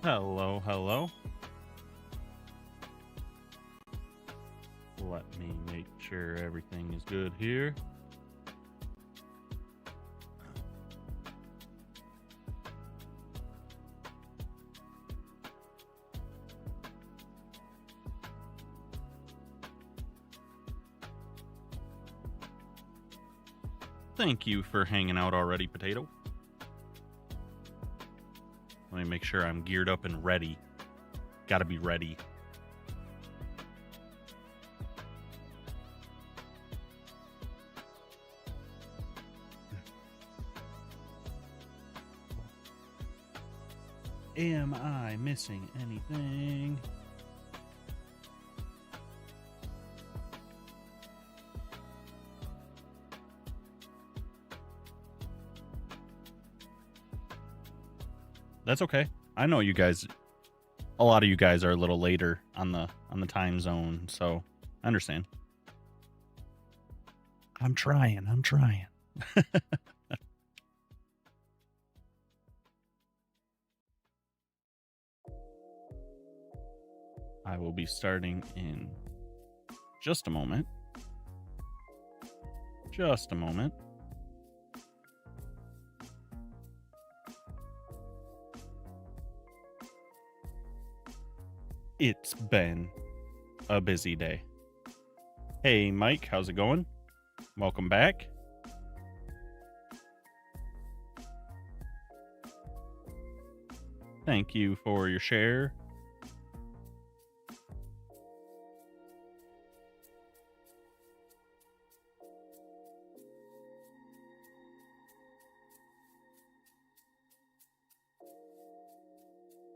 Hello, hello. Let me make sure everything is good here. Thank you for hanging out already, Potato. Let me make sure I'm geared up and ready. Gotta be ready. Am I missing anything? That's okay. I know you guys, a lot of you guys are a little later on the time zone, so I understand. I'm trying. I will be starting in just a moment. Just a moment. It's been a busy day. Hey, Mike, how's it going? Welcome back. Thank you for your share.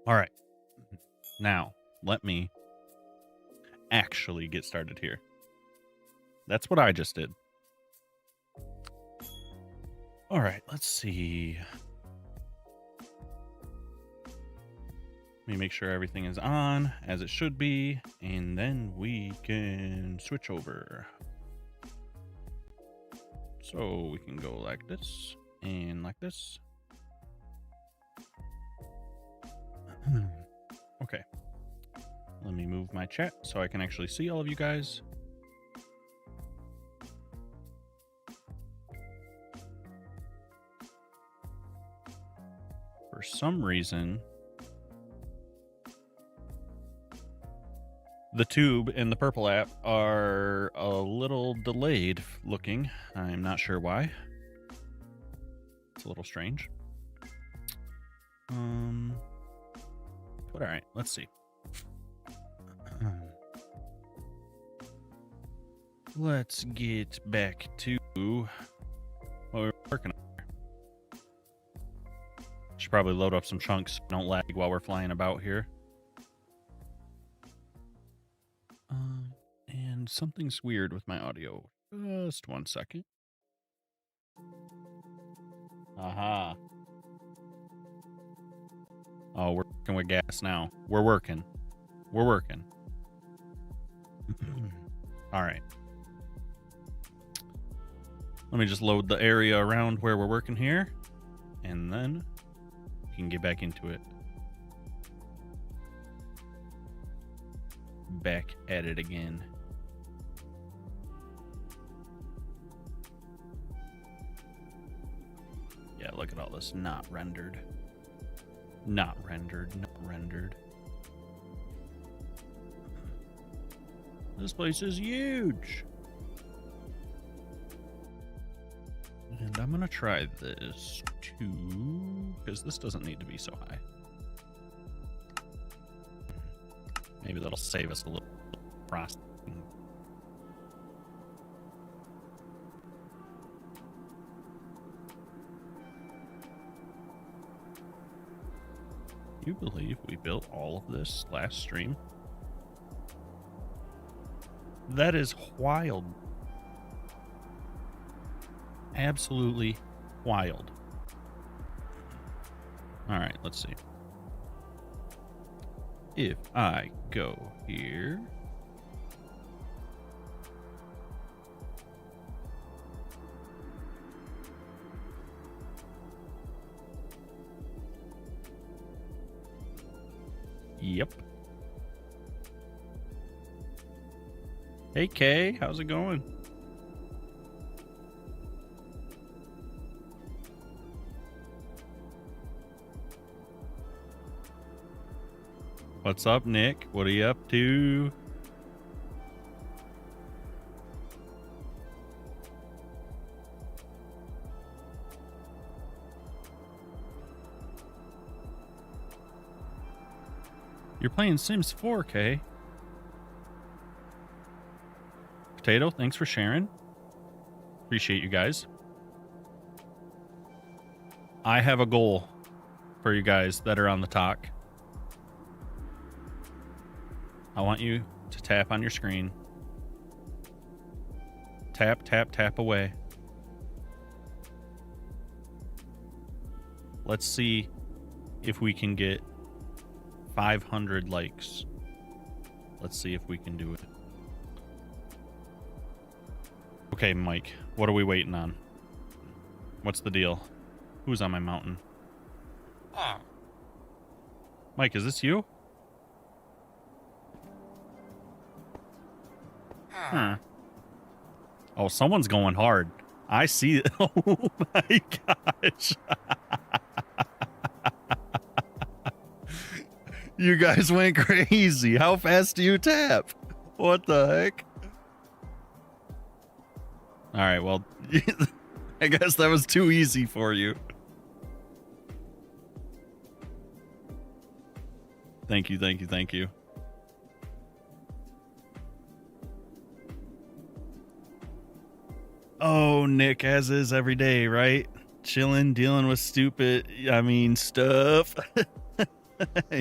All right. Now, let me actually get started here. That's what I just did. All right, let's see. Let me make sure everything is on as it should be, and then we can switch over. So we can go like this and like this. Okay. Let me move my chat so I can actually see all of you guys. For some reason, the tube and the purple app are a little delayed looking. I'm not sure why. It's a little strange. But all right, let's see. Let's get back to what we're working on. Should probably load up some chunks. Don't lag while we're flying about here. And something's weird with my audio. Just 1 second. Aha. Oh, we're working with gas now. We're working. All right. Let me just load the area around where we're working here, and then we can get back into it. Back at it again. Yeah, look at all this not rendered. Not rendered. This place is huge. And I'm going to try this too, because this doesn't need to be so high. Maybe that'll save us a little processing. You believe we built all of this last stream? That is wild. Absolutely wild. All right, let's see. If I go here. Yep. Hey, Kay. How's it going? What's up, Nick? What are you up to? You're playing Sims 4K. Potato, thanks for sharing. Appreciate you guys. I have a goal for you guys that are on the talk. I want you to tap on your screen. Tap, tap, tap away. Let's see if we can get 500 likes. Let's see if we can do it. Okay, Mike, what are we waiting on? What's the deal? Who's on my mountain? Mike, is this you? Huh. Oh, someone's going hard. I see it. Oh my gosh. You guys went crazy. How fast do you tap? What the heck? All right, well, I guess that was too easy for you. Thank you, thank you, thank you. Oh, Nick, as is every day, right? Chilling, dealing with stupid, stuff.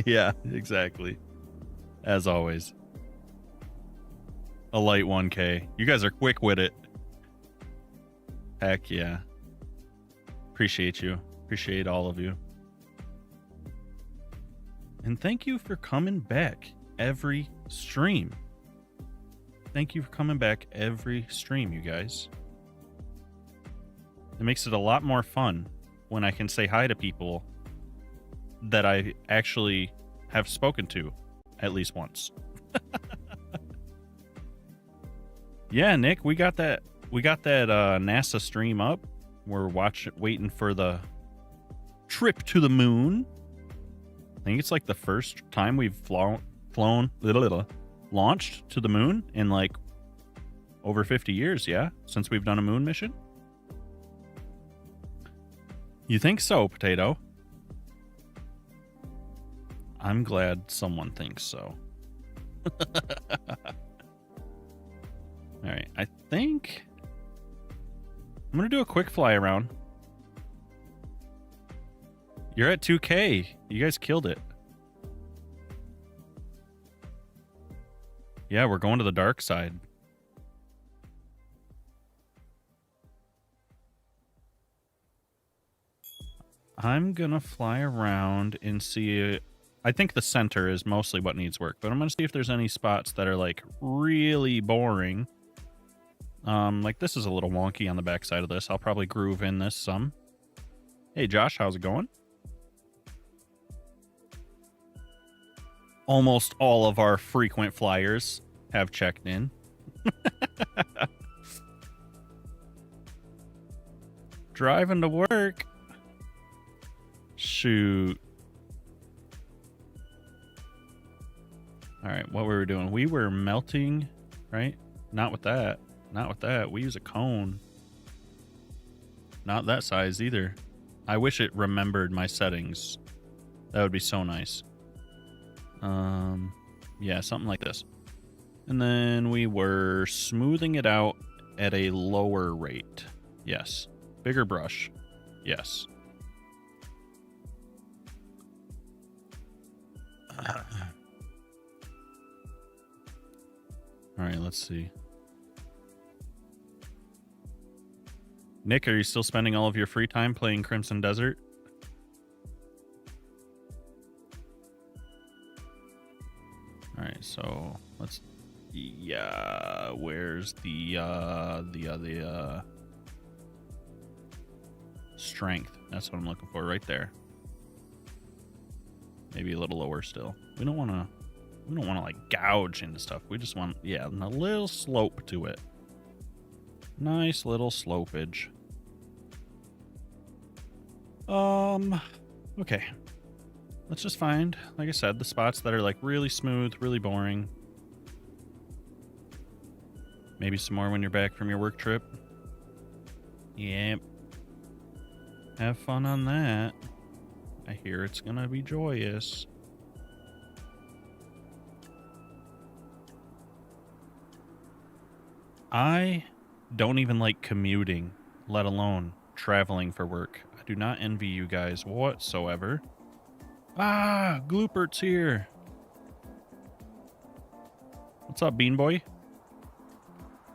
Yeah, exactly. As always. A light 1K. You guys are quick with it. Heck yeah. Appreciate you. Appreciate all of you. And thank you for coming back every stream. Thank you for coming back every stream, you guys. It makes it a lot more fun when I can say hi to people that I actually have spoken to at least once. Yeah, Nick, we got that NASA stream up. We're waiting for the trip to the moon. I think it's like the first time we've launched to the moon in like over 50 years, yeah, since we've done a moon mission. You think so, Potato? I'm glad someone thinks so. All right, I think I'm going to do a quick fly around. You're at 2K. You guys killed it. Yeah, we're going to the dark side. I'm going to fly around and see. I think the center is mostly what needs work, but I'm going to see if there's any spots that are like really boring. Like this is a little wonky on the backside of this. I'll probably groove in this some. Hey, Josh, how's it going? Almost all of our frequent flyers have checked in. Driving to work. Shoot. All right, what were we doing? We were melting, right? Not with that. Not with that. We use a cone. Not that size either. I wish it remembered my settings. That would be so nice. Yeah, something like this. And then we were smoothing it out at a lower rate. Yes. Bigger brush. Yes. All right, let's see. Nick, are you still spending all of your free time playing Crimson Desert? All right, so let's. Yeah, where's the strength? That's what I'm looking for right there. Maybe a little lower still. We don't want to like gouge into stuff. We just want, yeah, a little slope to it. Nice little slopage. Okay. Let's just find, like I said, the spots that are like really smooth, really boring. Maybe some more when you're back from your work trip. Yep. Have fun on that. I hear it's gonna be joyous. I don't even like commuting, let alone traveling for work. I do not envy you guys whatsoever. Ah, Gloopert's here. What's up, Bean Boy?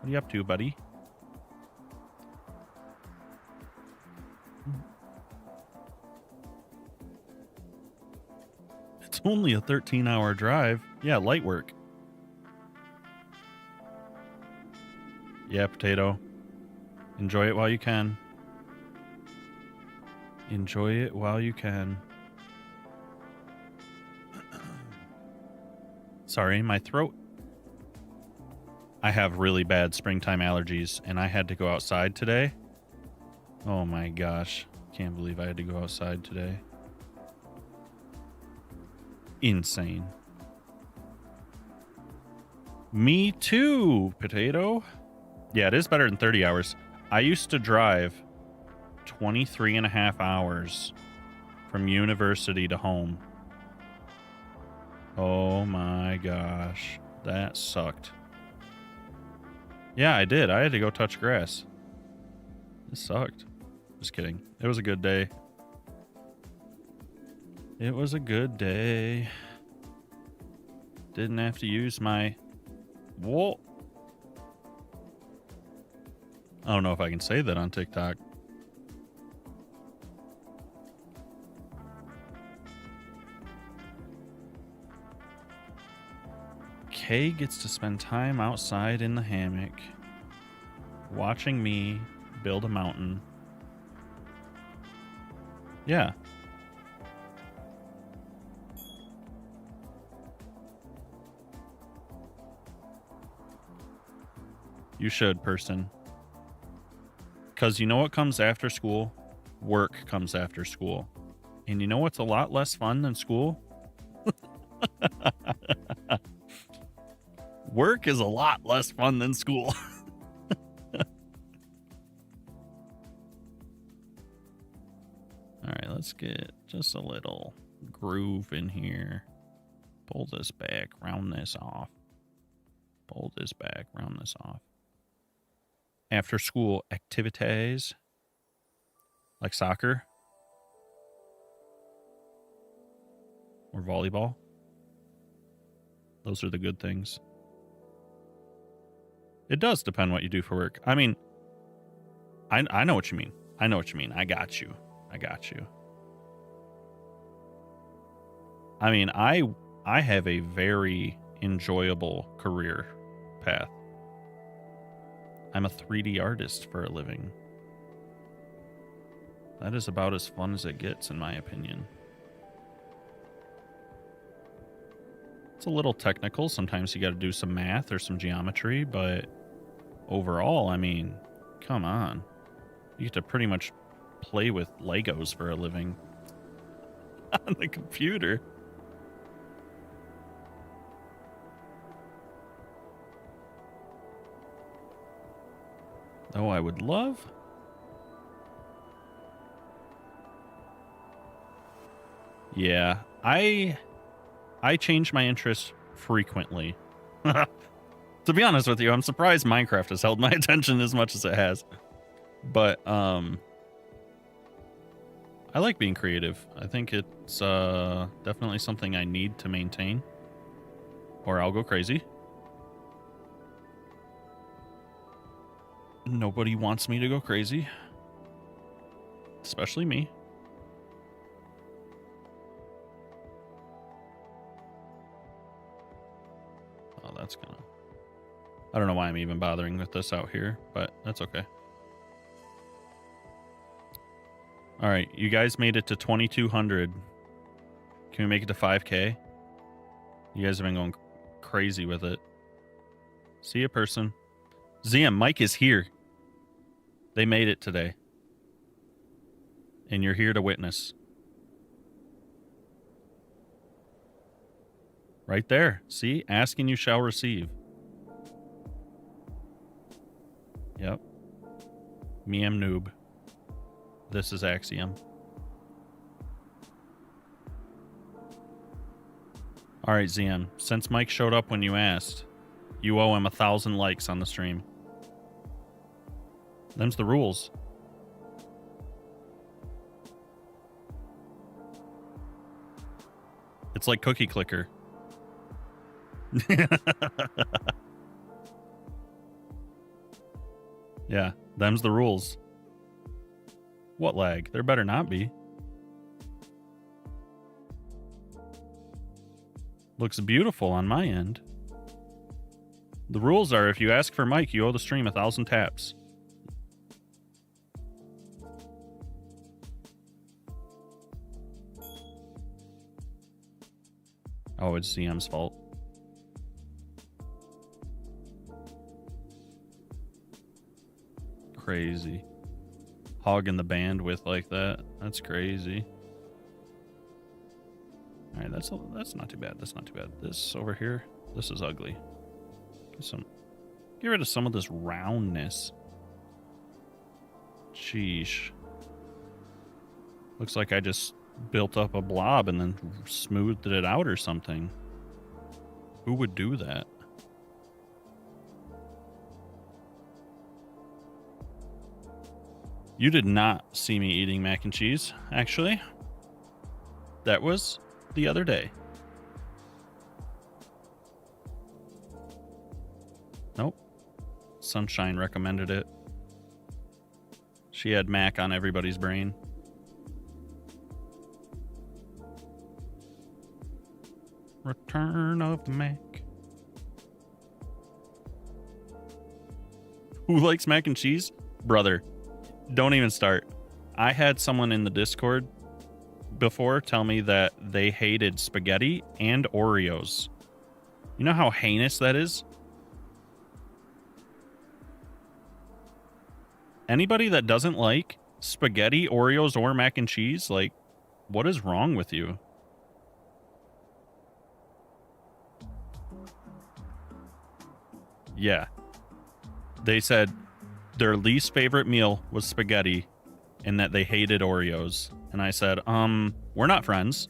What are you up to, buddy? It's only a 13-hour drive. Yeah, light work. Yeah, Potato. Enjoy it while you can. Enjoy it while you can. Sorry, my throat. I have really bad springtime allergies, and I had to go outside today. Oh my gosh. Can't believe I had to go outside today. Insane. Me too, Potato. Yeah, it is better than 30 hours. I used to drive 23 and a half hours from university to home. Oh my gosh. That sucked. Yeah, I did. I had to go touch grass. It sucked. Just kidding. It was a good day. It was a good day. Didn't have to use my... Whoa. I don't know if I can say that on TikTok. Kay gets to spend time outside in the hammock, watching me build a mountain. Yeah. You should, person. Because you know what comes after school? Work comes after school. And you know what's a lot less fun than school? Work is a lot less fun than school. All right, let's get just a little groove in here. Pull this back, round this off. Pull this back, round this off. After school activities like soccer or volleyball. Those are the good things. It does depend what you do for work. I mean, I know what you mean. I know what you mean. I got you. I got you. I mean, I have a very enjoyable career path. I'm a 3D artist for a living. That is about as fun as it gets, in my opinion. It's a little technical. Sometimes you got to do some math or some geometry, but overall, I mean, come on. You get to pretty much play with Legos for a living on the computer. Oh, I would love. Yeah, I change my interests frequently. To be honest with you, I'm surprised Minecraft has held my attention as much as it has. But I like being creative. I think it's definitely something I need to maintain, or I'll go crazy. Nobody wants me to go crazy, especially me. Oh, that's gonna... I don't know why I'm even bothering with this out here, but that's okay. All right, you guys made it to 2200. Can we make it to 5K? You guys have been going crazy with it. See a person. ZM, Mike is here. They made it today. And you're here to witness. Right there. See? Ask and you shall receive. Yep. Me am Noob. This is Axiom. Alright, ZM. Since Mike showed up when you asked, you owe him 1,000 likes on the stream. Them's the rules. It's like Cookie Clicker. Yeah, them's the rules. What lag? There better not be. Looks beautiful on my end. The rules are if you ask for Mike, you owe the stream 1,000 taps. Oh, it's CM's fault. Crazy. Hogging the bandwidth like that. That's crazy. Alright, that's not too bad. That's not too bad. This over here, this is ugly. Get rid of some of this roundness. Sheesh. Looks like I just built up a blob and then smoothed it out or something. Who would do that? You did not see me eating mac and cheese, actually. That was the other day. Nope. Sunshine recommended it. She had mac on everybody's brain. Return of the Mac. Who likes mac and cheese? Brother, don't even start. I had someone in the Discord before tell me that they hated spaghetti and Oreos. You know how heinous that is? Anybody that doesn't like spaghetti, Oreos, or mac and cheese, like, what is wrong with you? Yeah. They said their least favorite meal was spaghetti and that they hated Oreos. And I said, we're not friends.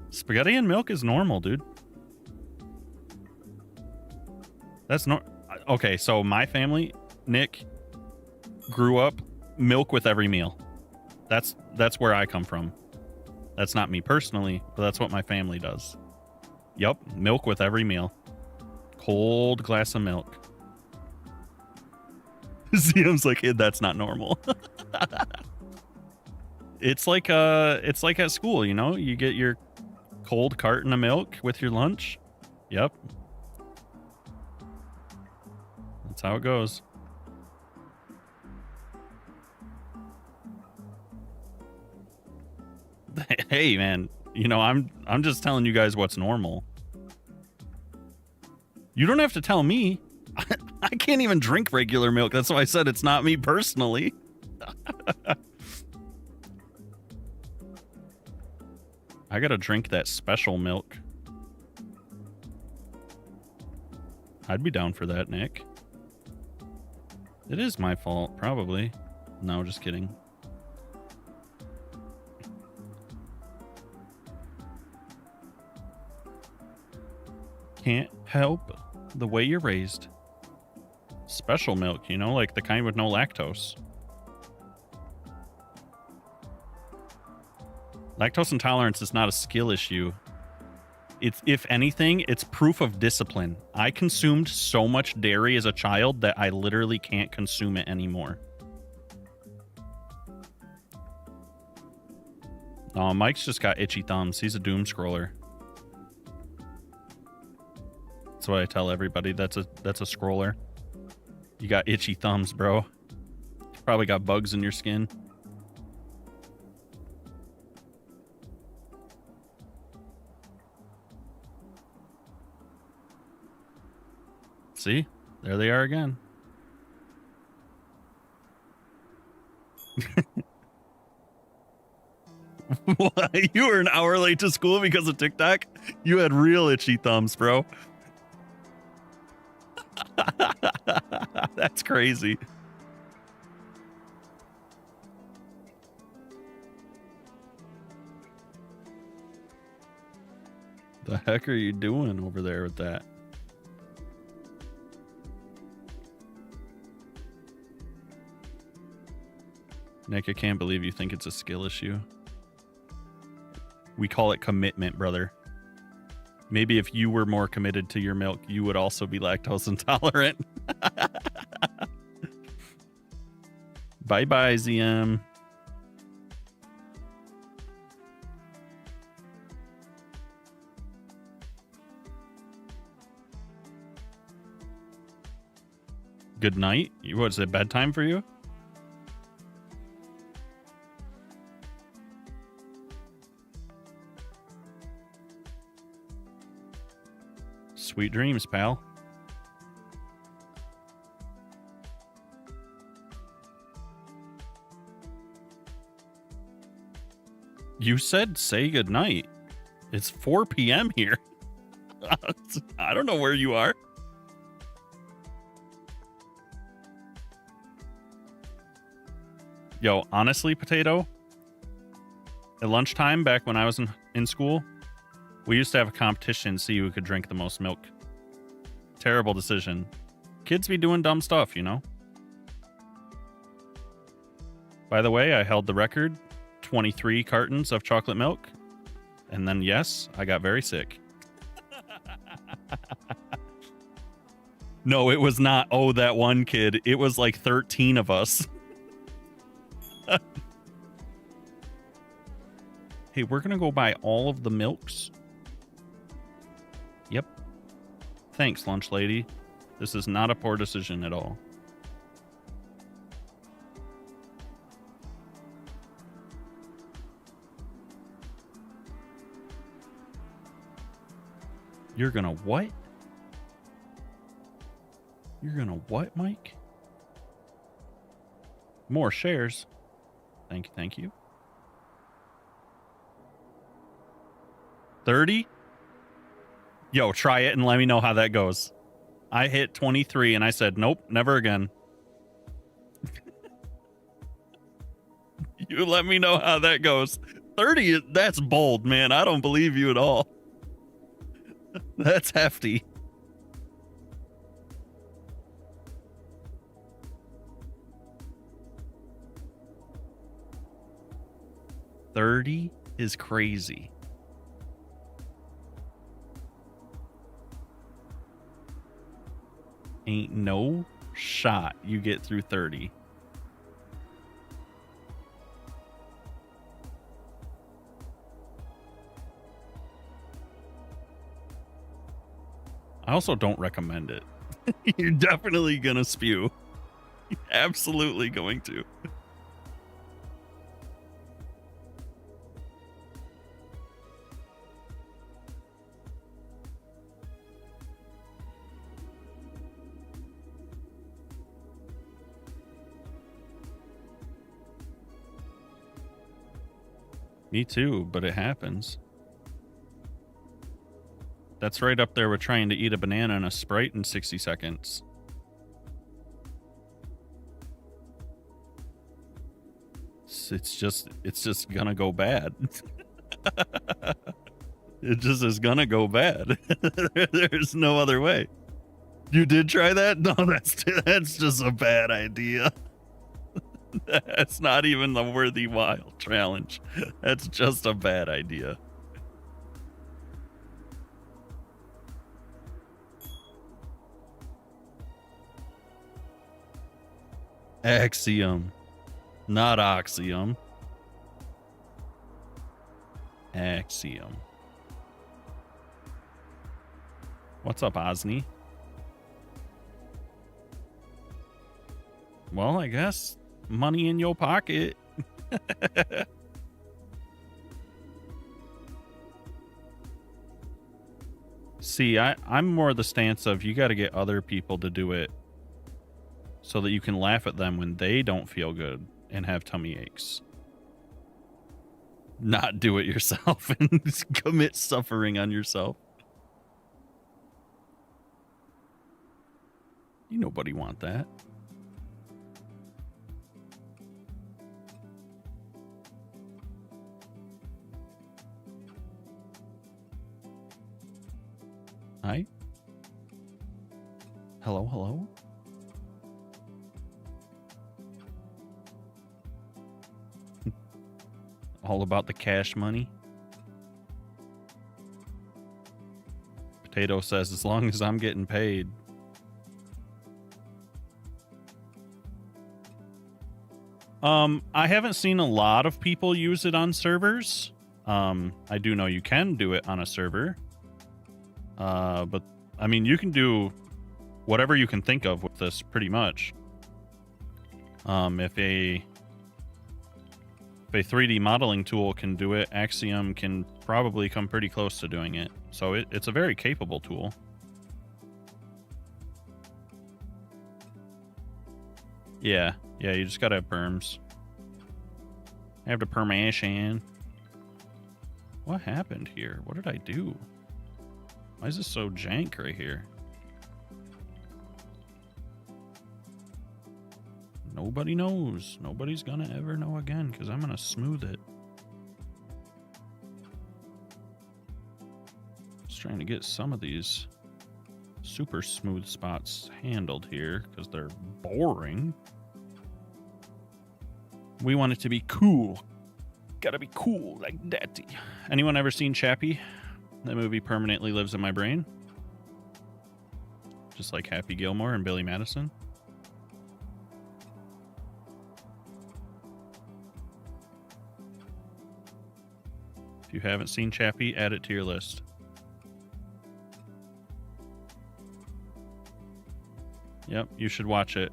Spaghetti and milk is normal, dude. That's not okay. So my family, Nick, grew up milk with every meal. That's where I come from. That's not me personally, but that's what my family does. Yup, milk with every meal. Cold glass of milk. Zium's like, that's not normal. It's like at school, you know? You get your cold carton of milk with your lunch. Yep. That's how it goes. Hey, man, you know, I'm just telling you guys what's normal. You don't have to tell me. I can't even drink regular milk. That's why I said it's not me personally. I gotta drink that special milk. I'd be down for that, Nick. It is my fault, probably. No, just kidding. Can't help the way you're raised. Special milk, you know, like the kind with no lactose. Lactose intolerance is not a skill issue. It's, if anything, it's proof of discipline. I consumed so much dairy as a child that I literally can't consume it anymore. Oh, Mike's just got itchy thumbs. He's a doom scroller. That's what I tell everybody. That's a scroller. You got itchy thumbs, bro. Probably got bugs in your skin. See? There they are again. What? You were an hour late to school because of TikTok? You had real itchy thumbs, bro. That's crazy. The heck are you doing over there with that? Nick, I can't believe you think it's a skill issue. We call it commitment, brother. Maybe if you were more committed to your milk, you would also be lactose intolerant. Bye-bye, ZM. Good night. What's it, bedtime for you? Sweet dreams, pal. You said say goodnight. It's 4 p.m. here. I don't know where you are. Yo, honestly, Potato, at lunchtime back when I was in school, we used to have a competition to see who could drink the most milk. Terrible decision. Kids be doing dumb stuff, you know? By the way, I held the record, 23 cartons of chocolate milk. And then, yes, I got very sick. No, it was not, oh, that one kid. It was like 13 of us. Hey, we're going to go buy all of the milks. Yep. Thanks, lunch lady. This is not a poor decision at all. You're gonna what? You're gonna what, Mike? More shares. Thank you, thank you. 30? Yo, try it and let me know how that goes. I hit 23 and I said, nope, never again. You let me know how that goes. 30, that's bold, man. I don't believe you at all. That's hefty. $30 is crazy. Ain't no shot you get through 30. I also don't recommend it. You're definitely gonna spew. You're absolutely going to. Me too, but it happens. That's right up there with trying to eat a banana and a Sprite in 60 seconds. It's just gonna go bad. It just is gonna go bad. There's no other way. You did try that? No, that's just a bad idea. That's not even the worthy while challenge. That's just a bad idea. Axiom. Not Axiom. Axiom. What's up, Osni? Well, I guess money in your pocket. See, I'm more the stance of you got to get other people to do it so that you can laugh at them when they don't feel good and have tummy aches. Not do it yourself and commit suffering on yourself. You nobody want that. Hi. Hello, hello. All about the cash money. Potato says, as long as I'm getting paid. I haven't seen a lot of people use it on servers. I do know you can do it on a server. But I mean, you can do whatever you can think of with this pretty much. If a 3D modeling tool can do it, Axiom can probably come pretty close to doing it. So it's a very capable tool. Yeah, you just gotta have perms. I have the permission. What happened here? What did I do? Why is this so jank right here? Nobody knows. Nobody's gonna ever know again because I'm gonna smooth it. Just trying to get some of these super smooth spots handled here because they're boring. We want it to be cool. Gotta be cool like that. Anyone ever seen Chappie? That movie permanently lives in my brain. Just like Happy Gilmore and Billy Madison. If you haven't seen Chappie, add it to your list. Yep, you should watch it.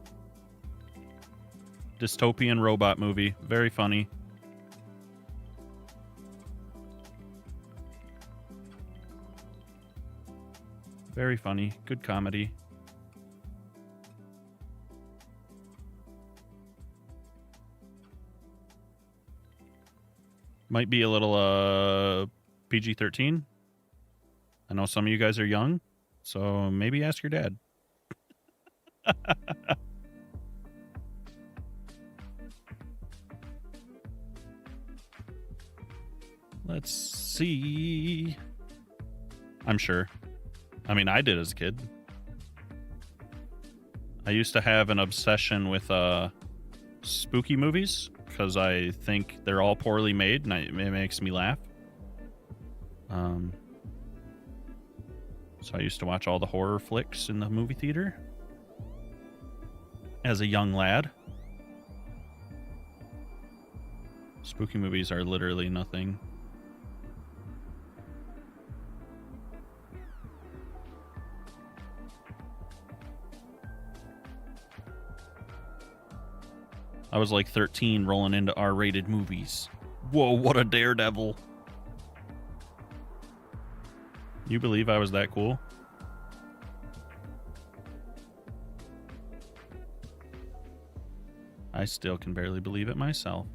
Dystopian robot movie. Very funny. Very funny. Good comedy. Might be a little PG-13. I know some of you guys are young, so maybe ask your dad. Let's see. I'm sure. I mean, I did as a kid. I used to have an obsession with spooky movies because I think they're all poorly made and it makes me laugh. So I used to watch all the horror flicks in the movie theater as a young lad. Spooky movies are literally nothing. I was like 13 rolling into R-rated movies. Whoa, what a daredevil. You believe I was that cool? I still can barely believe it myself.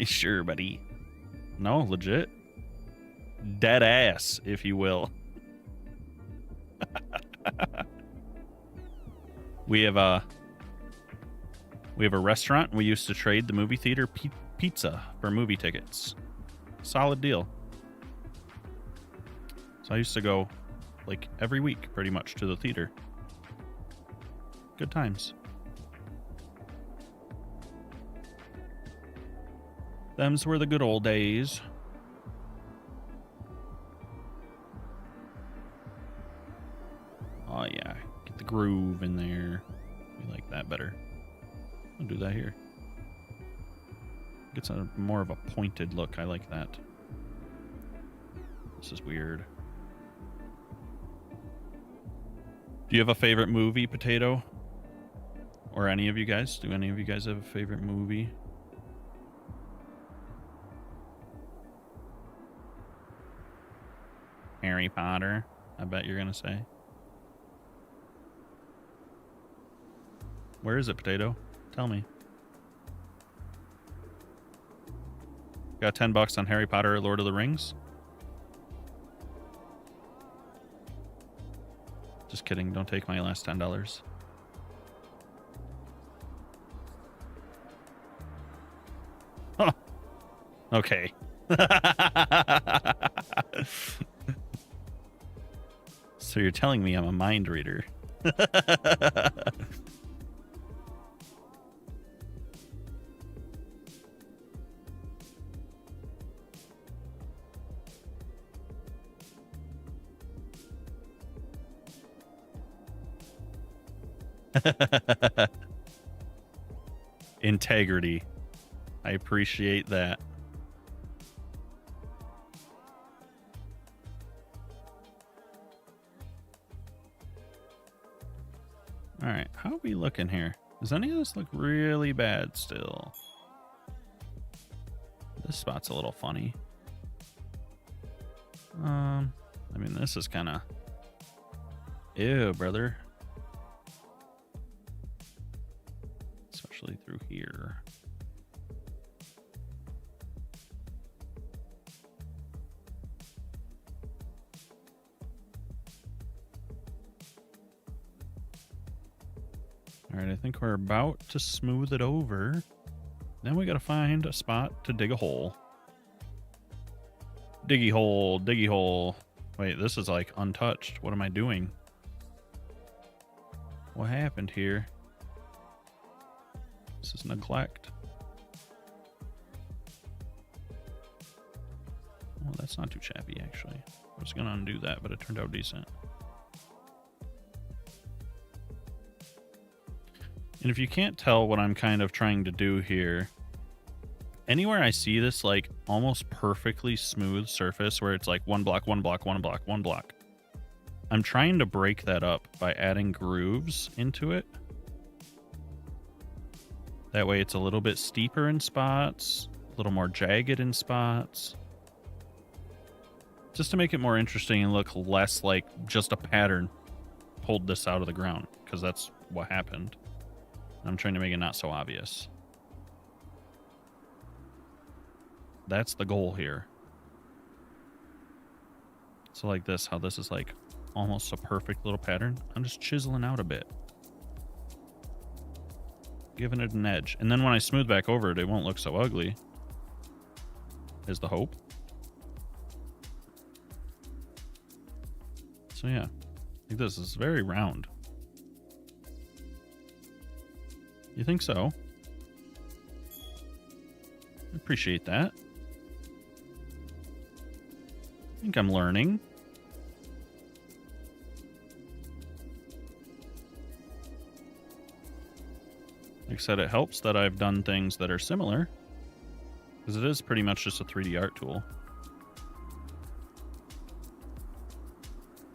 Sure, buddy. No, legit. Dead ass, if you will. We have a restaurant. We used to trade the movie theater pizza for movie tickets. Solid deal. So I used to go like every week pretty much to the theater. Good times. Them's were the good old days. Oh yeah, get the groove in there. We like that better. I'll do that here. Gets a more of a pointed look. I like that. This is weird. Do you have a favorite movie, Potato? Or any of you guys? Do any of you guys have a favorite movie? Harry Potter, I bet you're gonna say. Where is it, Potato? Tell me. Got $10 on Harry Potter or Lord of the Rings? Just kidding. Don't take my last $10. Huh. Okay. So you're telling me I'm a mind reader. Integrity. I appreciate that. All right, how are we looking here? Does any of this look really bad still? This spot's a little funny. I mean, this is kind of... Ew, brother. Especially through here. All right, I think we're about to smooth it over. Then we got to find a spot to dig a hole. Diggy hole, diggy hole. Wait, this is like untouched. What am I doing? What happened here? This is neglect. Well, that's not too shabby, actually. I was going to undo that, but it turned out decent. And if you can't tell what I'm kind of trying to do here, anywhere I see this like almost perfectly smooth surface where it's like one block, one block, one block, one block, I'm trying to break that up by adding grooves into it. That way it's a little bit steeper in spots, a little more jagged in spots. Just to make it more interesting and look less like just a pattern pulled this out of the ground, because that's what happened. I'm trying to make it not so obvious. That's the goal here. So like this, how this is like almost a perfect little pattern. I'm just chiseling out a bit. Giving it an edge. And then when I smooth back over it, it won't look so ugly. Is the hope. So yeah, I think this is very round. You think so? I appreciate that. I think I'm learning. Like I said, it helps that I've done things that are similar, because it is pretty much just a 3D art tool.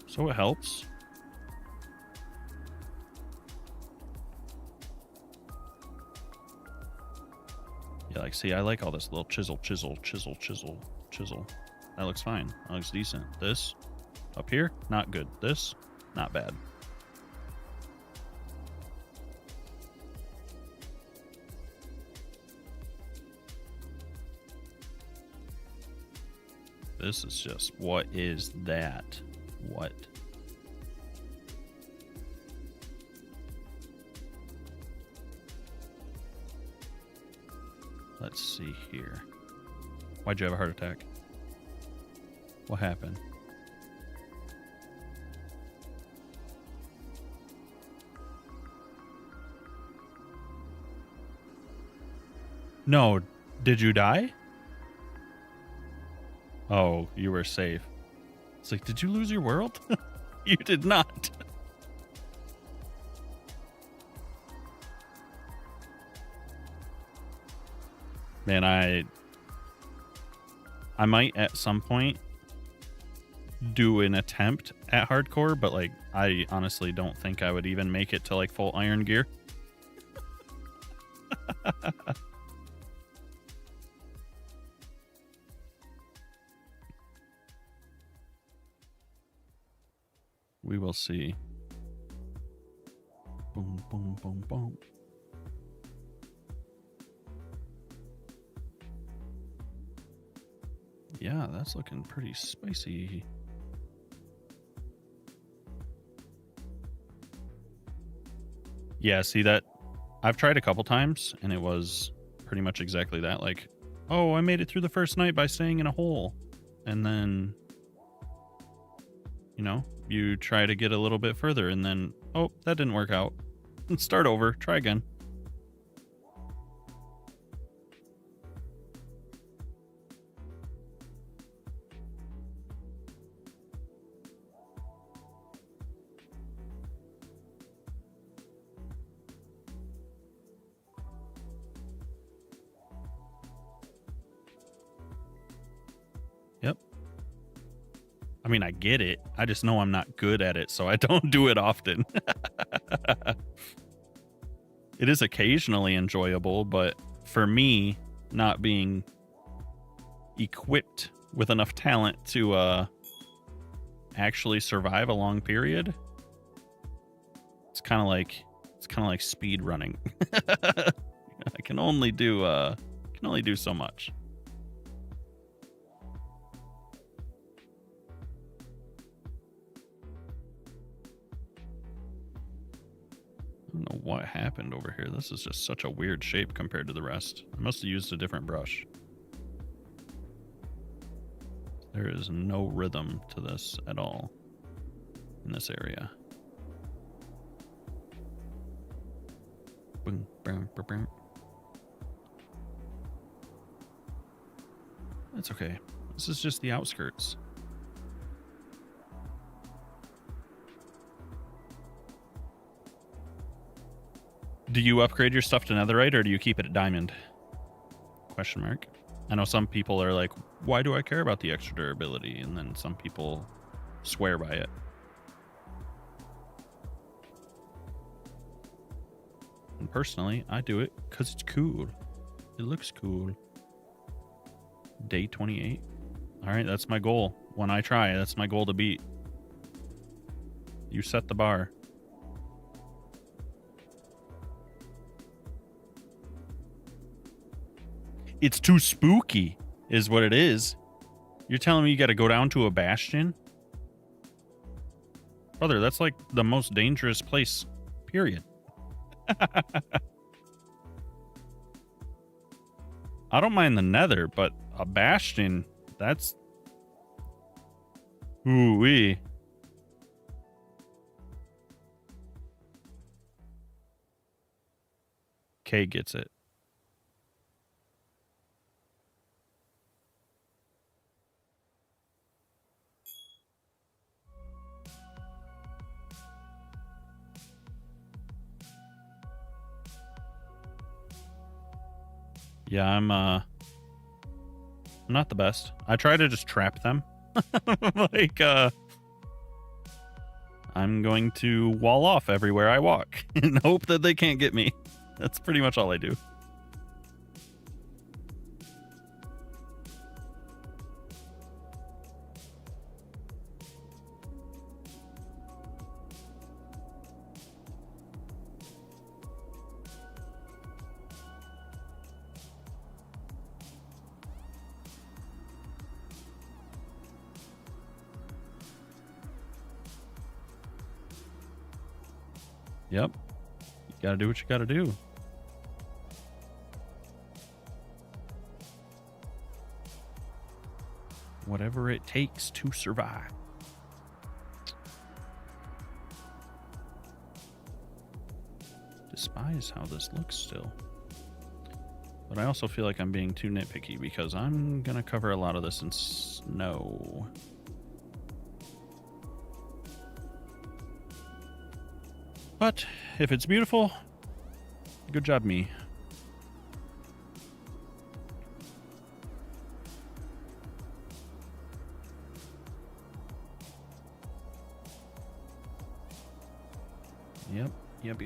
So it helps. Yeah, like, see, I like all this little chisel, chisel, chisel, chisel, chisel. That looks fine. That looks decent. This, up here, not good. This, not bad. This is just, what is that? What? Let's see here. Why'd you have a heart attack? What happened? No, did you die? Oh, you were safe. It's like, did you lose your world? You did not. Man, I might at some point do an attempt at hardcore, but like I honestly don't think I would even make it to like full iron gear. We will see. Boom, boom, boom, boom. Yeah, that's looking pretty spicy. Yeah, see that? I've tried a couple times, and it was pretty much exactly that. Like, oh, I made it through the first night by staying in a hole. And then, you know, you try to get a little bit further, and then, oh, that didn't work out. And start over. Try again. Yep. I mean, I get it. I just know I'm not good at it, so I don't do it often. It is occasionally enjoyable, but for me, not being equipped with enough talent to actually survive a long period, it's kind of like speed running. I can only do so much. I don't know what happened over here. This is just such a weird shape compared to the rest. I must have used a different brush. There is no rhythm to this at all in this area. Boom, boom, boom, boom. That's okay. This is just the outskirts. Do you upgrade your stuff to netherite, or do you keep it at diamond? Question mark. I know some people are like, why do I care about the extra durability? And then some people swear by it. And personally, I do it because it's cool. It looks cool. Day 28. All right, that's my goal. When I try, that's my goal to beat. You set the bar. It's too spooky, is what it is. You're telling me you got to go down to a bastion? Brother, that's like the most dangerous place, period. I don't mind the nether, but a bastion, that's... Ooh-wee. Kay gets it. Yeah, I'm not the best. I try to just trap them. Like, I'm going to wall off everywhere I walk and hope that they can't get me. That's pretty much all I do. Yep. You gotta do what you gotta do. Whatever it takes to survive. Despise how this looks still. But I also feel like I'm being too nitpicky because I'm gonna cover a lot of this in snow. But if it's beautiful, good job me. Yep. Yep.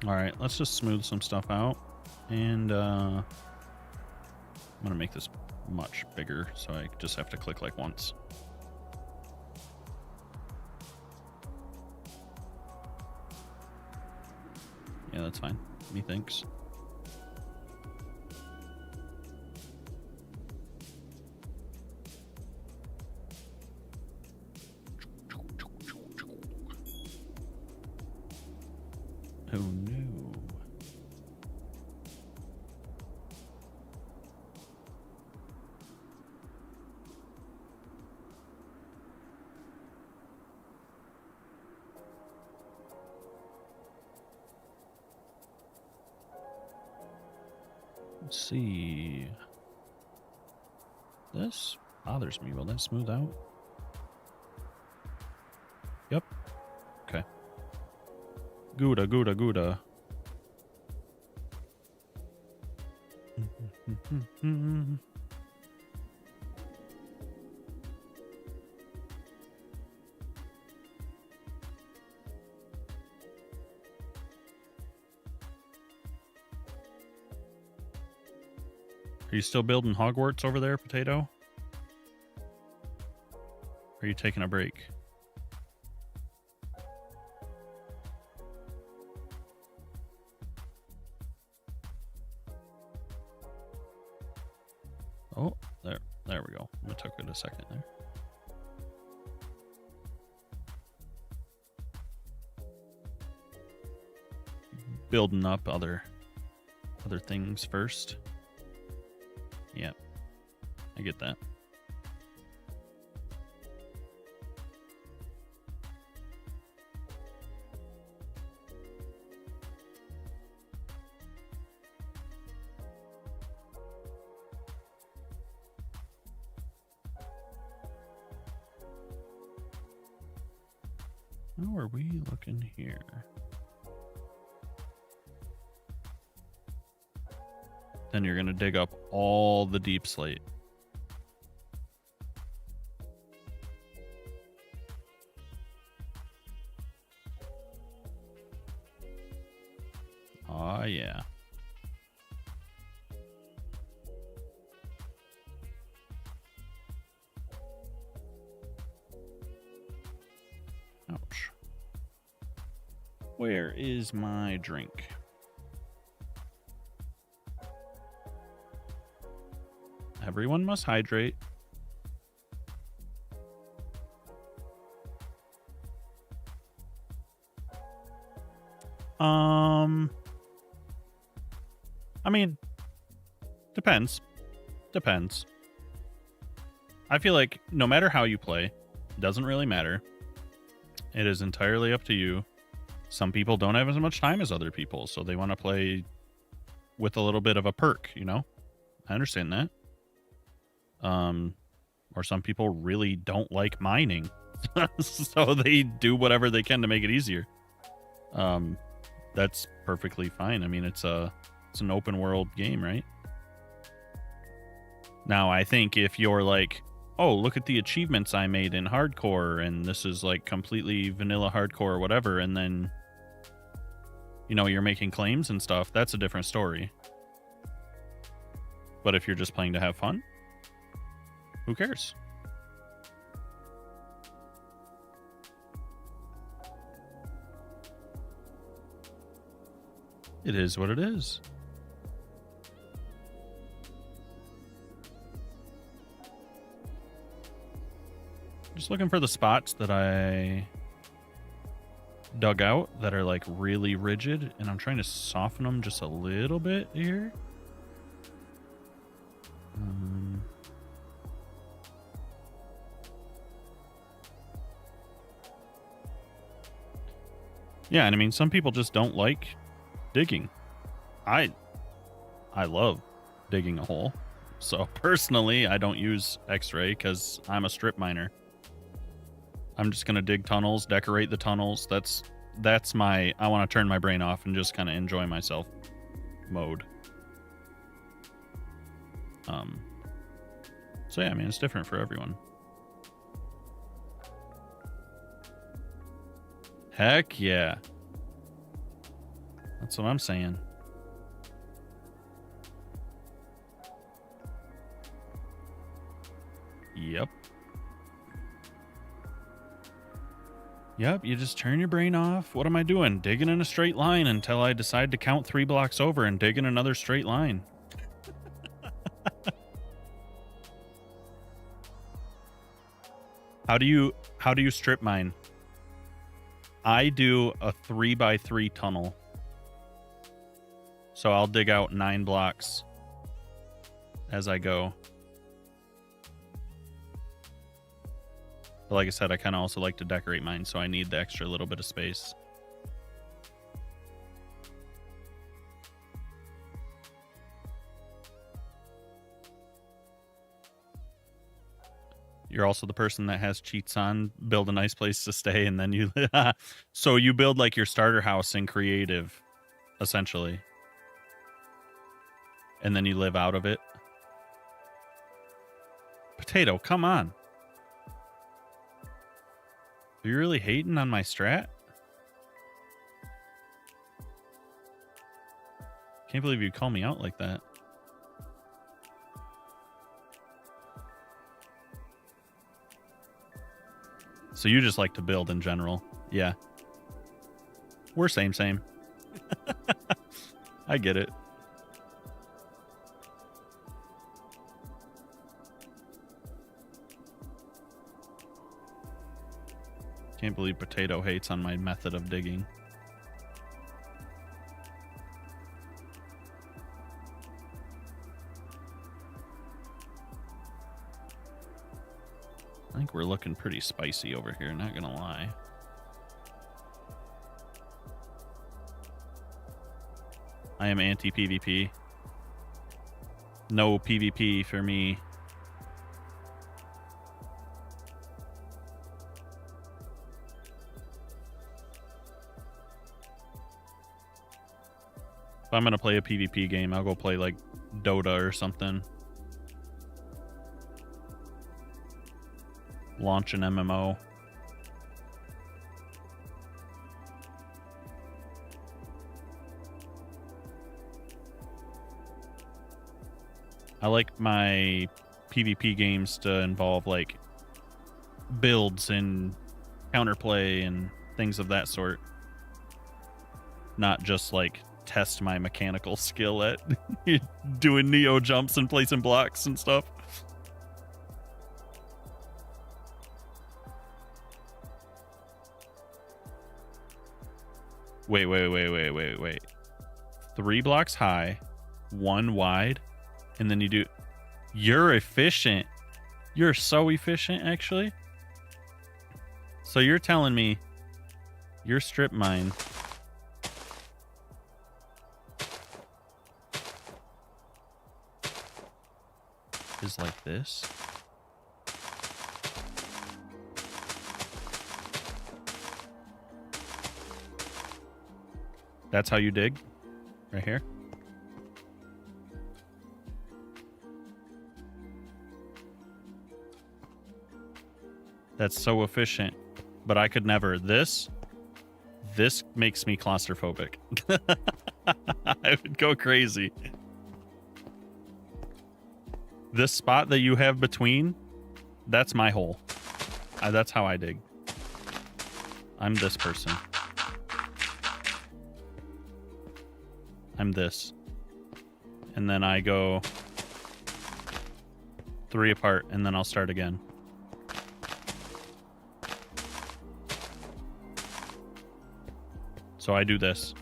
All right, let's just smooth some stuff out. And I'm going to make this much bigger, so I just have to click like once. Yeah, that's fine. Methinks. Oh no. Let's see. This bothers me. Will that smooth out? Yep. Okay. Gouda. Are you still building Hogwarts over there, Potato? Or are you taking a break? Oh, there we go. It took it a second there. Building up other things first. Yep. I get that. How are we looking here? Then you're going to dig up all the deep slate. Oh, yeah. Ouch. Where is my drink? Everyone must hydrate. I mean, depends. I feel like no matter how you play, doesn't really matter. It is entirely up to you. Some people don't have as much time as other people, so they want to play with a little bit of a perk, you know? I understand that. Or some people really don't like mining, so they do whatever they can to make it easier. That's perfectly fine. I mean, it's an open world game, right? Now, I think if you're like, oh, look at the achievements I made in hardcore, and this is like completely vanilla hardcore or whatever, and then, you know, you're making claims and stuff, that's a different story. But if you're just playing to have fun, who cares? It is what it is. Just looking for the spots that I dug out that are like really rigid, and I'm trying to soften them just a little bit here. Yeah, and I mean, some people just don't like digging. I love digging a hole. So personally, I don't use X-ray because I'm a strip miner. I'm just gonna dig tunnels, decorate the tunnels. That's my, I want to turn my brain off and just kind of enjoy myself mode. So yeah, I mean, it's different for everyone. Heck yeah. That's what I'm saying. Yep. Yep, you just turn your brain off. What am I doing? Digging in a straight line until I decide to count 3 blocks over and dig in another straight line. How do you strip mine? I do a 3x3 tunnel. So I'll dig out 9 blocks as I go. But like I said, I kind of also like to decorate mine, so I need the extra little bit of space. You're also the person that has cheats on, build a nice place to stay, and then you... So you build like your starter house in creative, essentially. And then you live out of it. Potato, come on. Are you really hating on my strat? Can't believe you'd call me out like that. So you just like to build in general. Yeah. We're same. I get it. Can't believe Potato hates on my method of digging. I think we're looking pretty spicy over here, not gonna lie. I am anti-PvP. No PvP for me. If I'm gonna play a PvP game, I'll go play like Dota or something. Launch an MMO. I like my PvP games to involve like builds and counterplay and things of that sort. Not just like test my mechanical skill at doing neo jumps and placing blocks and stuff. Wait. 3 blocks high, 1 wide, and then you do... You're efficient. You're so efficient, actually. So you're telling me your strip mine is like this? That's how you dig? Right here? That's so efficient. But I could never. This makes me claustrophobic. I would go crazy. This spot that you have between, that's my hole. That's how I dig. I'm this person. I'm this. And then I go 3 apart, and then I'll start again. So I do this.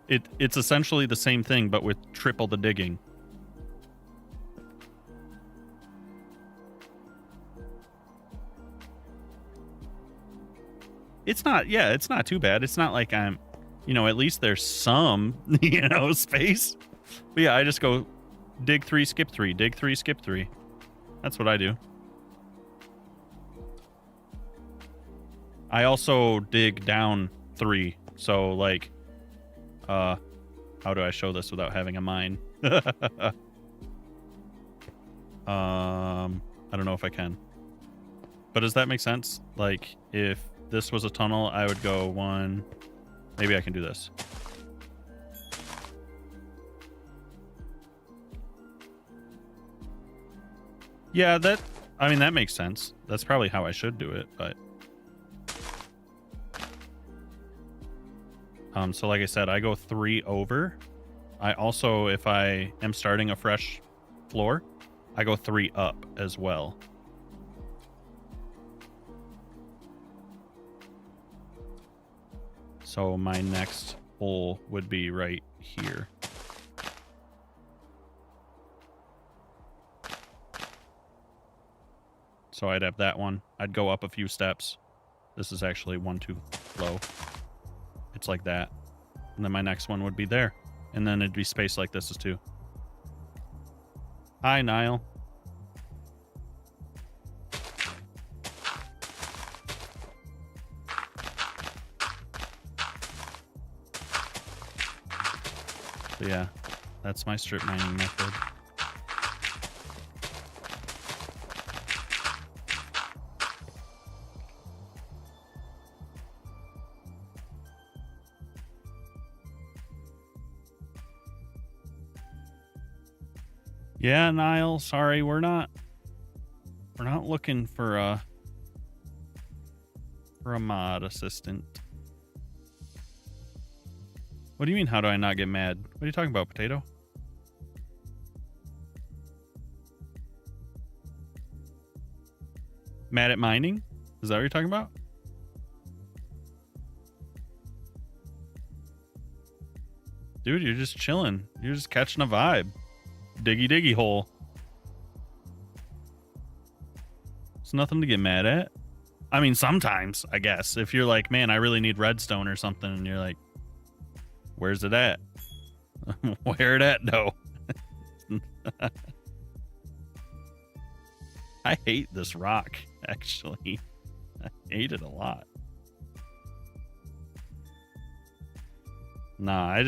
It's essentially the same thing, but with triple the digging. It's not too bad. It's not like I'm, at least there's some, space. But yeah, I just go dig 3, skip 3, dig 3, skip 3. That's what I do. I also dig down 3. So like, how do I show this without having a mine? I don't know if I can. But does that make sense? Like, if this was a tunnel, I would go 1. Maybe I can do this. Yeah, I mean, that makes sense. That's probably how I should do it, but... so like I said, I go 3 over. I also, if I am starting a fresh floor, I go 3 up as well. So my next hole would be right here. So I'd have that one. I'd go up a few steps. This is actually 1 too low. It's like that. And then my next one would be there. And then it'd be spaced like this is too. Hi, Niall. So yeah, that's my strip mining method. Yeah, Niall, sorry, we're not looking for a mod assistant. What do you mean, how do I not get mad? What are you talking about, Potato? Mad at mining? Is that what you're talking about? Dude, you're just chilling. You're just catching a vibe. Diggy diggy hole. It's nothing to get mad at. I mean, sometimes, I guess. If you're like, man, I really need redstone or something, and you're like, where's it at? Where it at, though? I hate this rock, actually. I hate it a lot. Nah,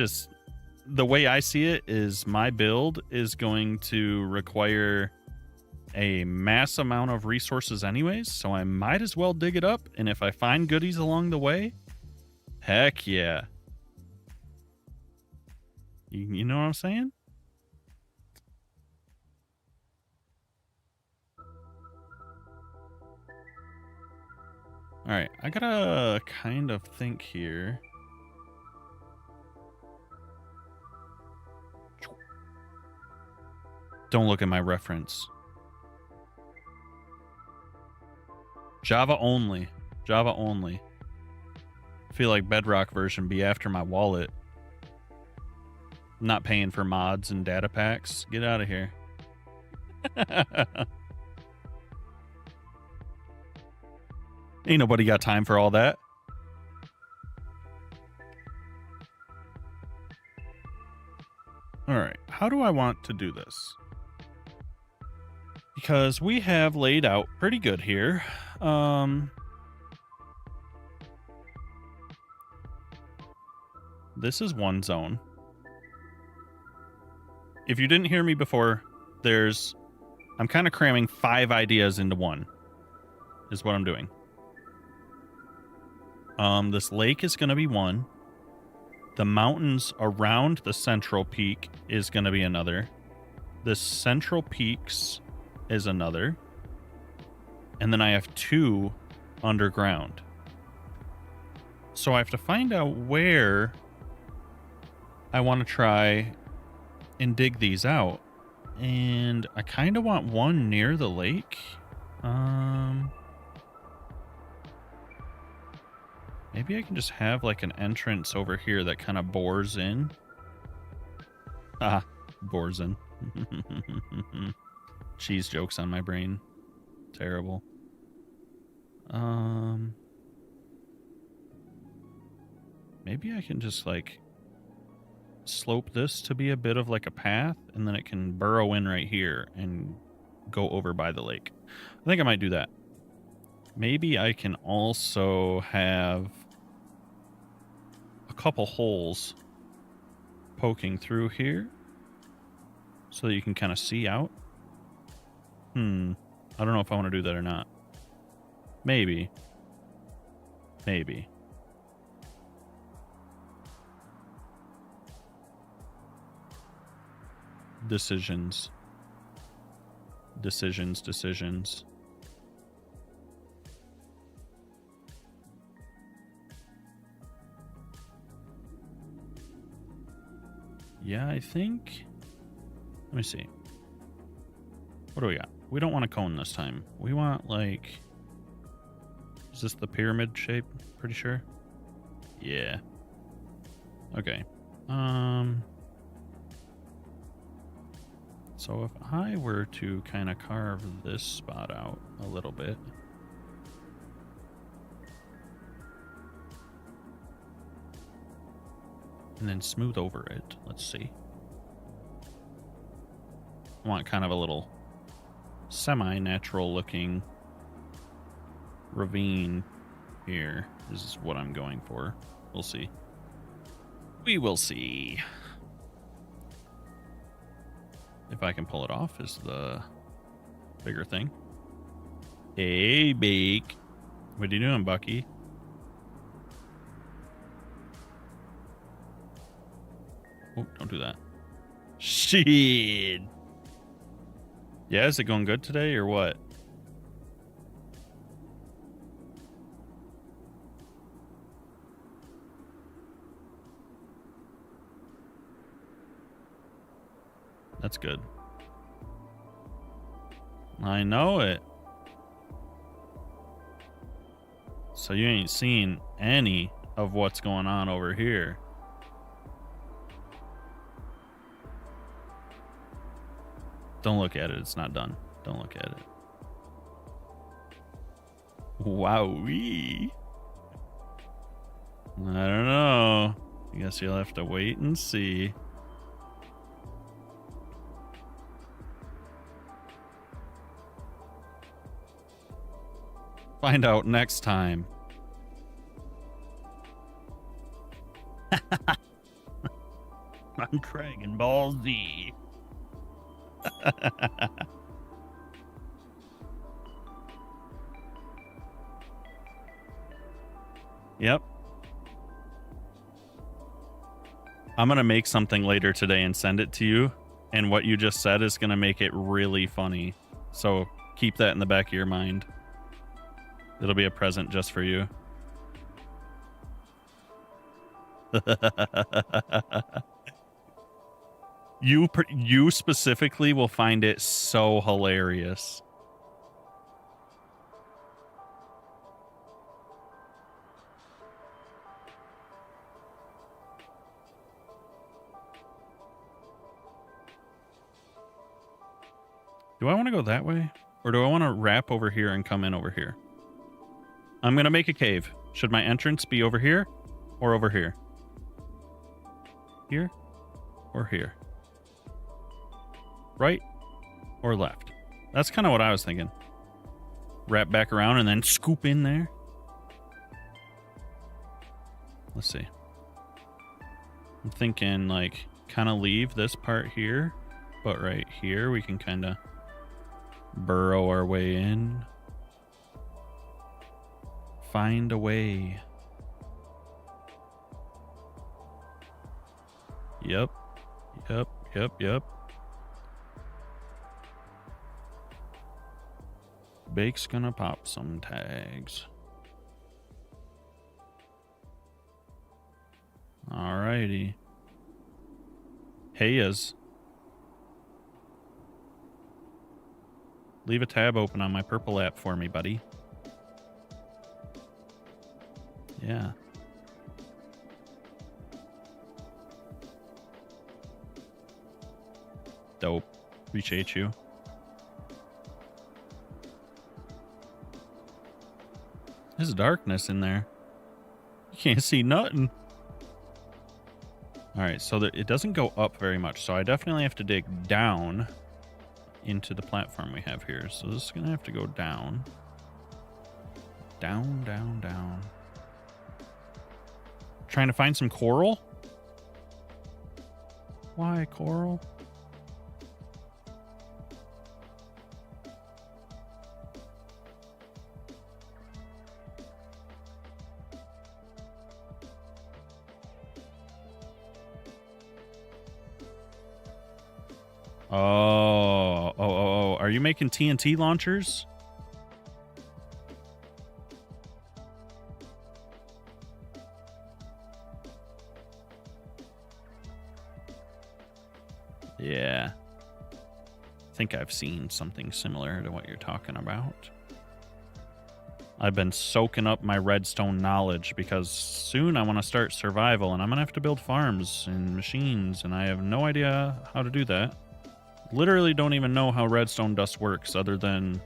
the way I see it is my build is going to require a mass amount of resources anyways, so I might as well dig it up, and if I find goodies along the way, heck yeah. You know what I'm saying? Alright, I gotta kind of think here. Don't look at my reference. Java only. Java only. I feel like Bedrock version be after my wallet. I'm not paying for mods and data packs. Get out of here. Ain't nobody got time for all that. All right, how do I want to do this? Because we have laid out pretty good here. This is one zone. If you didn't hear me before, I'm kind of cramming 5 ideas into one, is what I'm doing. This lake is going to be one. The mountains around the central peak is going to be another. The central peaks is another. And then I have 2 underground. So I have to find out where I want to try and dig these out. And I kind of want one near the lake. Maybe I can just have like an entrance over here that kind of bores in. Ah, bores in. Cheese jokes on my brain. Terrible. Maybe I can just like slope this to be a bit of like a path, and then it can burrow in right here and go over by the lake. I think I might do that. Maybe I can also have a couple holes poking through here so that you can kind of see out. I don't know if I want to do that or not. Maybe. Maybe. Decisions. Decisions. Yeah, I think... Let me see. What do we got? We don't want a cone this time. We want, like... Is this the pyramid shape? Pretty sure? Yeah. Okay. So if I were to kind of carve this spot out a little bit... and then smooth over it. Let's see. I want kind of a little semi-natural looking ravine here. This is what I'm going for. We'll see. We will see. If I can pull it off is the bigger thing. Hey, Bake. What are you doing, Bucky? Oh, don't do that. Shit. Yeah, is it going good today or what? That's good. I know it. So you ain't seen any of what's going on over here. Don't look at it. It's not done. Don't look at it. Wowee. I don't know. I guess you'll have to wait and see. Find out next time. I'm Dragon Ball Z. Yep. I'm going to make something later today and send it to you. And what you just said is going to make it really funny. So keep that in the back of your mind. It'll be a present just for you. You specifically will find it so hilarious. Do I want to go that way? Or do I want to wrap over here and come in over here? I'm going to make a cave. Should my entrance be over here or over here? Here or here? Right or left? That's kind of what I was thinking. Wrap back around and then scoop in there. Let's see. I'm thinking like kind of leave this part here, but right here we can kind of burrow our way in. Find a way. Yep. Bake's gonna pop some tags. Alrighty. Heyas. Leave a tab open on my purple app for me, buddy. Yeah. Dope. Appreciate you. There's darkness in there. You can't see nothing. Alright, so it doesn't go up very much, so I definitely have to dig down into the platform we have here. So this is going to have to go down. Down, down, down. Trying to find some coral? Why coral? Oh. Are you making TNT launchers? Yeah. I think I've seen something similar to what you're talking about. I've been soaking up my redstone knowledge because soon I want to start survival and I'm going to have to build farms and machines, and I have no idea how to do that. Literally don't even know how redstone dust works other than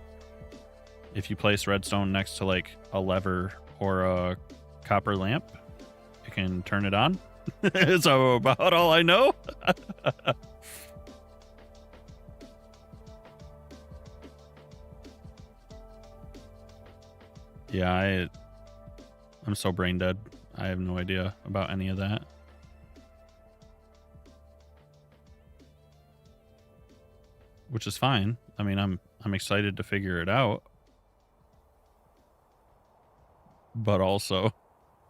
if you place redstone next to like a lever or a copper lamp, you can turn it on. That's about all I know. Yeah, I'm so brain dead. I have no idea about any of that. Which is fine. I mean, I'm excited to figure it out. But also,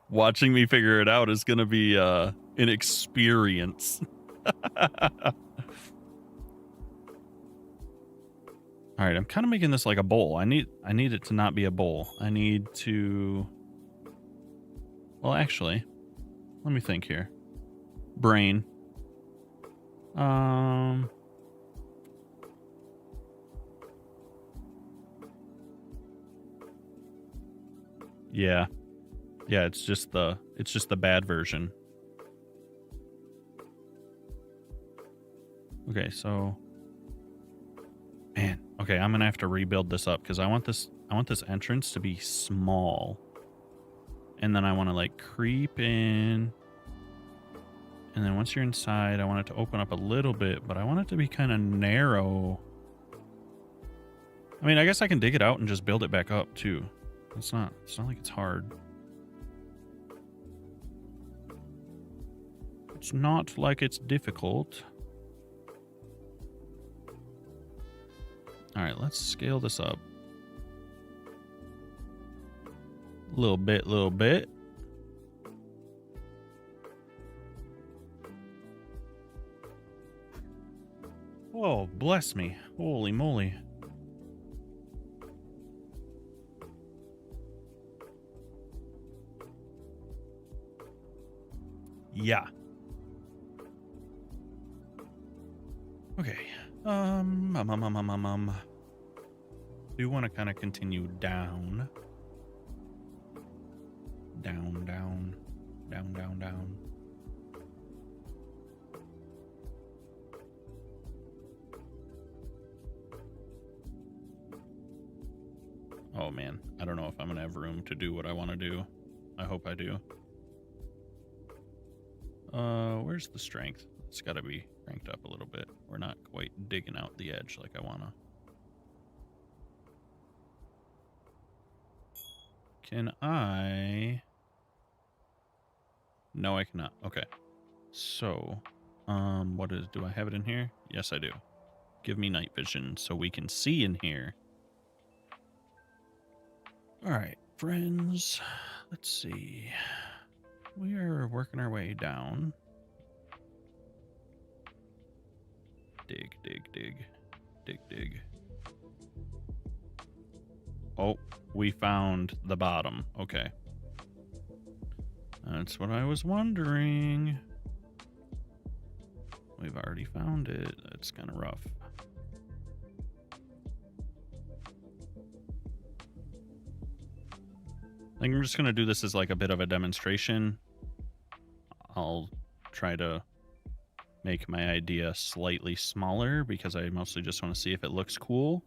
watching me figure it out is going to be an experience. All right, I'm kind of making this like a bowl. I need it to not be a bowl. I need to... Well, actually, let me think here. Brain. Yeah. Yeah, it's just the bad version. Okay, so man, okay, I'm gonna have to rebuild this up because I want this entrance to be small. And then I want to like creep in. And then once you're inside, I want it to open up a little bit, but I want it to be kind of narrow. I mean, I guess I can dig it out and just build it back up too. It's not like it's hard. It's not like it's difficult. All right, let's scale this up. Little bit. Oh, bless me. Holy moly. Yeah. Okay. Do want to kind of continue down. Down. Oh man, I don't know if I'm gonna have room to do what I want to do. I hope I do. Where's the strength? It's gotta be cranked up a little bit. We're not quite digging out the edge like I wanna. Can I? No, I cannot. Okay. So, do I have it in here? Yes, I do. Give me night vision so we can see in here. All right, friends. Let's see. We are working our way down. Dig. Oh, we found the bottom. Okay. That's what I was wondering. We've already found it. It's kind of rough. I think I'm just going to do this as like a bit of a demonstration. I'll try to make my idea slightly smaller because I mostly just want to see if it looks cool.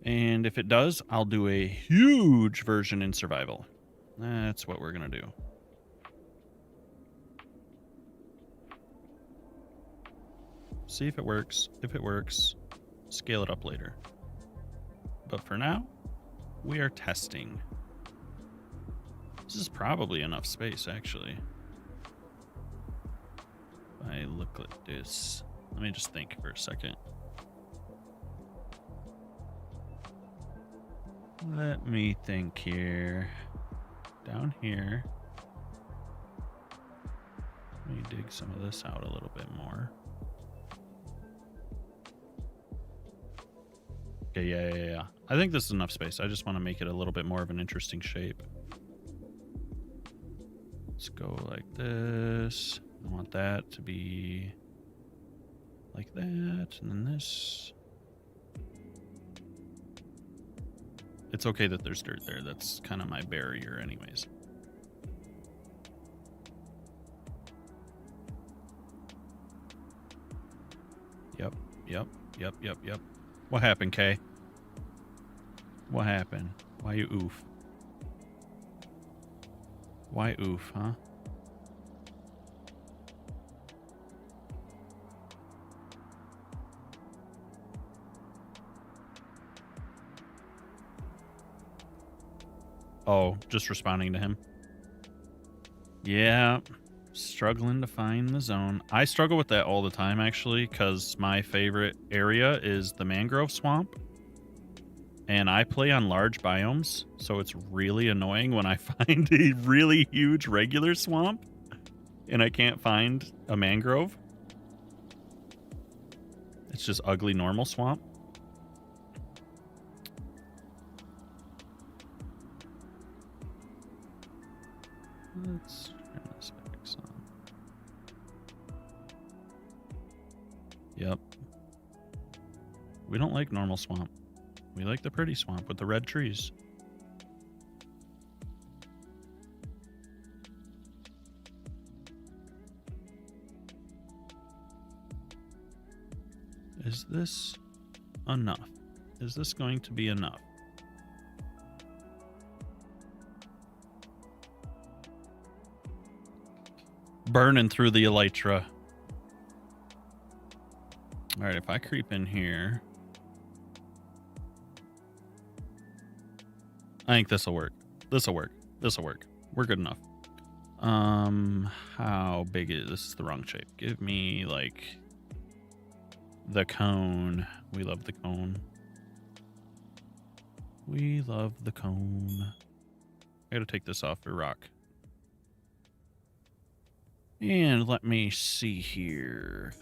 And if it does, I'll do a huge version in survival. That's what we're going to do. See if it works. If it works, scale it up later. But for now, we are testing. This is probably enough space, actually. If I look at this, let me just think for a second. Let me think here. Down here. Let me dig some of this out a little bit more. Okay, yeah. I think this is enough space. I just want to make it a little bit more of an interesting shape. Let's go like this. I want that to be like that, and then this. It's okay that there's dirt there. That's kind of my barrier anyways. Yep. What happened, Kay? What happened? Why you oof? Why oof, huh? Oh, just responding to him. Yeah. Struggling to find the zone. I struggle with that all the time, actually, because my favorite area is the mangrove swamp. And I play on large biomes, so it's really annoying when I find a really huge regular swamp and I can't find a mangrove. It's just ugly normal swamp. Let's turn this X on. Yep. We don't like normal swamp. We like the pretty swamp with the red trees. Is this enough? Is this going to be enough? Burning through the elytra. All right, if I creep in here, I think this will work. This will work. We're good enough. How big is this? Is the wrong shape. Give me like the cone. We love the cone. We love the cone. I gotta take this off for rock. And let me see here.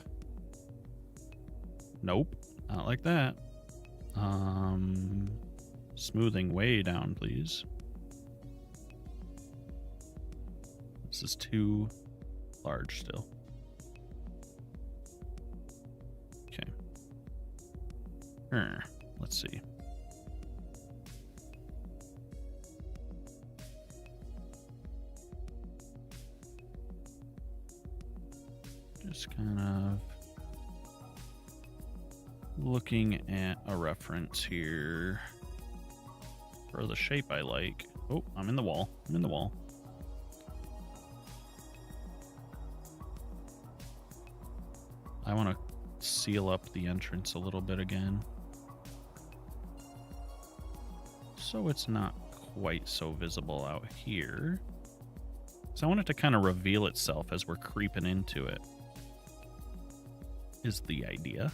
Nope, not like that. Smoothing way down, please. This is too large still. Okay. Let's see. Just kind of looking at a reference here for the shape I like. Oh, I'm in the wall. I want to seal up the entrance a little bit again, so it's not quite so visible out here. So I want it to kind of reveal itself as we're creeping into it, is the idea.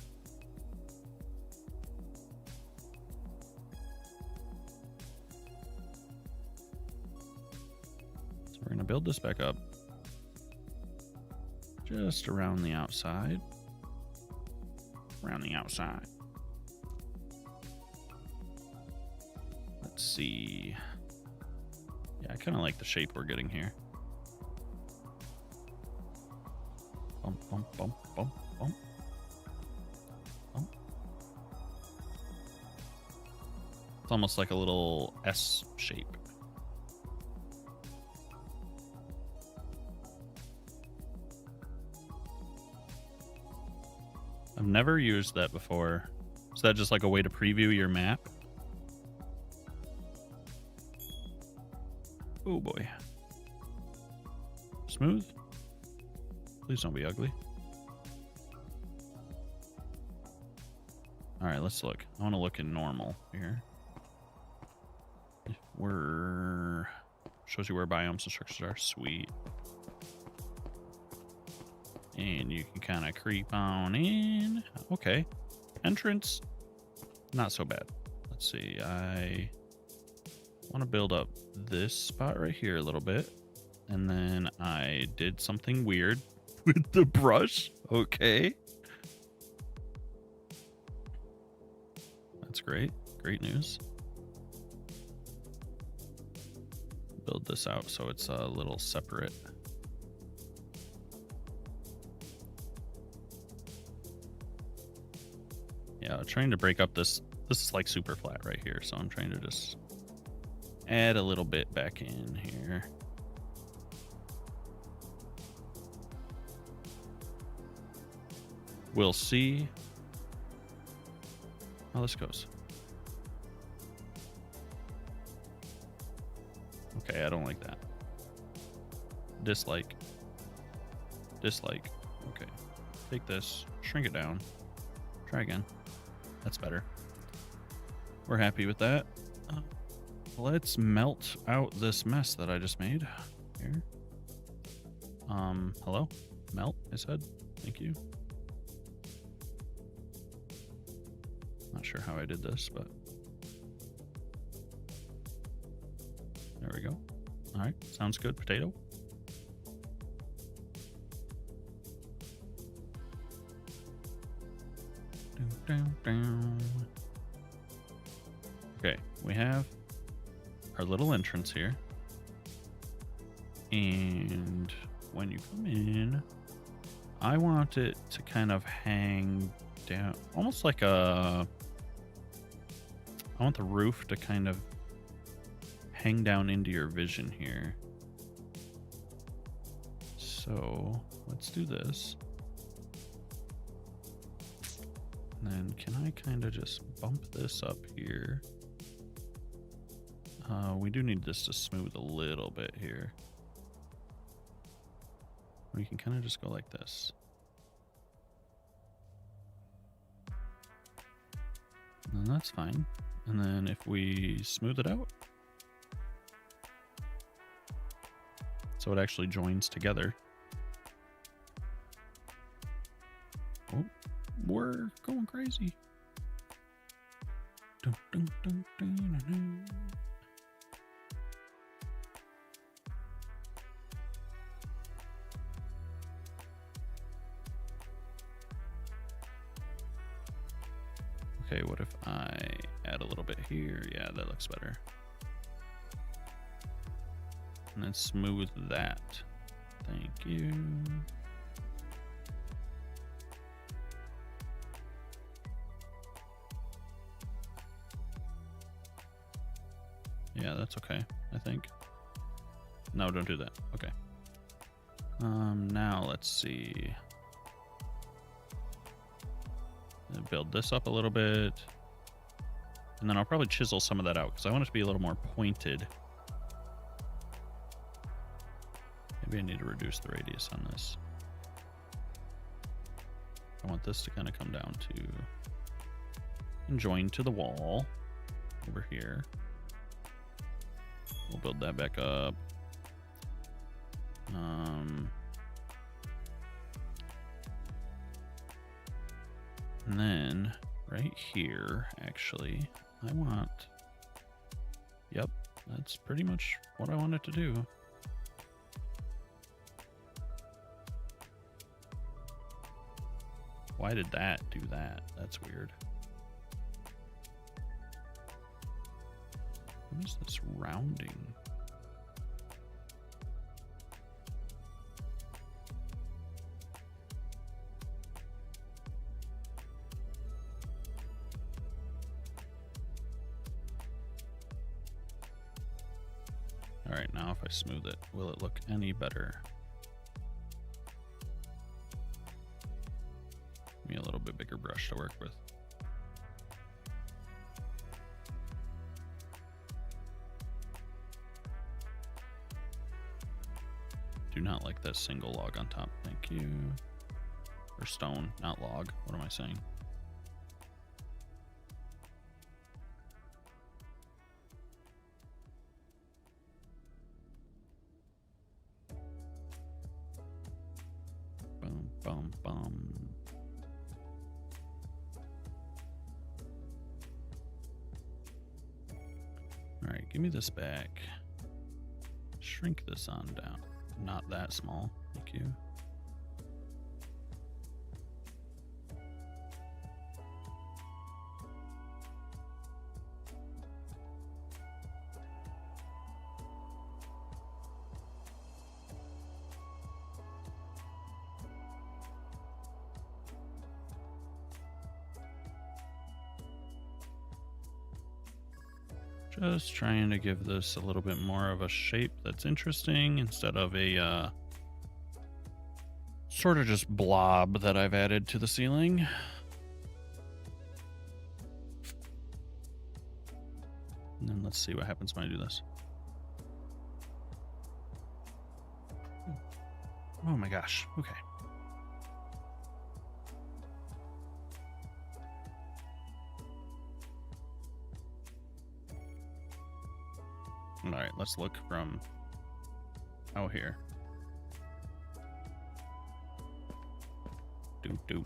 So we're going to build this back up just around the outside. Let's see. Yeah, I kind of like the shape we're getting here. Bump. It's almost like a little S shape. I've never used that before. Is that just like a way to preview your map? Oh boy. Smooth? Please don't be ugly. Alright, let's look. I want to look in normal here. Shows you where biomes and structures are. Sweet. And you can kind of creep on in. Okay. Entrance. Not so bad. Let's see. I want to build up this spot right here a little bit. And then I did something weird with the brush. Okay. That's great. Great news. Build this out so it's a little separate. Yeah, trying to break up this. This is like super flat right here, so I'm trying to just add a little bit back in here. We'll see how this goes. Okay, I don't like that. Dislike. Dislike. Okay. Take this, shrink it down. Try again. That's better. We're happy with that. Let's melt out this mess that I just made. Here. Hello? Melt, I said. Thank you. Not sure how I did this, but there we go. All right, sounds good. Potato. Okay, we have our little entrance here. And when you come in, I want it to kind of hang down, almost like a... I want the roof to kind of hang down into your vision here. So let's do this. And then can I kind of just bump this up here? We do need this to smooth a little bit here. We can kind of just go like this. And that's fine. And then if we smooth it out, so it actually joins together. Oh, we're going crazy. Dun, dun, dun, dun, dun, dun. Okay, what if I add a little bit here? Yeah, that looks better. And then smooth that. Thank you. Yeah, that's okay, I think. No, don't do that. Okay. Now let's see. Build this up a little bit. And then I'll probably chisel some of that out because I want it to be a little more pointed. Maybe I need to reduce the radius on this. I want this to kind of come down to and join to the wall over here. We'll build that back up. And then right here, actually, I want, yep, that's pretty much what I want it to do. Why did that do that? That's weird. What is this rounding? All right, now if I smooth it, will it look any better? Give me a little bit bigger brush to work with. Do not like this single log on top. Thank you. Or stone, not log. What am I saying? Boom, boom, boom. All right, give me this back. Shrink this on down. Not that small. Thank you. Just trying to give this a little bit more of a shape that's interesting instead of a sort of just blob that I've added to the ceiling. And then let's see what happens when I do this. Oh my gosh. Okay. All right, let's look from out here. Do.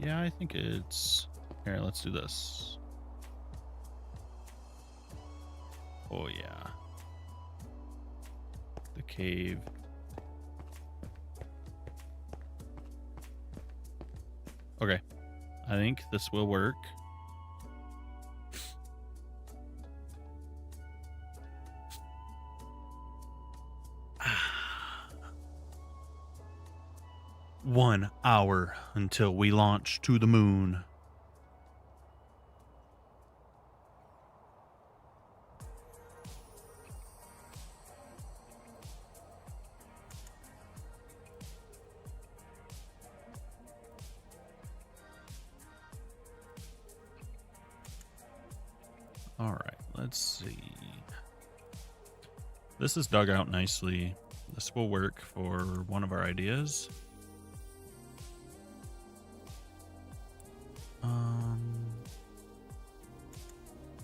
Yeah, I think it's... Here, let's do this. Oh, yeah. The cave. Okay. I think this will work. One hour until we launch to the moon. All right, let's see. This is dug out nicely. This will work for one of our ideas.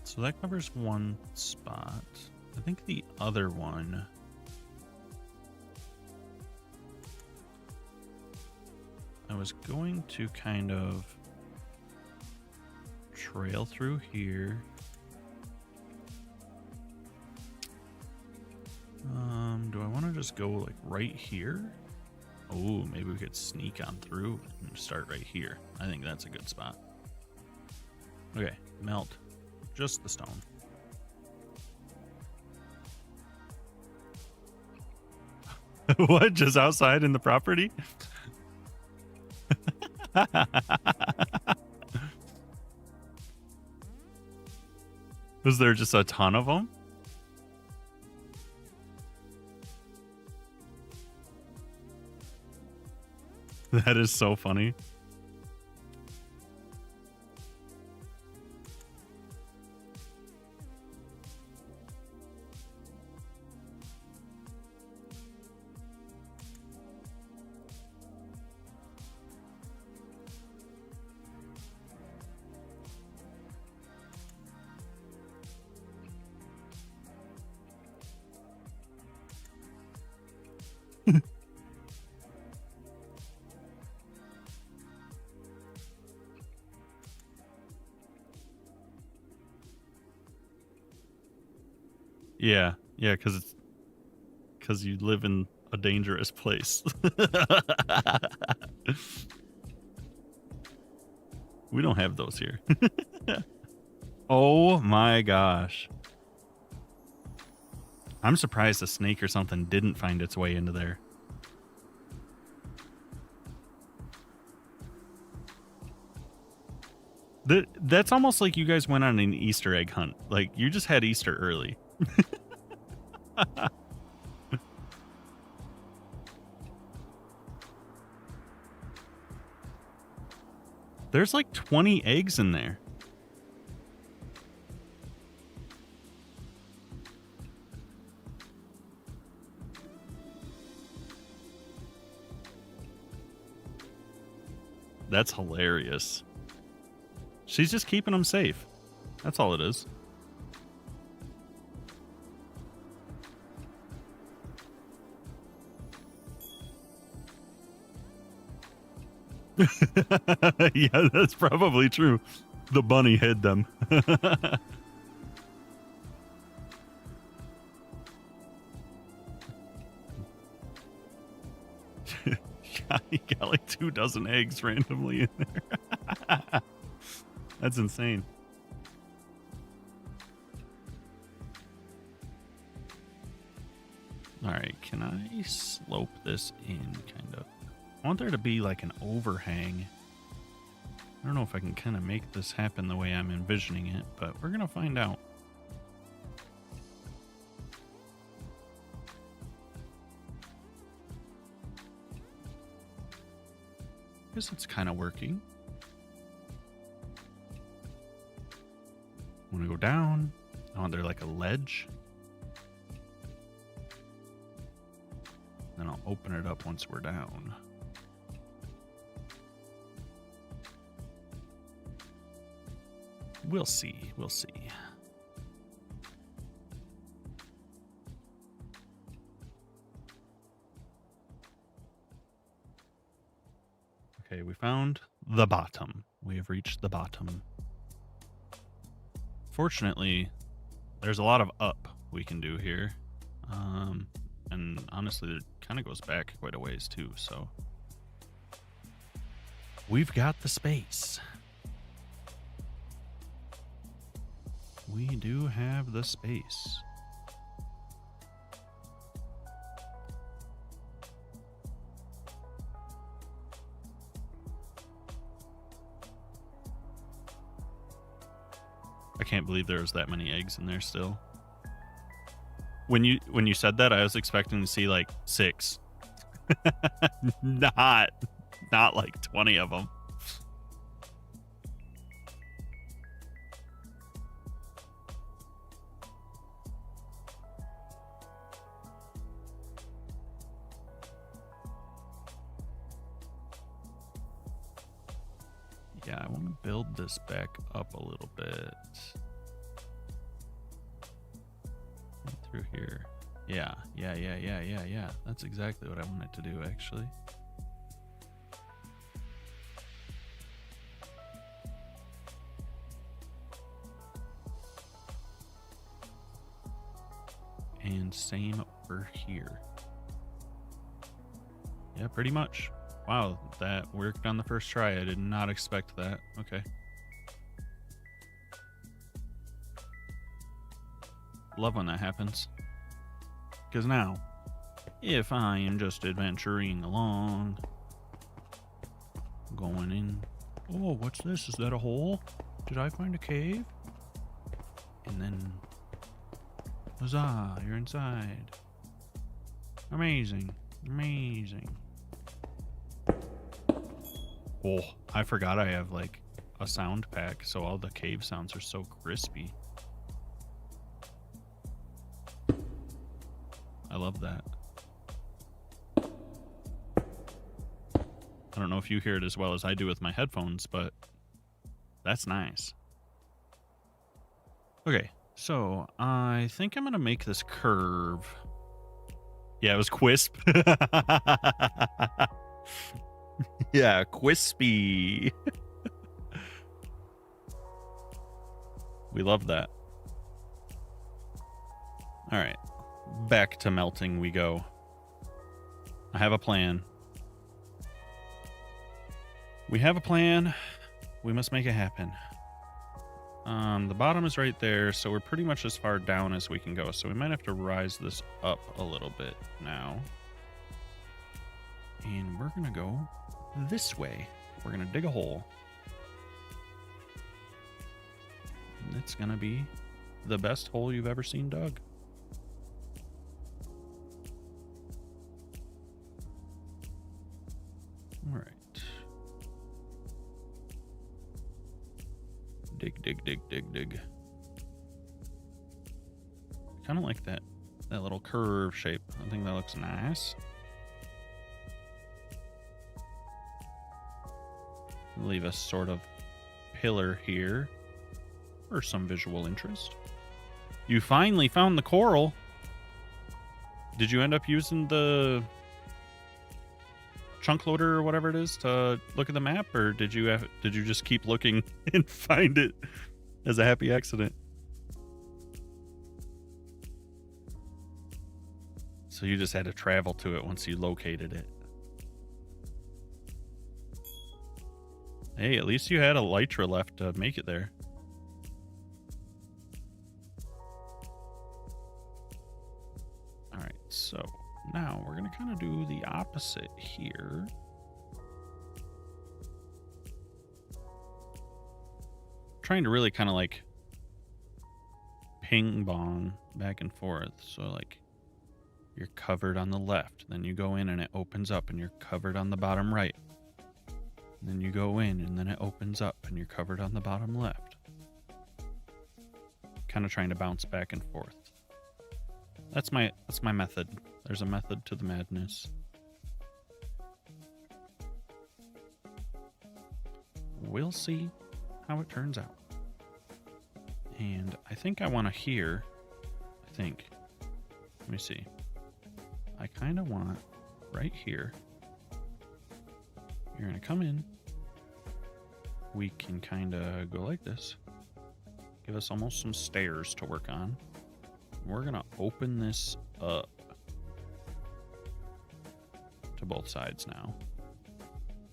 So that covers one spot. I think the other one... I was going to kind of trail through here. Do I want to just go like right here? Oh, maybe we could sneak on through and start right here. I think that's a good spot. Okay, melt just the stone. What? Just outside in the property? Was there just a ton of them? That is so funny. Yeah, because you live in a dangerous place. We don't have those here. Oh my gosh. I'm surprised a snake or something didn't find its way into there. That's almost like you guys went on an Easter egg hunt. Like, you just had Easter early. There's like 20 eggs in there. That's hilarious. She's just keeping them safe. That's all it is. Yeah, that's probably true. The bunny hid them. He got like 24 eggs randomly in there. That's insane. All right, can I slope this in kind of? I want there to be like an overhang. I don't know if I can kind of make this happen the way I'm envisioning it, but we're going to find out. I guess it's kind of working. I'm going to go down. Oh, they're like a ledge. Then I'll open it up once we're down. We'll see. We'll see. Okay, we found the bottom. We have reached the bottom. Fortunately, there's a lot of up we can do here. And honestly, it kind of goes back quite a ways too, so. We've got the space. We do have the space. I can't believe there was that many eggs in there still. When you said that, I was expecting to see like 6. not like 20 of them. Yeah, I want to build this back up a little bit. Through here. Yeah. That's exactly what I wanted to do, actually. And same over here. Yeah, pretty much. Wow, that worked on the first try. I did not expect that. Okay. Love when that happens. Because now, if I am just adventuring along, going in. Oh, what's this? Is that a hole? Did I find a cave? And then, huzzah, you're inside. Amazing. Amazing. Oh, I forgot I have like a sound pack, so all the cave sounds are so crispy. I love that. I don't know if you hear it as well as I do with my headphones, but that's nice. Okay, so I think I'm going to make this curve. Yeah, it was Quisp. Yeah, Quispy. We love that. All right. Back to melting we go. I have a plan. We have a plan. We must make it happen. The bottom is right there, so we're pretty much as far down as we can go. So we might have to rise this up a little bit now. And we're going to go this way. We're going to dig a hole. And it's going to be the best hole you've ever seen dug. All right. Dig. Kind of like that little curve shape. I think that looks nice. Leave a sort of pillar here for some visual interest. You finally found the coral. Did you end up using the chunk loader or whatever it is to look at the map, or did you just keep looking and find it as a happy accident? So you just had to travel to it once you located it. Hey, at least you had a Elytra left to make it there. All right, so now we're going to kind of do the opposite here. trying to really kind of like ping pong back and forth. So like you're covered on the left, then you go in and it opens up and you're covered on the bottom right. And then you go in and then it opens up and you're covered on the bottom left. Kind of trying to bounce back and forth. That's my method. There's a method to the madness. We'll see how it turns out. And I think I want to hear, let me see. I kind of want right here. You're going to come in. We can kind of go like this. Give us almost some stairs to work on. We're going to open this up to both sides now.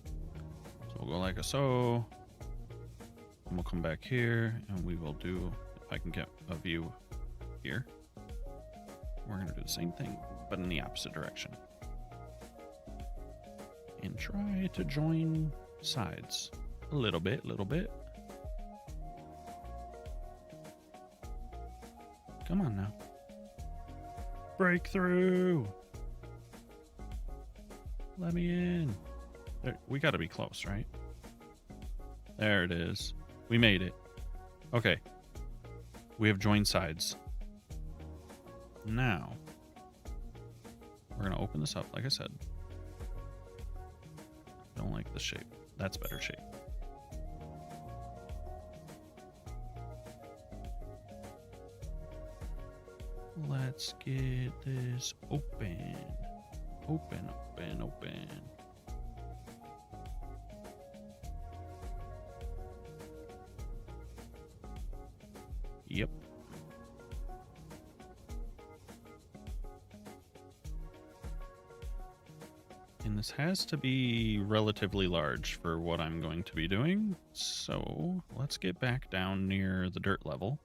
So we'll go like so. And we'll come back here and we will do, if I can get a view here. We're going to do the same thing, but in the opposite direction. And try to join sides a little bit. Come on now. Breakthrough. Let me in. There, we got to be close, right? There it is. We made it. Okay. We have joined sides. Now, we're going to open this up, like I said. Don't like the shape. That's better shape. Let's get this open. Open. Yep. And this has to be relatively large for what I'm going to be doing. So let's get back down near the dirt level.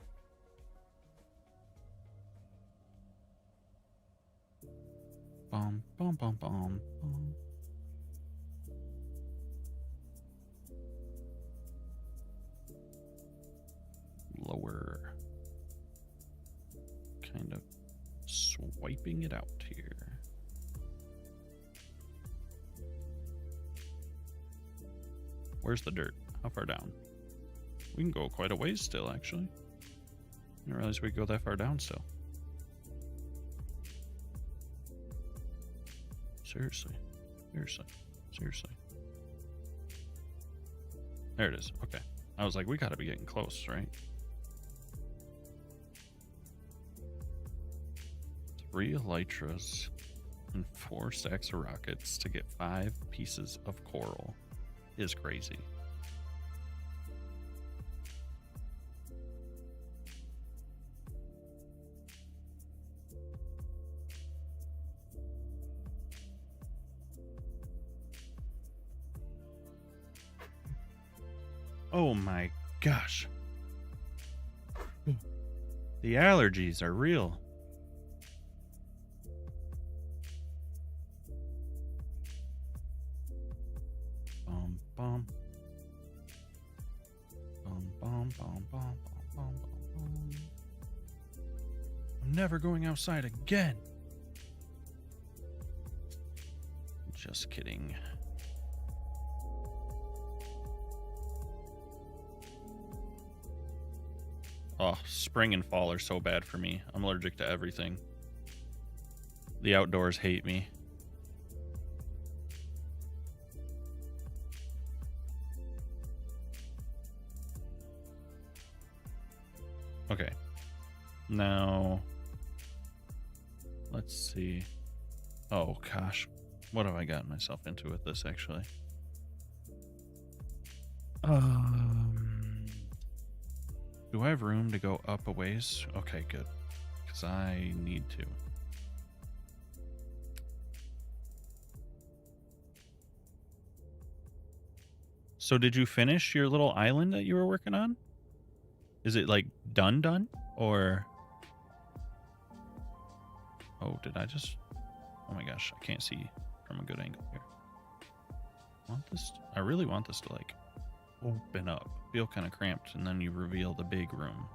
Bum, bum, bum, bum, bum. Lower. Kind of swiping it out here. Where's the dirt? How far down? We can go quite a ways still, actually. I didn't realize we could go that far down still. Seriously. There it is. Okay. I was like, we gotta be getting close, right? 3 elytras and 4 stacks of rockets to get 5 pieces of coral is crazy. Oh my gosh. The allergies are real. Bum, bum. Bum, bum, bum, bum, bum, bum. I'm never going outside again. Just kidding. Oh, spring and fall are so bad for me. I'm allergic to everything. The outdoors hate me. Okay. Now, let's see. Oh, gosh. What have I gotten myself into with this, actually? Do I have room to go up a ways? Okay, good. Because I need to. So did you finish your little island that you were working on? Is it like done? Or... Oh, did I just... Oh my gosh, I can't see from a good angle here. I really want this to like open up. Feel kind of cramped, and then you reveal the big room.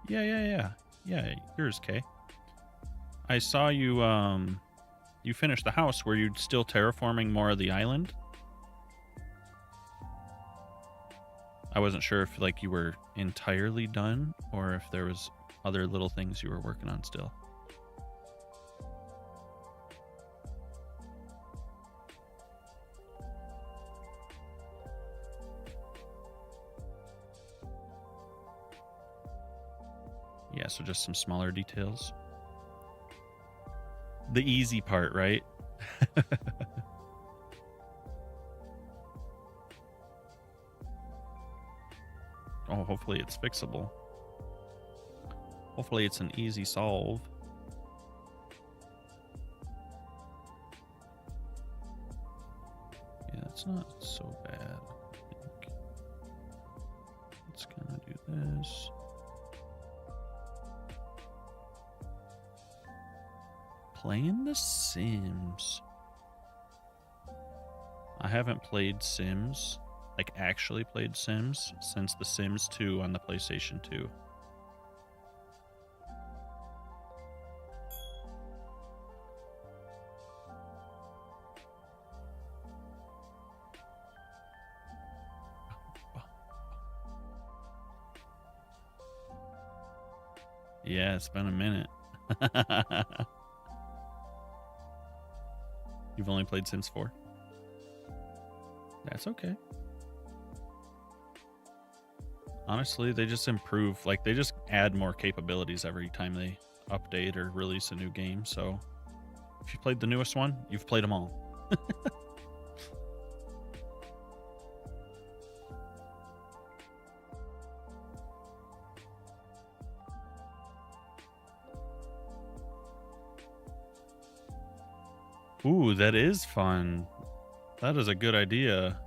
Yeah. Yours, Kay. I saw you. You finished the house. Were you still terraforming more of the island? I wasn't sure if like you were entirely done or if there was other little things you were working on still. Yeah, so just some smaller details. The easy part, right? Oh, hopefully it's fixable. Hopefully it's an easy solve. Yeah, it's not so bad, I think. Let's kind of do this. Playing The Sims. I haven't played Sims, like actually played Sims, since The Sims 2 on the PlayStation 2. Yeah, it's been a minute. You've only played Sims 4? That's okay. Honestly, they just improve, like they just add more capabilities every time they update or release a new game. So if you played the newest one, you've played them all. Ooh, that is fun. That is a good idea.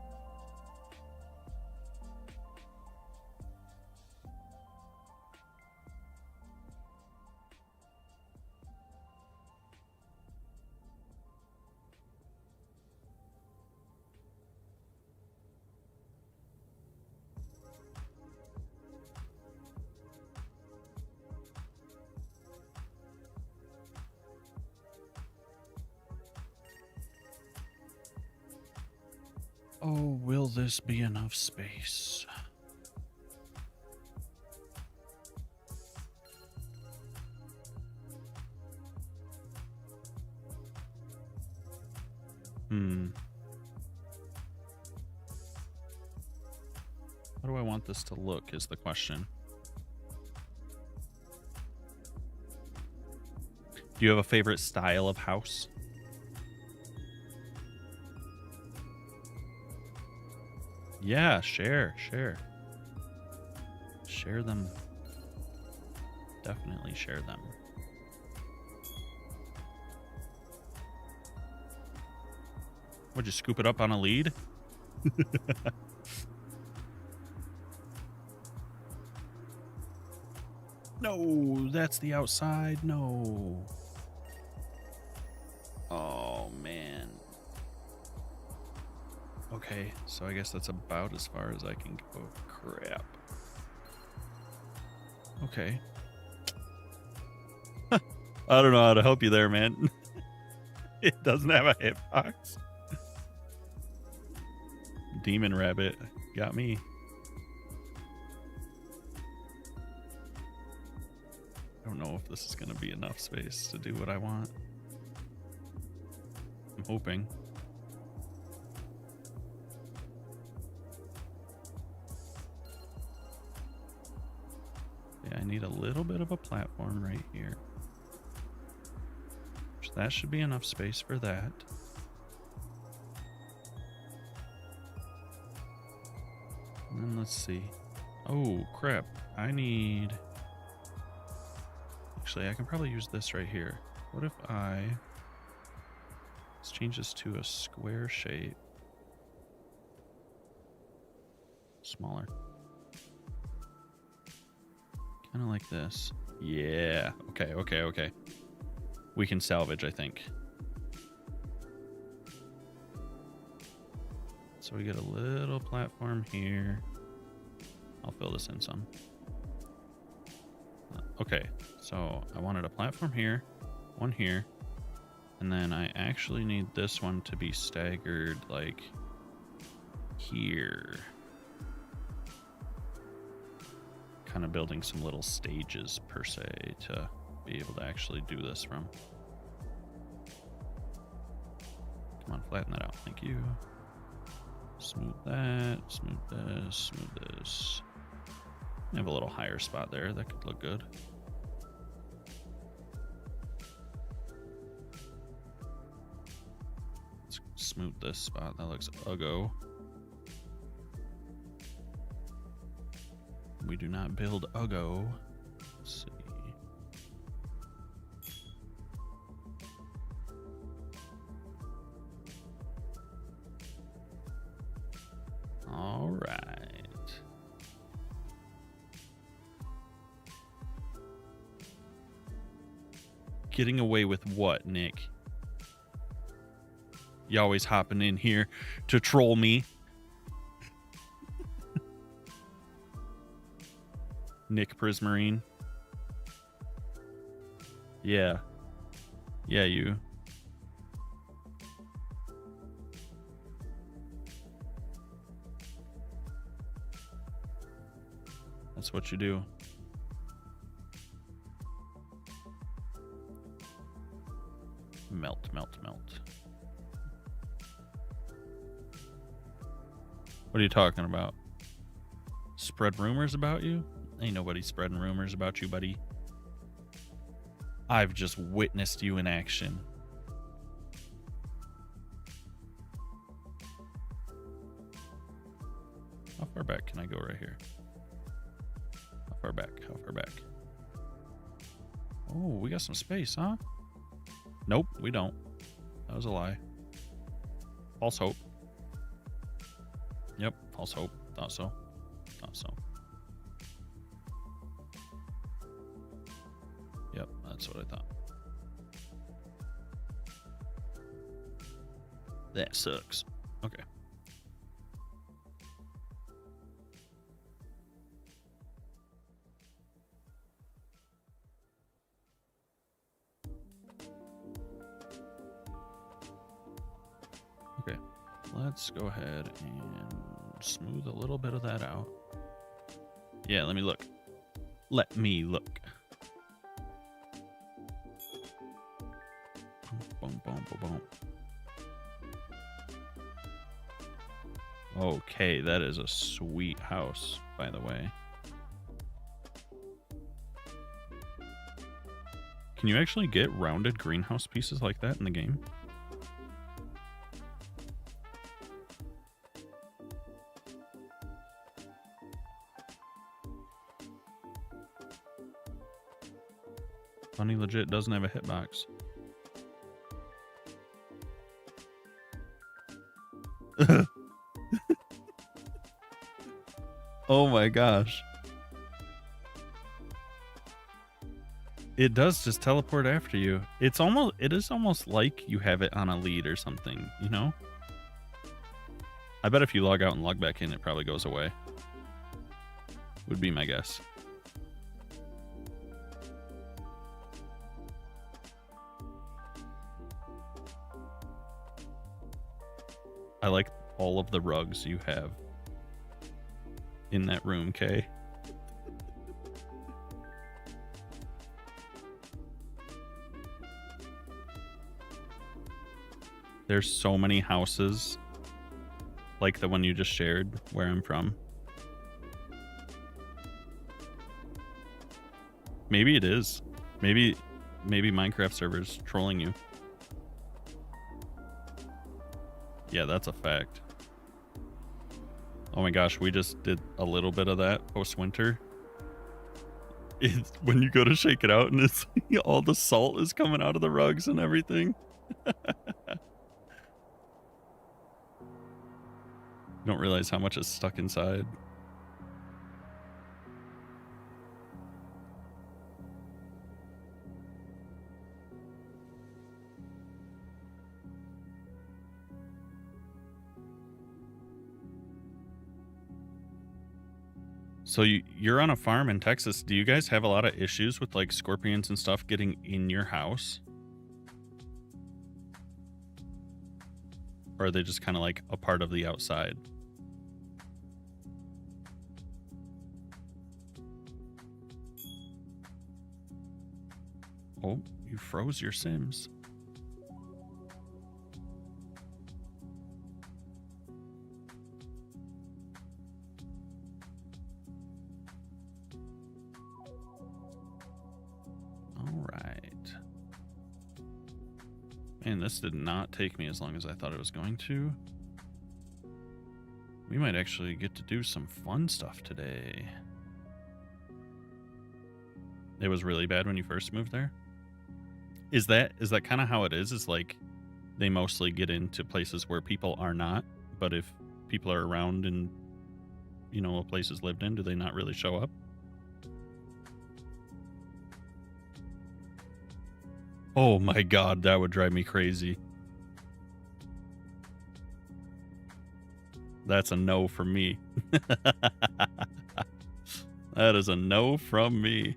Oh, will this be enough space? How do I want this to look is the question. Do you have a favorite style of house? Yeah, share them. Definitely share them. Would you scoop it up on a lead? No, that's the outside. No. Oh, man. Okay, so I guess that's about as far as I can go. Crap. Okay. I don't know how to help you there, man. It doesn't have a hitbox. Demon rabbit got me. I don't know if this is going to be enough space to do what I want. I'm hoping. Yeah, I need a little bit of a platform right here. So that should be enough space for that. And then let's see. Oh, crap. I need... Actually, I can probably use this right here. What if let's change this to a square shape. Smaller. Kind of like this. Yeah. Okay, okay, okay. We can salvage, I think. So we get a little platform here. I'll fill this in some. Okay, so I wanted a platform here, one here, and then I actually need this one to be staggered like here. Kind of building some little stages per se to be able to actually do this from. Come on, flatten that out. Thank you. Smooth that, smooth this, smooth this. I have a little higher spot there. That could look good. Let's smooth this spot. That looks uggo. We do not build uggo. Let's see. All right. Getting away with what, Nick? You always hopping in here to troll me. Nick Prismarine. Yeah. Yeah, you. That's what you do. Melt, melt, melt. What are you talking about? Spread rumors about you? Ain't nobody spreading rumors about you, buddy. I've just witnessed you in action. How far back can I go right here? How far back? How far back? Oh, we got some space, huh? Nope, we don't. That was a lie. False hope. Yep, false hope. Thought so. Thought so. Yep, that's what I thought. That sucks. Okay. Okay, let's go ahead and smooth a little bit of that out. Yeah, let me look. Let me look. Boom, boom, boom, boom. Okay, that is a sweet house, by the way. Can you actually get rounded greenhouse pieces like that in the game? Funny legit doesn't have a hitbox. Oh my gosh. It does just teleport after you. It is almost like you have it on a lead or something, you know? I bet if you log out and log back in, it probably goes away. Would be my guess. I like all of the rugs you have in that room, Kay. There's so many houses like the one you just shared where I'm from. Maybe it is. Maybe Minecraft server's trolling you. Yeah, that's a fact. Oh my gosh, we just did a little bit of that post-winter. It's when you go to shake it out and it's all the salt is coming out of the rugs and everything. You don't realize how much is stuck inside. So you're on a farm in Texas. Do you guys have a lot of issues with like scorpions and stuff getting in your house? Or are they just kind of like a part of the outside? Oh, you froze your Sims. All right. Man, this did not take me as long as I thought it was going to. We might actually get to do some fun stuff today. It was really bad when you first moved there? Is that kind of how it is? Is like they mostly get into places where people are not, but if people are around and you know a place is lived in, do they not really show up? Oh my god, that would drive me crazy. That's a no from me. That is a no from me.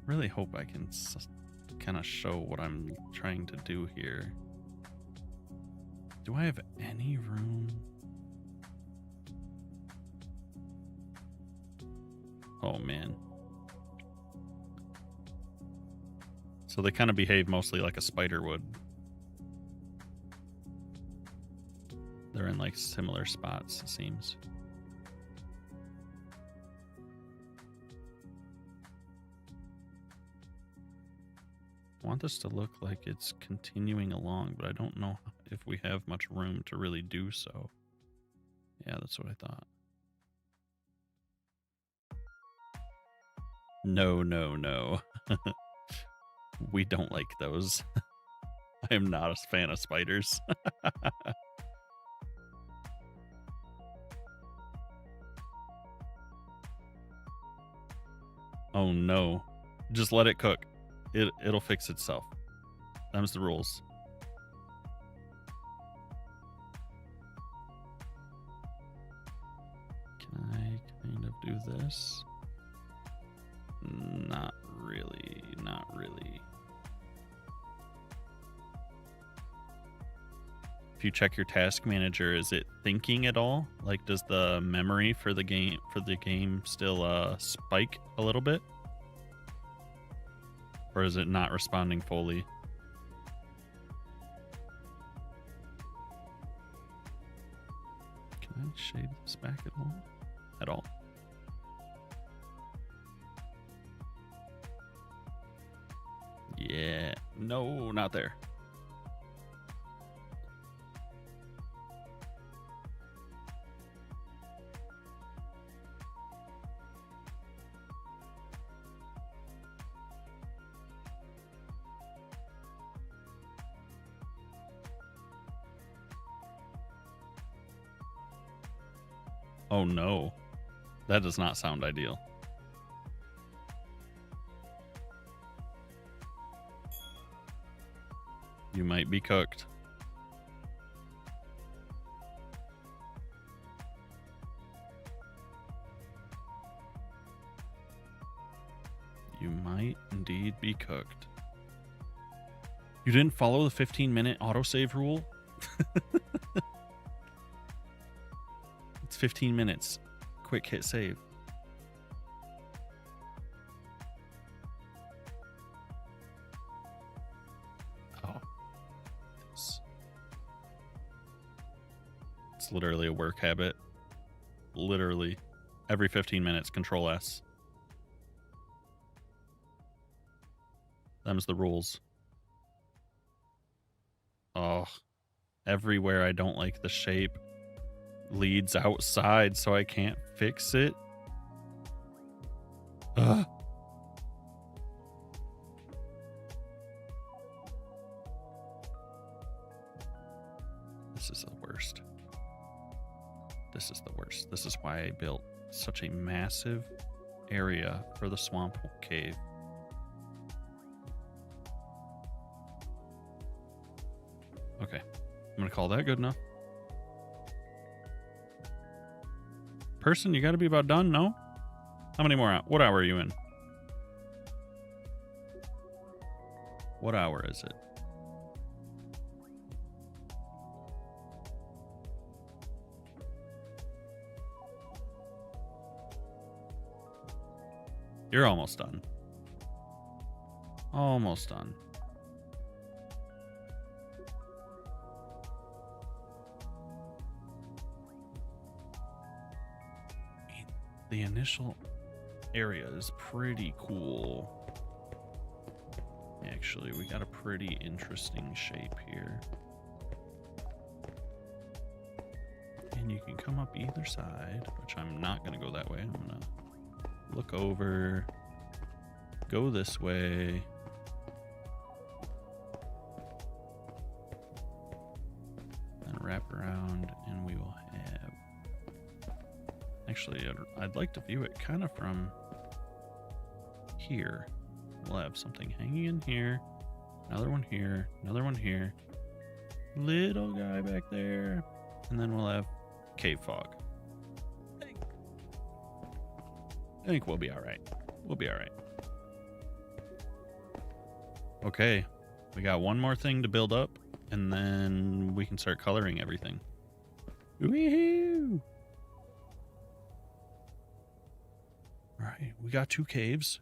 Really hope I can kind of show what I'm trying to do here. Do I have any room? Oh man. So they kind of behave mostly like a spider would. They're in like similar spots, it seems. I want this to look like it's continuing along, but I don't know if we have much room to really do so. Yeah, that's what I thought. No, no, no. We don't like those. I am not a fan of spiders. Oh no. Just let it cook. It'll fix itself. Them's the rules. Can I kind of do this? Not really. Not really. If you check your task manager, is it thinking at all? Like, does the memory for the game still spike a little bit? Or is it not responding fully? Can I shade this back at all? At all? Yeah. No, not there. Oh no, that does not sound ideal. You might be cooked. You might indeed be cooked. You didn't follow the 15-minute autosave rule? It's 15 minutes. Quick hit save. Oh. It's literally a work habit. Literally. Every 15 minutes, Control S. Them's the rules. Oh. Everywhere I don't like the shape leads outside, so I can't fix it. Ugh. This is the worst. This is the worst. This is why I built such a massive area for the swamp cave. Okay, I'm gonna call that good enough. Person, you got to be about done, no? How many more? What hour are you in? What hour is it? You're almost done. Almost done. The initial area is pretty cool. Actually, we got a pretty interesting shape here. And you can come up either side, which I'm not going to go that way. I'm going to look over, go this way. And wrap around, and we will have... Actually, I'd like to view it kind of from here. We'll have something hanging in here, another one here, another one here, little guy back there, and then we'll have cave fog. I think we'll be all right. We'll be all right. Okay, we got one more thing to build up, and then we can start coloring everything. Woohoo! All right, we got 2 caves.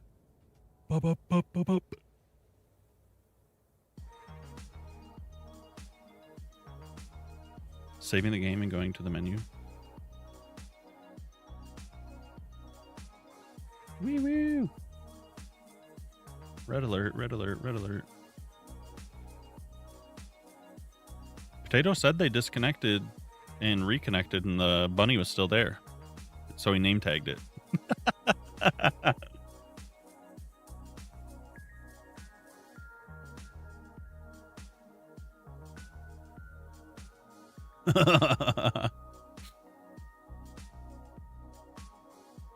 Bup, bup, bup, bup, bup. Saving the game and going to the menu. Wee woo! Red alert, red alert, red alert. Potato said they disconnected and reconnected and the bunny was still there. So he name tagged it.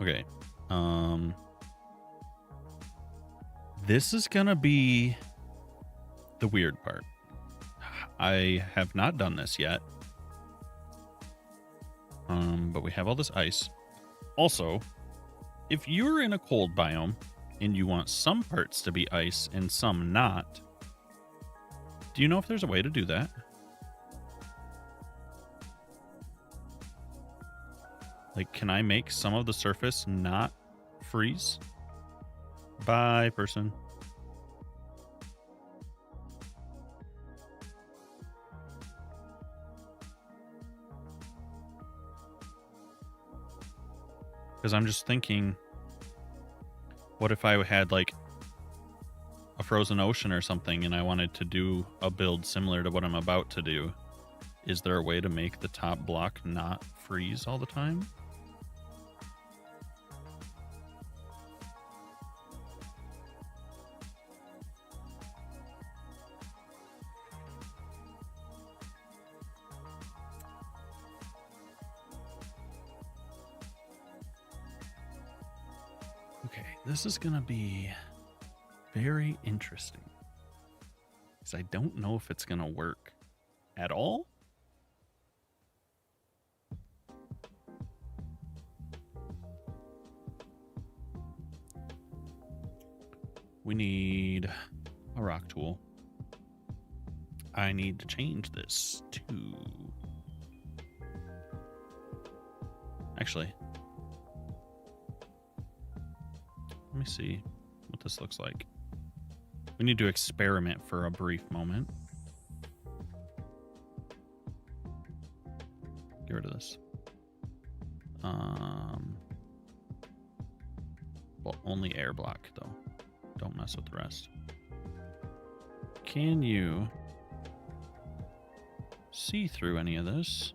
Okay. This is gonna be the weird part. I have not done this yet. But we have all this ice. Also, if you're in a cold biome and you want some parts to be ice and some not, do you know if there's a way to do that? Like, can I make some of the surface not freeze? Bye, person. Because I'm just thinking, what if I had like a frozen ocean or something and I wanted to do a build similar to what I'm about to do? Is there a way to make the top block not freeze all the time? Okay, this is going to be very interesting. Because I don't know if it's going to work at all. We need a rock tool. I need to change this to... Actually, let me see what this looks like. We need to experiment for a brief moment. Get rid of this. Well, only air block though. Don't mess with the rest. Can you see through any of this?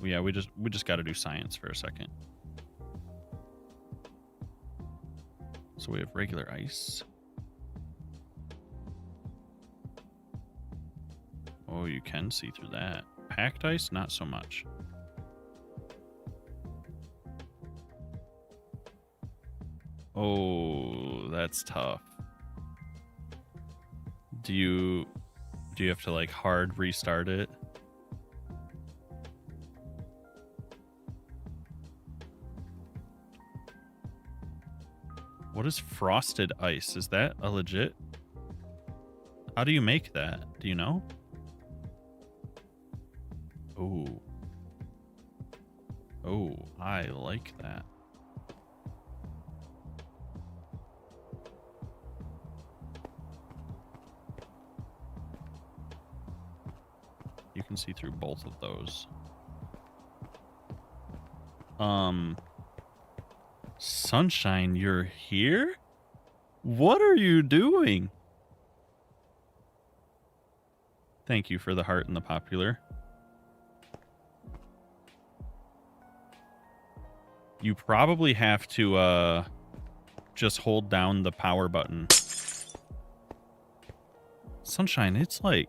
Yeah, we just got to do science for a second. So we have regular ice. Oh, you can see through that. Packed ice, not so much. Oh, that's tough. Do you have to like hard restart it? What is frosted ice? Is that a legit? How do you make that? Do you know? Oh. Oh, I like that. You can see through both of those. Sunshine, you're here? What are you doing? Thank you for the heart and the popular. You probably have to just hold down the power button. Sunshine, it's like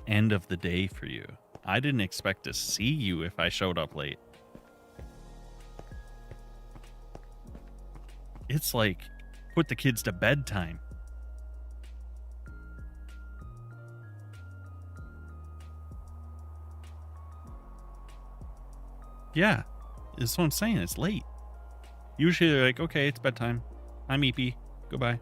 end of the day for you. I didn't expect to see you if I showed up late. It's like put the kids to bedtime. Yeah, that's what I'm saying. It's late. Usually they're like, okay, it's bedtime. I'm Eepy. Goodbye.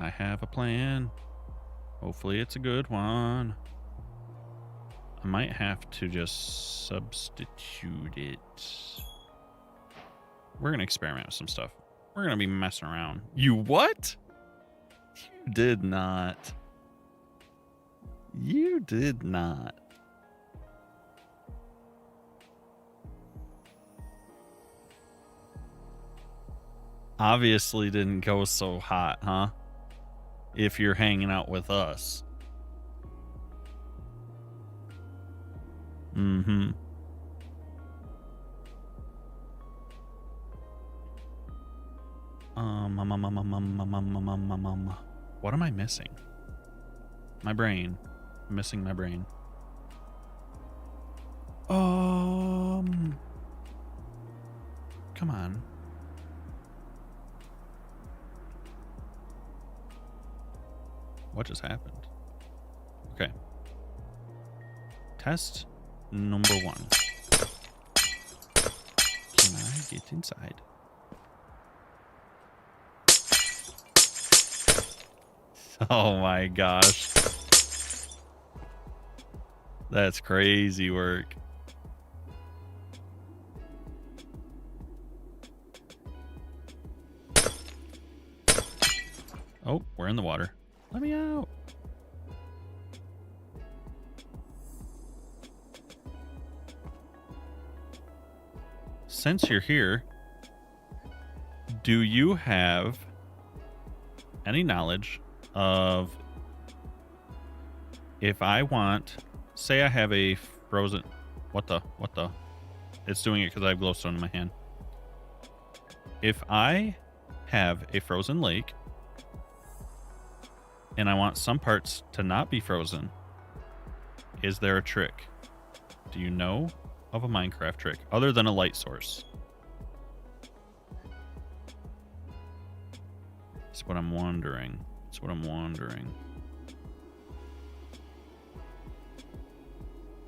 I have a plan. Hopefully it's a good one. I might have to just substitute it. We're going to experiment with some stuff. We're going to be messing around. You what? You did not. You did not. Obviously didn't go so hot, huh? If you're hanging out with us. Mm-hmm. What am I missing? My brain. I'm missing my brain. Come on. What just happened? Okay. Test number 1. Can I get inside? Oh my gosh. That's crazy work. Oh, we're in the water. Let me out. Since you're here, do you have any knowledge of if I want, say I have a frozen, what the, it's doing it because I have glowstone in my hand. If I have a frozen lake and I want some parts to not be frozen, is there a trick? Do you know of a Minecraft trick other than a light source? That's what I'm wondering. That's what I'm wondering.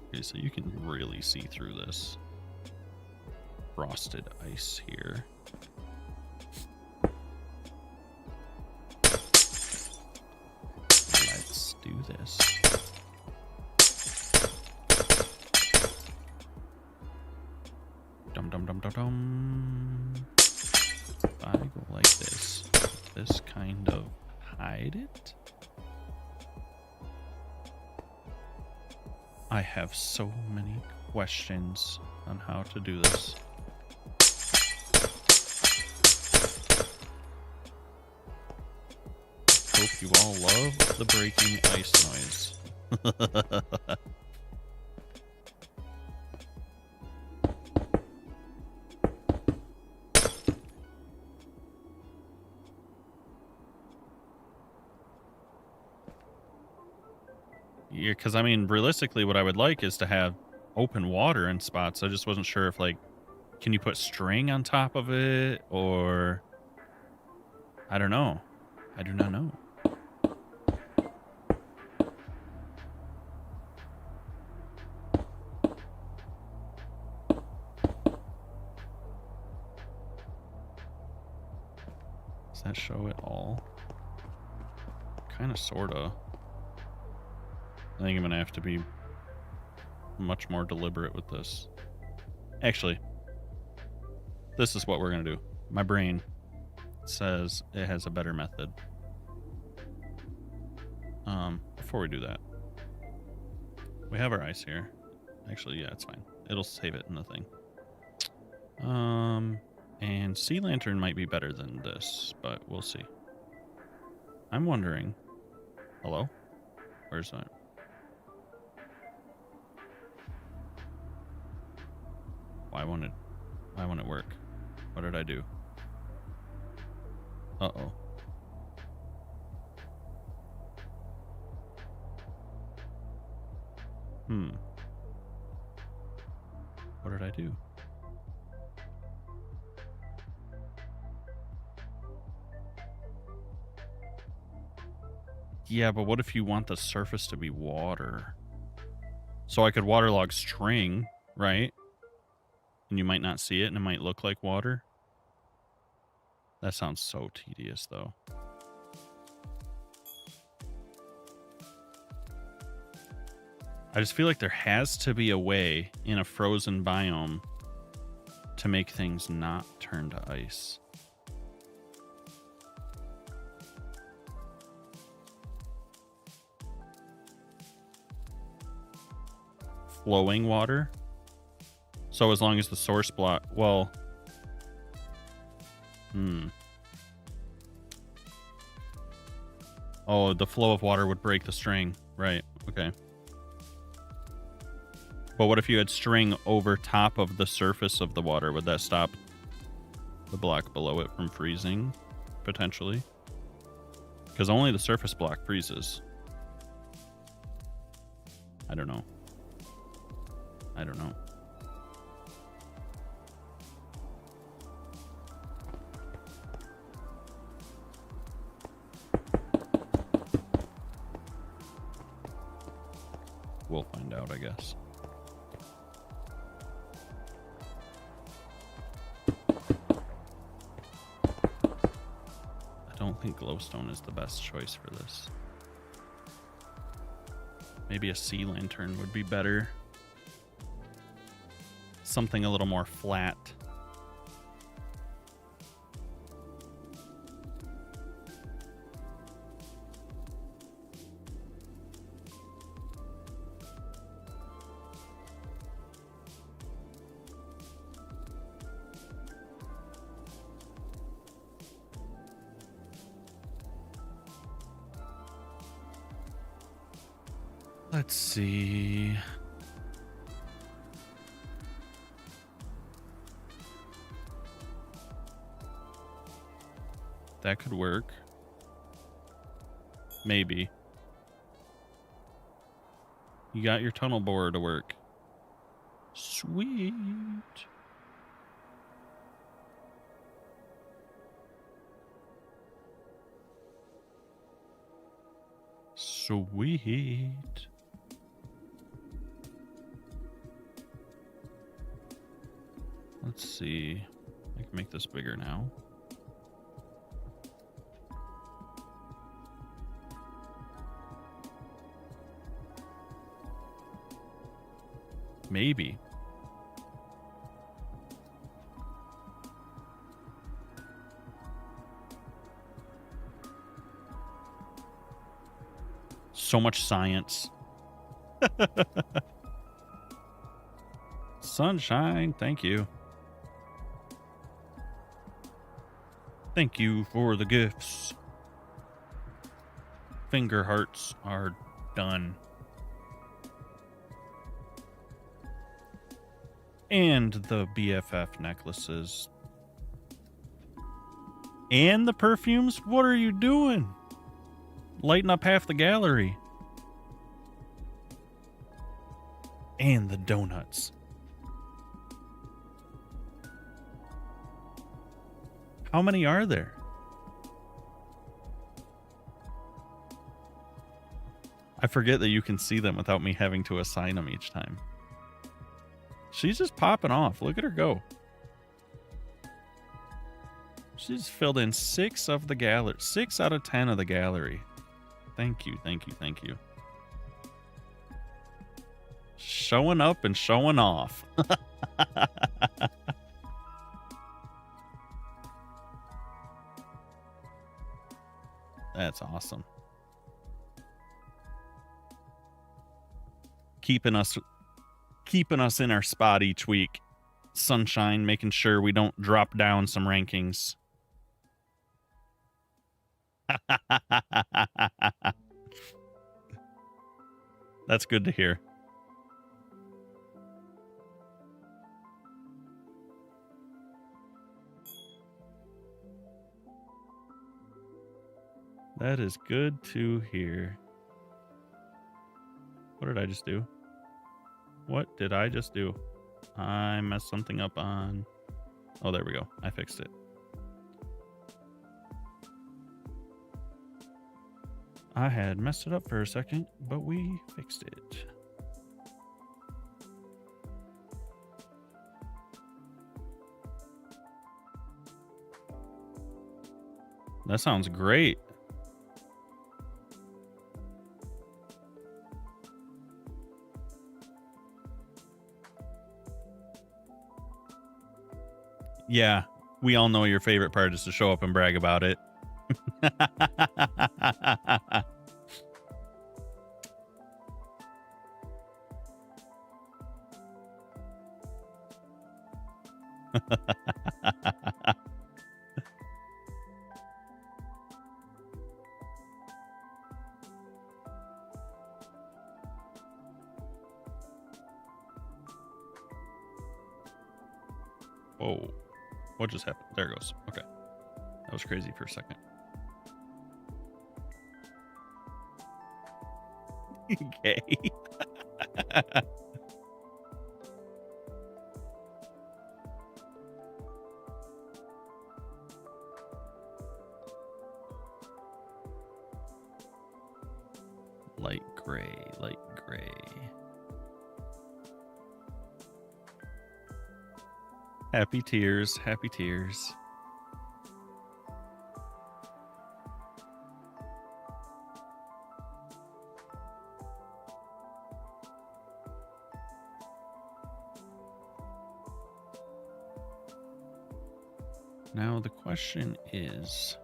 Okay, so you can really see through this frosted ice here. Let's do this. Dum dum dum dum dum. If I go like this, this kind of hide it. I have so many questions on how to do this. Hope you all love the breaking ice noise. Yeah, because I mean, realistically, what I would like is to have open water in spots. I just wasn't sure if, like, can you put string on top of it, or I don't know. I do not know. Does that show it all? Kind of, sort of. I think I'm going to have to be much more deliberate with this. Actually, this is what we're going to do. My brain says it has a better method. Before we do that, we have our ice here. Actually, yeah, it's fine. It'll save it in the thing. And sea lantern might be better than this, but we'll see. I'm wondering. Hello? Where's that? Why won't it work? What did I do? Uh-oh. What did I do? Yeah, but what if you want the surface to be water? So I could waterlog string, right? And you might not see it and it might look like water. That sounds so tedious, though. I just feel like there has to be a way in a frozen biome to make things not turn to ice. Flowing water? So as long as the source block... Well... Oh, the flow of water would break the string. Right, okay. But what if you had string over top of the surface of the water? Would that stop the block below it from freezing, potentially? Because only the surface block freezes. I don't know. I don't know. We'll find out, I guess. I don't think glowstone is the best choice for this. Maybe a sea lantern would be better. Something a little more flat. Let's see. That could work. Maybe. You got your tunnel borer to work. Sweet. Sweet. Let's see. I can make this bigger now. Maybe. So much science. Sunshine, thank you. Thank you for the gifts. Finger hearts are done. And the BFF necklaces. And the perfumes? What are you doing? Lighting up half the gallery. And the donuts. How many are there? I forget that you can see them without me having to assign them each time. She's just popping off. Look at her go. She's filled in 6 of the gallery. 6 out of 10 of the gallery. Thank you, thank you, thank you. Showing up and showing off. That's awesome. Keeping us in our spot each week. Sunshine, making sure we don't drop down some rankings. That's good to hear. That is good to hear. What did I just do? What did I just do? I messed something up on... Oh, there we go. I fixed it. I had messed it up for a second, but we fixed it. That sounds great. Yeah, we all know your favorite part is to show up and brag about it. Whoa. What just happened? There it goes. Okay. That was crazy for a second. Okay. Light gray, light gray. Happy tears, happy tears. Now the question is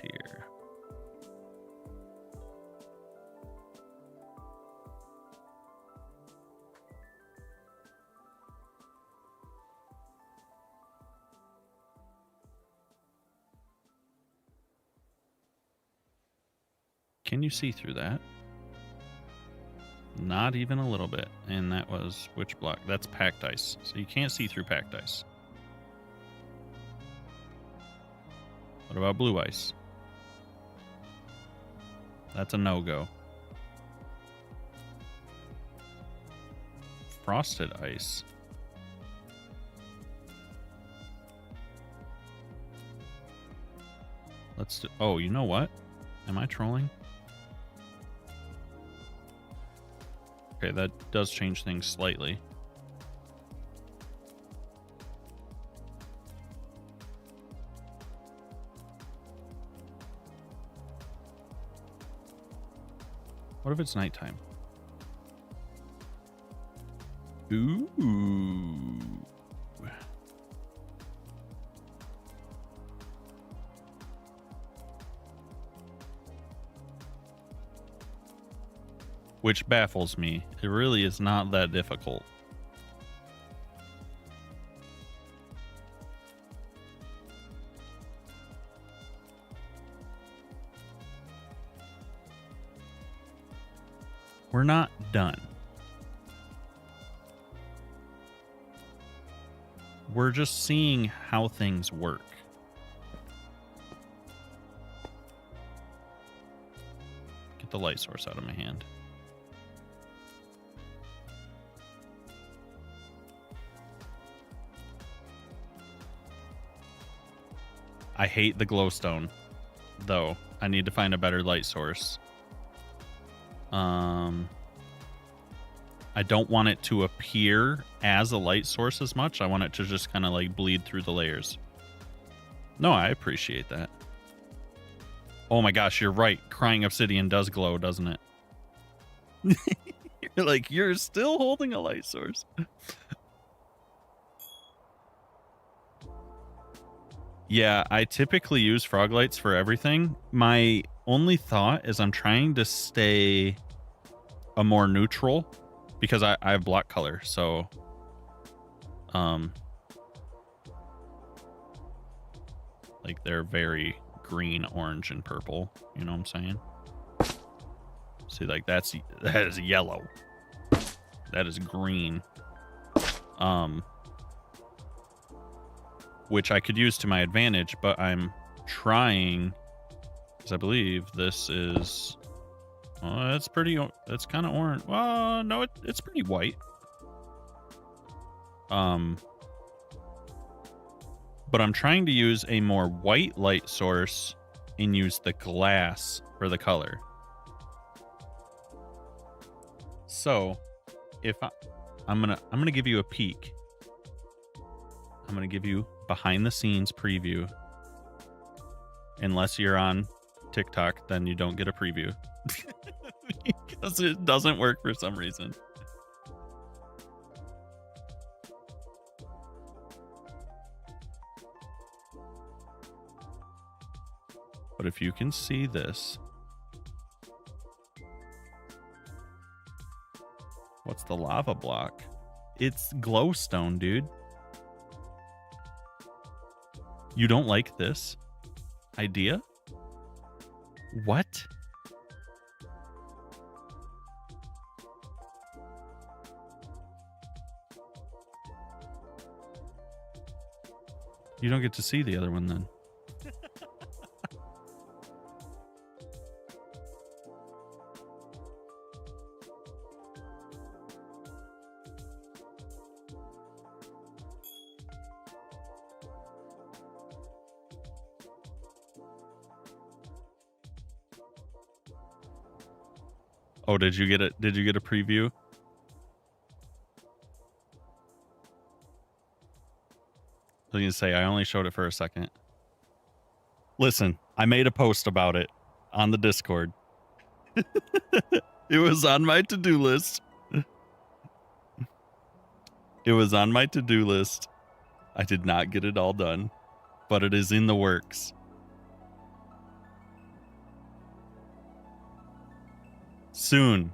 here. Can you see through that? Not even a little bit. And that was which block? That's packed ice. So you can't see through packed ice. What about blue ice? That's a no-go. Frosted ice. Let's do... Oh, you know what? Am I trolling? Okay, that does change things slightly. What if it's nighttime? Ooh. Which baffles me. It really is not that difficult. We're not done. We're just seeing how things work. Get the light source out of my hand. I hate the glowstone, though. I need to find a better light source. I don't want it to appear as a light source as much. I want it to just kind of like bleed through the layers. No, I appreciate that. Oh my gosh, you're right. Crying obsidian does glow, doesn't it? You're like, you're still holding a light source. Yeah, I typically use frog lights for everything. My only thought is I'm trying to stay a more neutral because I have block color, so like they're very green, orange, and purple. You know what I'm saying? See, like that is yellow. That is green. Which I could use to my advantage, but I'm trying, because I believe this is, oh, it's pretty, it's kind of orange. Well, no, it's pretty white. But I'm trying to use a more white light source and use the glass for the color. So if I'm gonna give you a peek. I'm gonna give you behind the scenes preview. Unless you're on TikTok, then you don't get a preview. Because it doesn't work for some reason. But if you can see this, what's the lava block? It's glowstone, dude. You don't like this idea? What? You don't get to see the other one then. Oh, did you get it? Did you get a preview? I was gonna say I only showed it for a second. Listen, I made a post about it on the Discord. It was on my to-do list. It was on my to-do list. I did not get it all done, but it is in the works. Soon.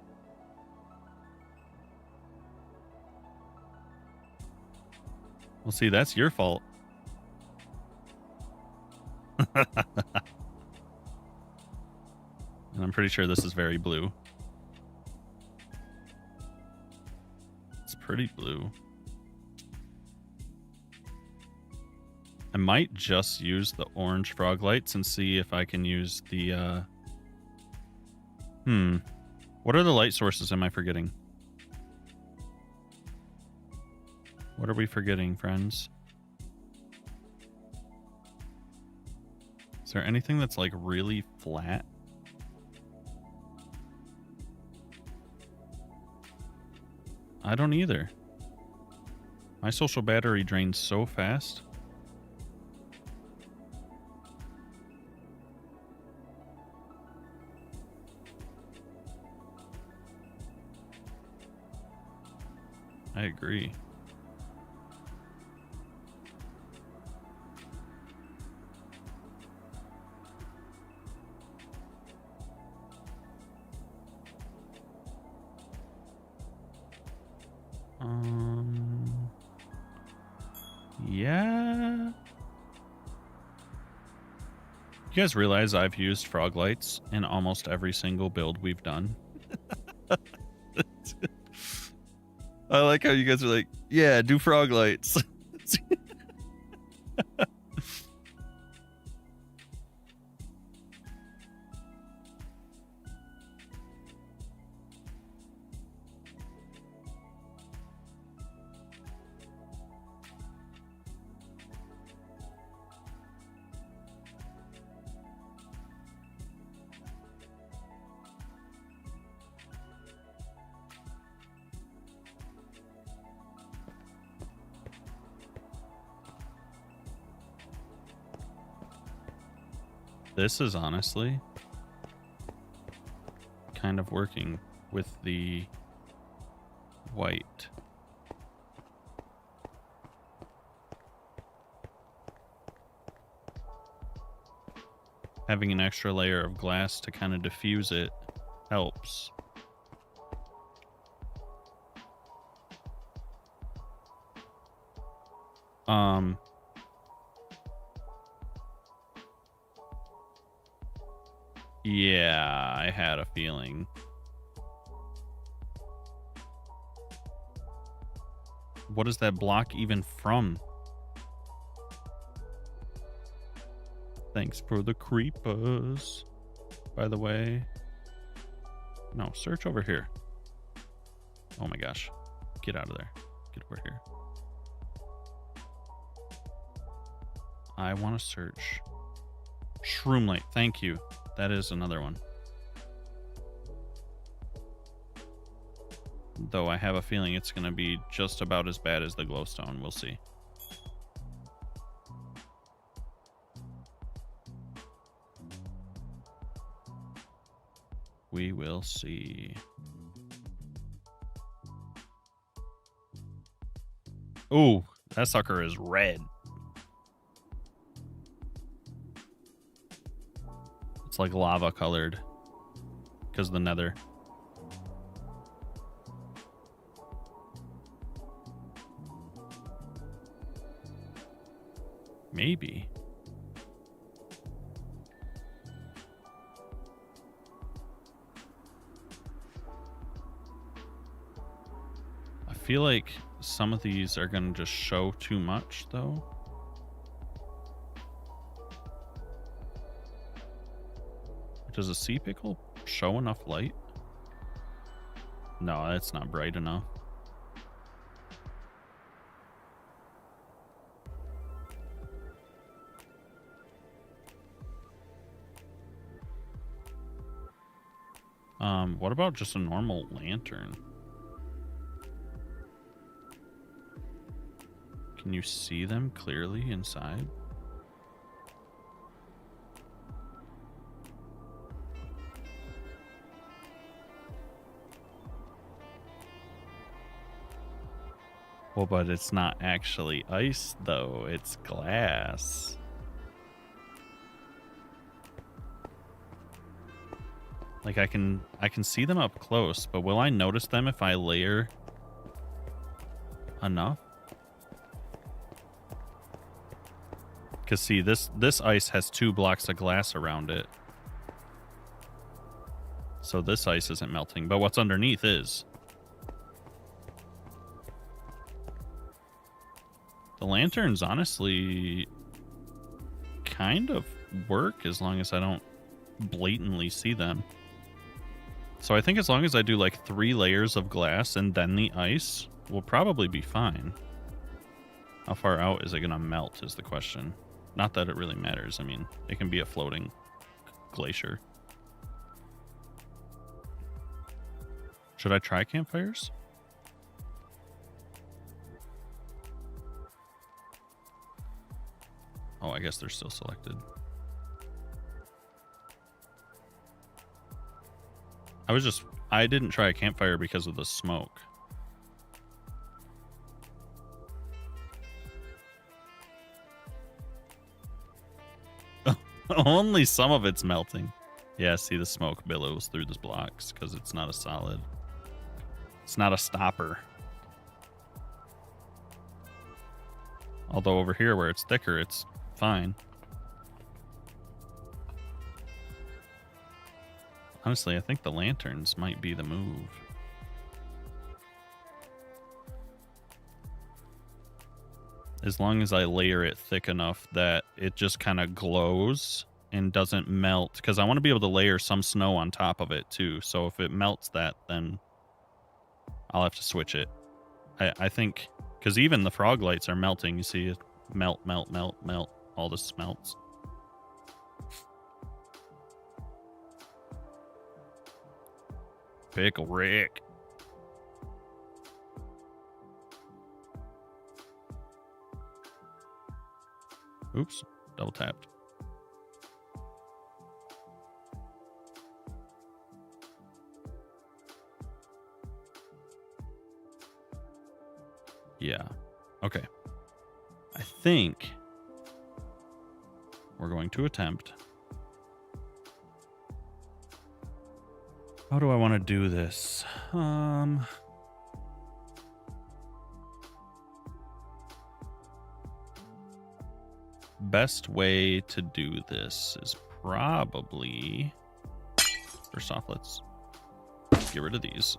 Well, see, that's your fault. And I'm pretty sure this is very blue. It's pretty blue. I might just use the orange frog lights and see if I can use the, What are the light sources am I forgetting? What are we forgetting, friends? Is there anything that's like really flat? I don't either. My social battery drains so fast. I agree. Yeah. You guys realize I've used frog lights in almost every single build we've done? I like how you guys are like, yeah, do frog lights. This is honestly kind of working with the white. Having an extra layer of glass to kind of diffuse it helps. Yeah, I had a feeling. What is that block even from? Thanks for the creepers, by the way. No, search over here. Oh my gosh. Get out of there. Get over here. I want to search. Shroom light. Thank you. That is another one. Though I have a feeling it's going to be just about as bad as the glowstone. We'll see. We will see. Ooh, that sucker is red. It's like lava colored because of the nether. Maybe. I feel like some of these are going to just show too much, though. Does a sea pickle show enough light? No, it's not bright enough. What about just a normal lantern? Can you see them clearly inside? Well, but it's not actually ice, though. It's glass. Like, I can see them up close, but will I notice them if I layer enough? Because, see, this ice has 2 blocks of glass around it. So this ice isn't melting, but what's underneath is. The lanterns, honestly, kind of work as long as I don't blatantly see them. So I think as long as I do like 3 layers of glass and then the ice, we'll probably be fine. How far out is it going to melt is the question. Not that it really matters. I mean, it can be a floating glacier. Should I try campfires? Oh, I guess they're still selected. I didn't try a campfire because of the smoke. Only some of it's melting. Yeah, see, the smoke billows through the blocks because it's not a solid. It's not a stopper. Although over here where it's thicker, it's fine. Honestly, I think the lanterns might be the move. As long as I layer it thick enough that it just kind of glows and doesn't melt. Because I want to be able to layer some snow on top of it too. So if it melts that, then I'll have to switch it. I think, because even the frog lights are melting. You see it melt, melt, melt, melt. All this melts. Pickle Rick. Oops, double tapped. Yeah. Okay. I think we're going to attempt. How do I want to do this? Best way to do this is probably... First off, let's get rid of these.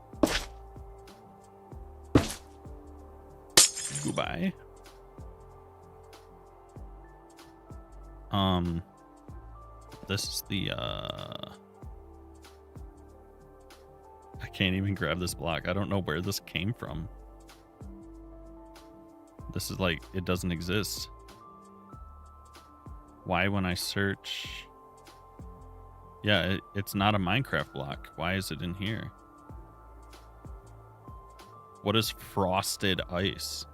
Goodbye. This is the, I can't even grab this block. I don't know where this came from. This is like, it doesn't exist. Why when I search... Yeah, it's not a Minecraft block. Why is it in here? What is frosted ice?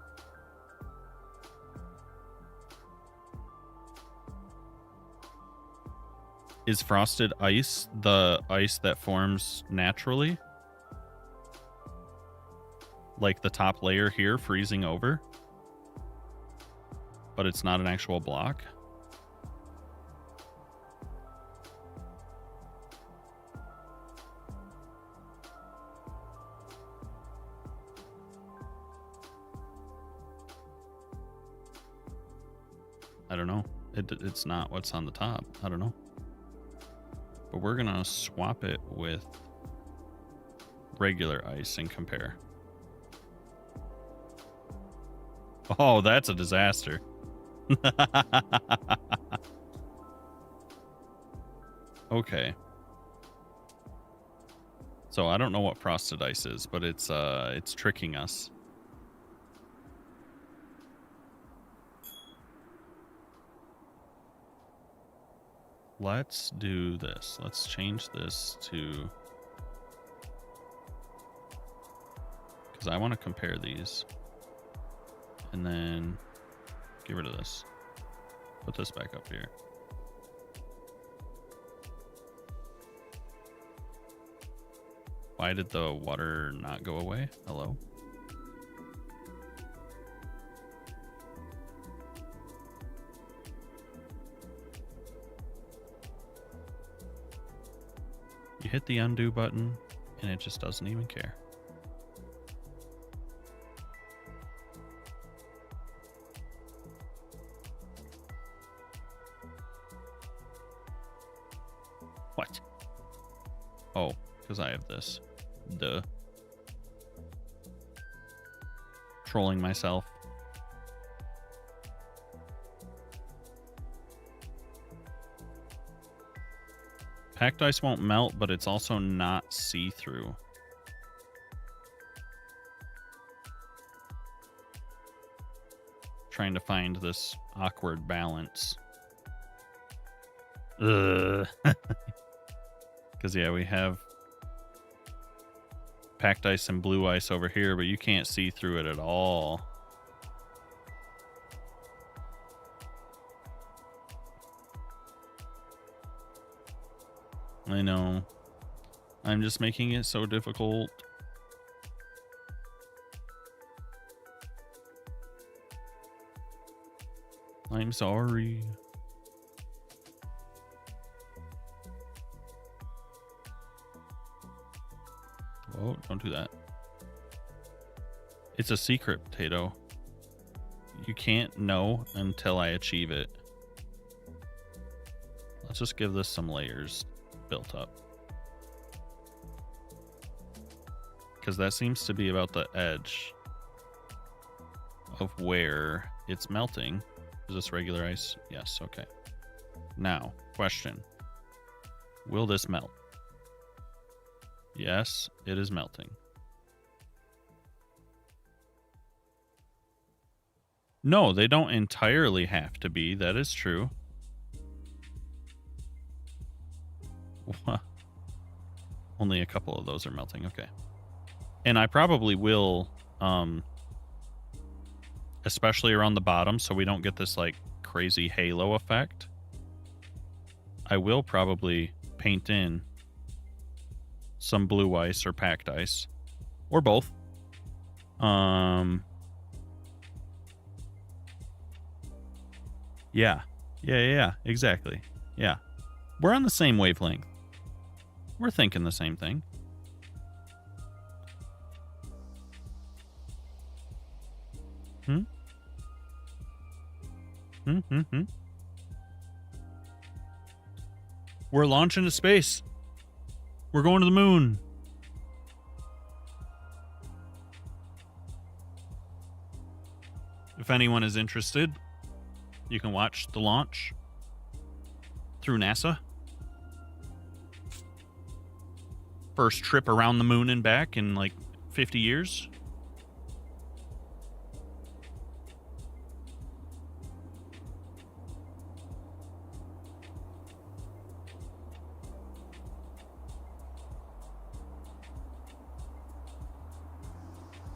Is frosted ice the ice that forms naturally? Like the top layer here freezing over? But it's not an actual block? I don't know. It's not what's on the top. I don't know. But we're gonna swap it with regular ice and compare. Oh, that's a disaster. Okay. So I don't know what frosted ice is, but it's tricking us. Let's do this. Let's change this to... Because I want to compare these. And then get rid of this. Put this back up here. Why did the water not go away? Hello? You hit the undo button and it just doesn't even care. What? Oh, because I have this. Duh. Trolling myself. Packed ice won't melt, but it's also not see-through. Trying to find this awkward balance. Ugh. Because, yeah, we have packed ice and blue ice over here, but you can't see through it at all. I know. I'm just making it so difficult. I'm sorry. Oh, don't do that. It's a secret, potato. You can't know until I achieve it. Let's just give this some layers built up. Because that seems to be about the edge of where it's melting. Is this regular ice? Yes, okay. Now, question. Will this melt? Yes, it is melting. No, they don't entirely have to be. That is true. Only a couple of those are melting. Okay. And I probably will, especially around the bottom, so we don't get this like crazy halo effect. I will probably paint in some blue ice or packed ice, or both. Yeah. Yeah, exactly. Yeah. We're on the same wavelength. We're thinking the same thing. Hmm? Hmm. We're launching to space. We're going to the moon. If anyone is interested, you can watch the launch through NASA. First trip around the moon and back in like 50 years.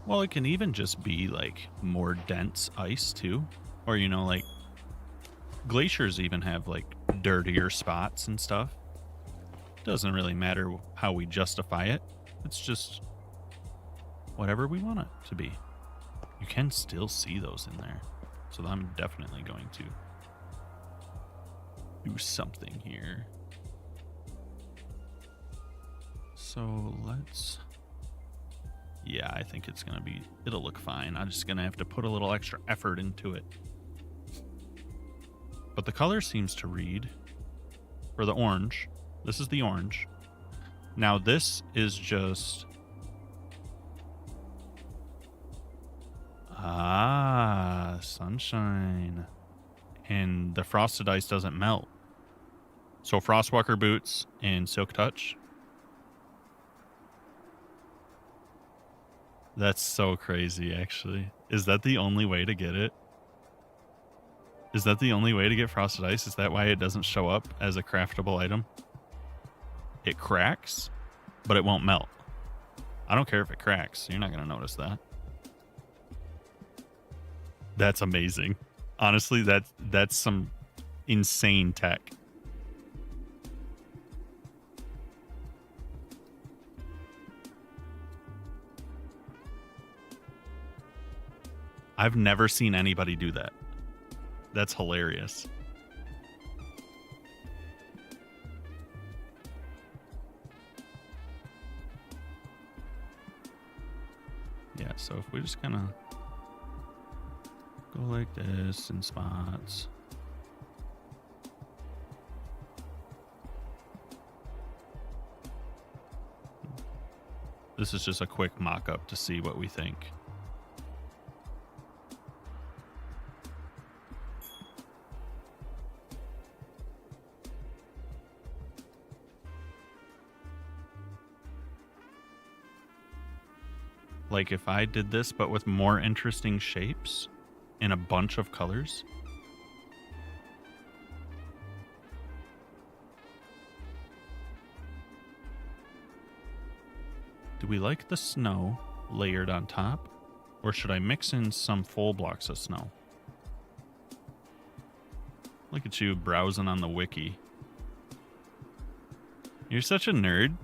Well, it can even just be like more dense ice too. Or, you know, like glaciers even have like dirtier spots and stuff. Doesn't really matter how we justify it. It's just whatever we want it to be. You can still see those in there. So I'm definitely going to do something here. So let's... Yeah, I think it's going to be... It'll look fine. I'm just going to have to put a little extra effort into it. But the color seems to read for the orange. This is the orange. Now this is just... Ah, sunshine. And the frosted ice doesn't melt. So Frostwalker boots and Silk Touch. That's so crazy, actually. Is that the only way to get it? Is that the only way to get frosted ice? Is that why it doesn't show up as a craftable item? It cracks, but it won't melt. I don't care if it cracks. You're not going to notice that. That's amazing. Honestly, that's some insane tech. I've never seen anybody do that. That's hilarious. Yeah, so if we just kind of go like this in spots. This is just a quick mock-up to see what we think. Like if I did this, but with more interesting shapes and a bunch of colors. Do we like the snow layered on top? Or should I mix in some full blocks of snow? Look at you browsing on the wiki. You're such a nerd.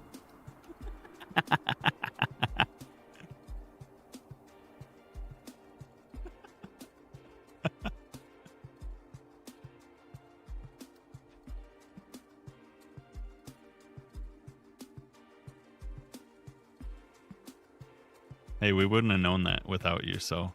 Hey, we wouldn't have known that without you, so.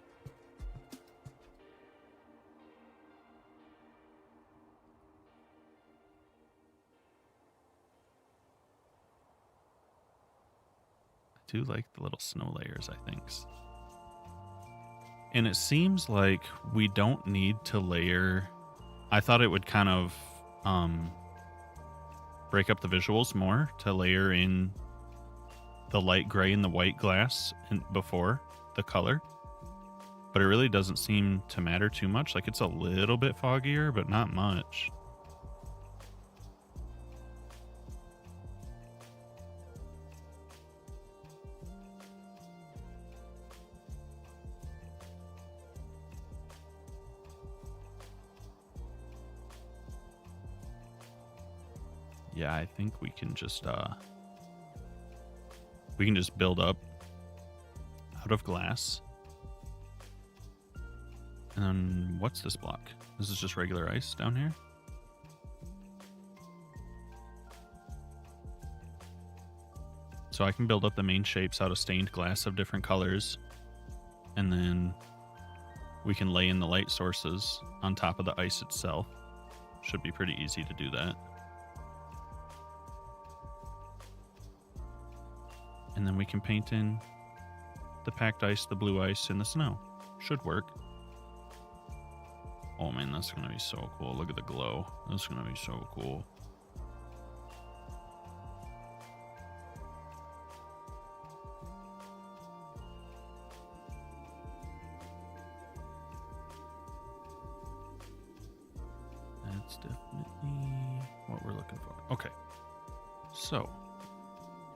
I do like the little snow layers, I think. And it seems like we don't need to layer. I thought it would kind of break up the visuals more to layer in the light gray and the white glass before the color, but it really doesn't seem to matter too much. Like it's a little bit foggier, but not much. Yeah, I think we can just build up out of glass. And then what's this block? This is just regular ice down here. So I can build up the main shapes out of stained glass of different colors. And then we can lay in the light sources on top of the ice itself. Should be pretty easy to do that. And then we can paint in the packed ice, the blue ice, and the snow. Should work. Oh man, that's going to be so cool. Look at the glow. That's going to be so cool. That's definitely what we're looking for. Okay. So.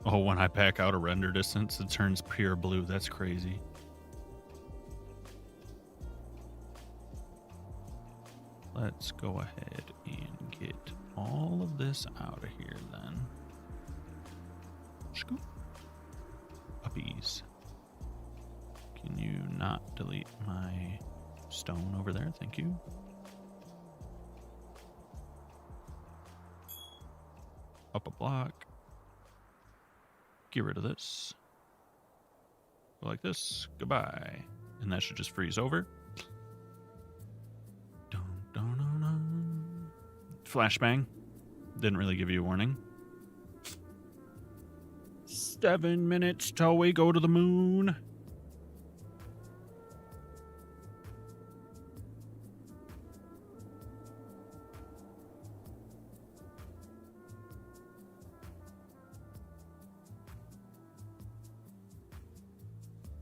Oh, when I pack out a render distance, it turns pure blue. That's crazy. Let's go ahead and get all of this out of here then. Scoop. Uppies. Can you not delete my stone over there? Thank you. Up a block. Get rid of this. Go like this. Goodbye. And that should just freeze over. Flashbang. Didn't really give you a warning. 7 minutes till we go to the moon.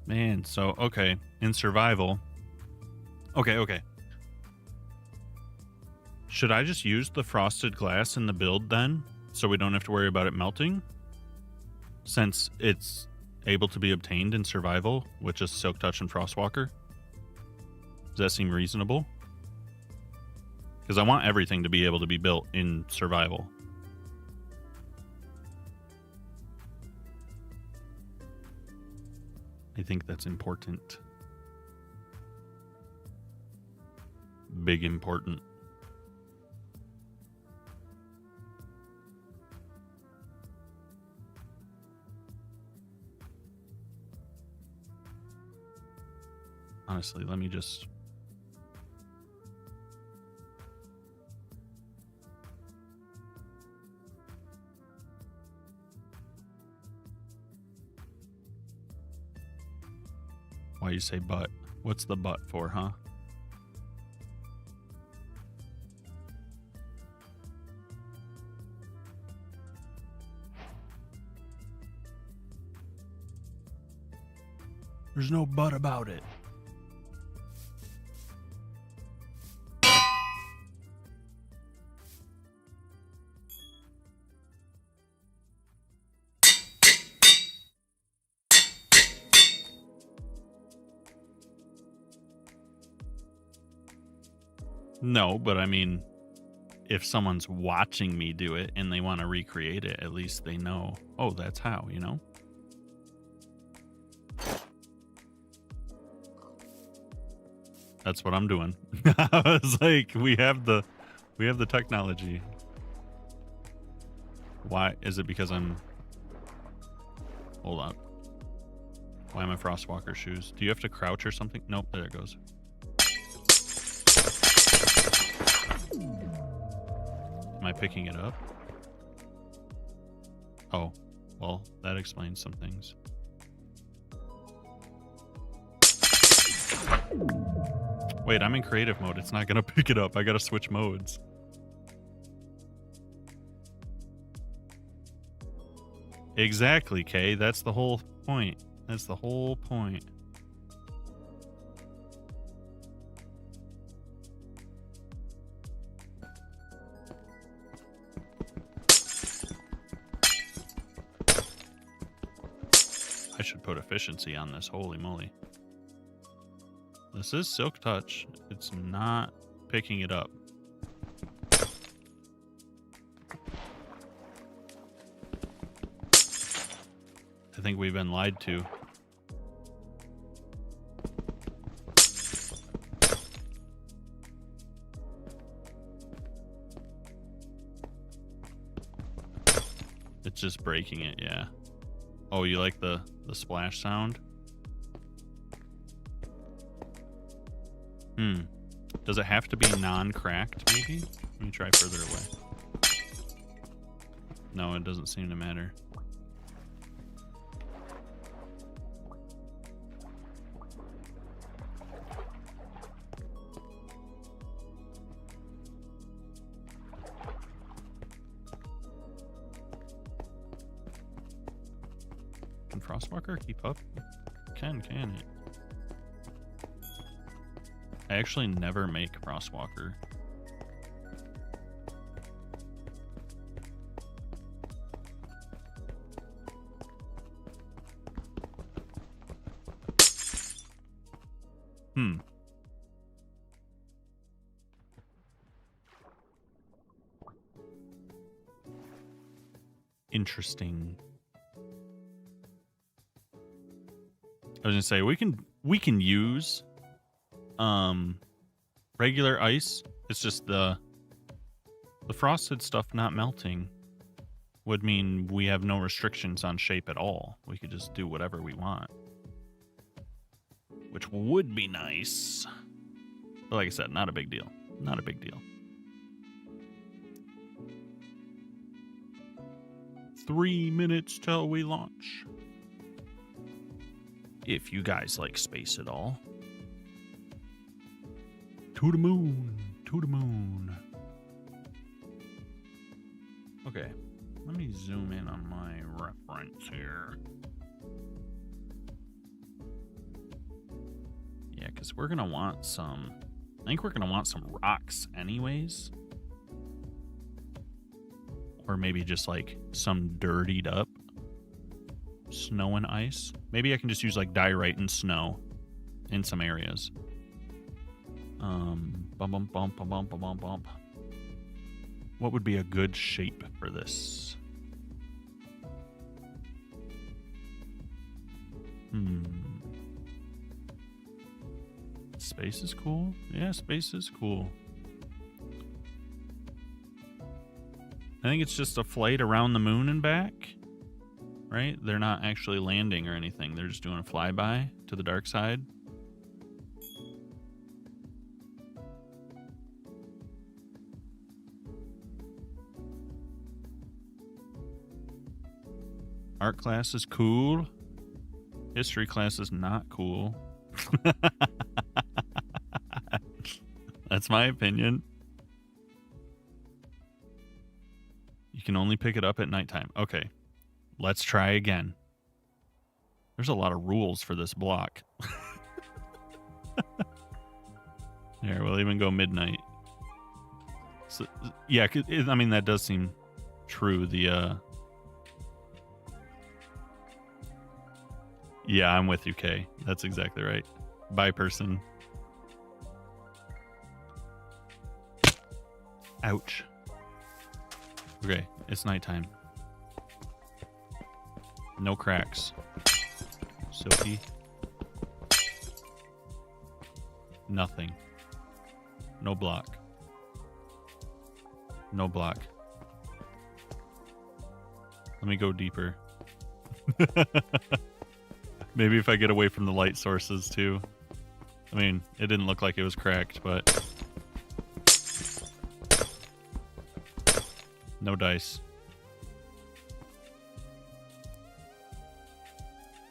Man, so, okay. In survival. Okay. Should I just use the frosted glass in the build then? So we don't have to worry about it melting? Since it's able to be obtained in survival with just Silk Touch and Frostwalker? Does that seem reasonable? Because I want everything to be able to be built in survival. I think that's important. Big important. Honestly, let me just... Why you say but? What's the but for, huh? There's no but about it. No, but I mean, if someone's watching me do it and they want to recreate it, at least they know, oh, that's how, you know? That's what I'm doing. I was like, we have the technology. Why? Is it because I'm... Hold on. Why am I Frostwalker shoes? Do you have to crouch or something? Nope, there it goes. Am I picking it up? Oh, well, that explains some things. Wait, I'm in creative mode. It's not going to pick it up. I got to switch modes. Exactly, Kay. That's the whole point. That's the whole point. I should put efficiency on this. Holy moly. This is Silk Touch. It's not picking it up. I think we've been lied to. just breaking it, yeah. Oh, you like the splash sound? Does it have to be non-cracked, maybe? Let me try further away. No, it doesn't seem to matter. Can Frostwalker keep up? Can it? I actually never make Frostwalker. Interesting. I was gonna say we can use regular ice. It's just the frosted stuff not melting would mean we have no restrictions on shape at all. We could just do whatever we want, which would be nice. But like I said, not a big deal. Not a big deal. 3 minutes till we launch. If you guys like space at all. To the moon. To the moon. Okay. Let me zoom in on my reference here. Yeah, because we're going to want some... I think we're going to want some rocks anyways. Or maybe just like some dirtied up snow and ice. Maybe I can just use like diorite and snow in some areas. Bump. What would be a good shape for this? Space is cool. Yeah, space is cool. I think it's just a flight around the moon and back, right? They're not actually landing or anything. They're just doing a flyby to the dark side. Art class is cool. History class is not cool. That's my opinion. You can only pick it up at nighttime. Okay, let's try again. There's a lot of rules for this block. There, we'll even go midnight. So, yeah, I mean, that does seem true. Yeah, I'm with you, Kay. That's exactly right. Bye, person. Ouch. Okay, it's nighttime. No cracks. Silky. Nothing. No block. No block. Let me go deeper. Maybe if I get away from the light sources too. I mean, it didn't look like it was cracked, but... No dice.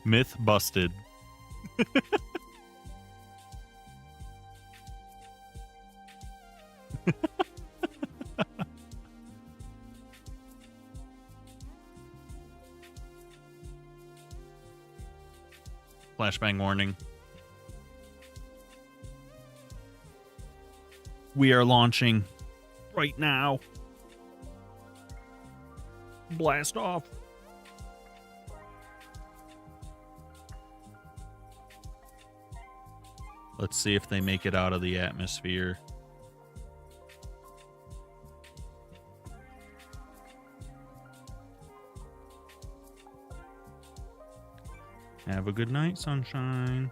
Myth busted. Flashbang warning. We are launching right now. Blast off. Let's see if they make it out of the atmosphere. Have a good night, sunshine.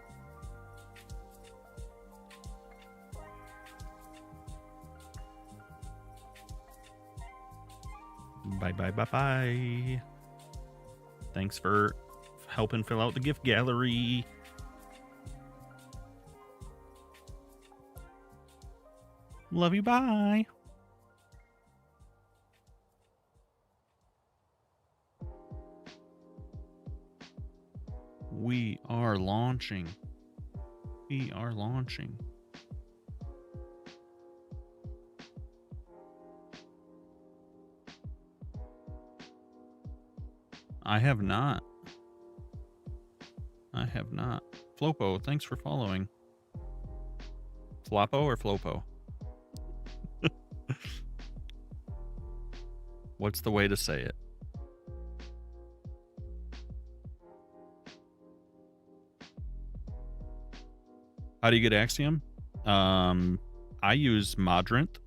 Bye. Thanks for helping fill out the gift gallery. Love you, bye. We are launching. We are launching. I have not. I have not. Flopo, thanks for following. Floppo or Flopo? What's the way to say it? How do you get Axiom? I use Modrant.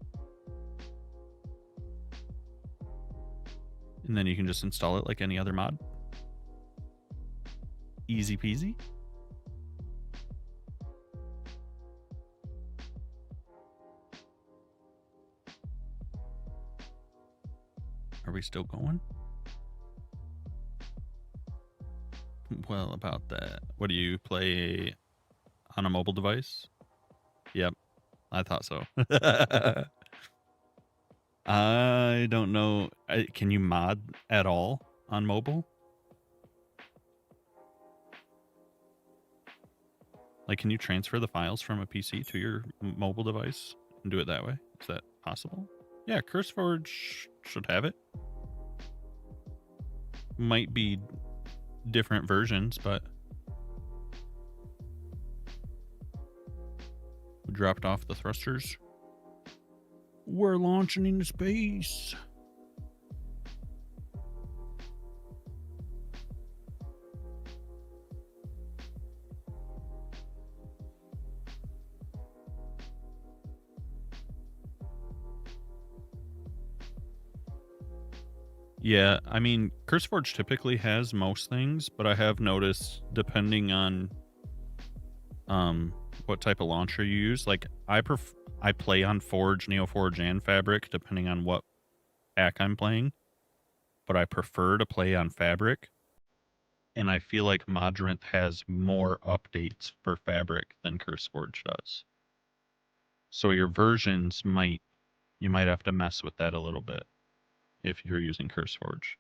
And then you can just install it like any other mod. Easy peasy. Are we still going? Well, about that. What do you play on a mobile device? Yep, I thought so. I don't know. Can you mod at all on mobile? Like, can you transfer the files from a PC to your mobile device and do it that way? Is that possible? Yeah, CurseForge should have it. Might be different versions, but we dropped off the thrusters. We're launching into space. Yeah, I mean, CurseForge typically has most things, but I have noticed depending on what type of launcher you use, like I play on Forge, NeoForge, and Fabric depending on what pack I'm playing, but I prefer to play on Fabric. And I feel like Modrant has more updates for Fabric than CurseForge does. So your versions you might have to mess with that a little bit if you're using CurseForge.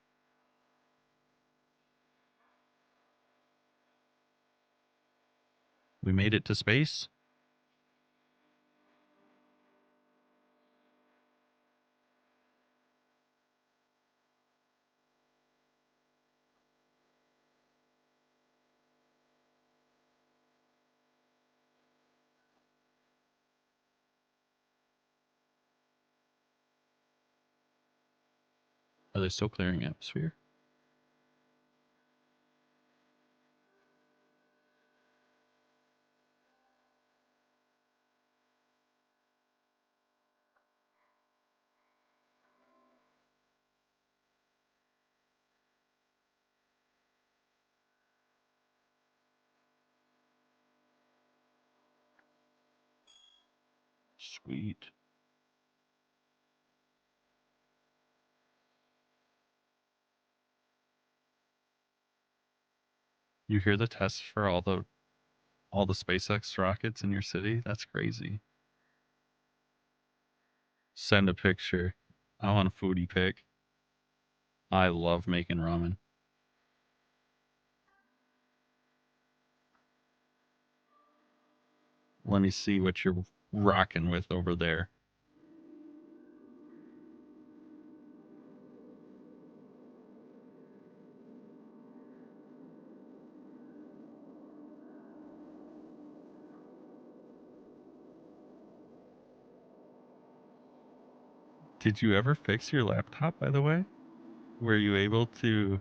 We made it to space. Are they still clearing atmosphere? Sweet. You hear the tests for all the SpaceX rockets in your city? That's crazy. Send a picture. I want a foodie pic. I love making ramen. Let me see what you're rocking with over there. Did you ever fix your laptop, by the way? Were you able to...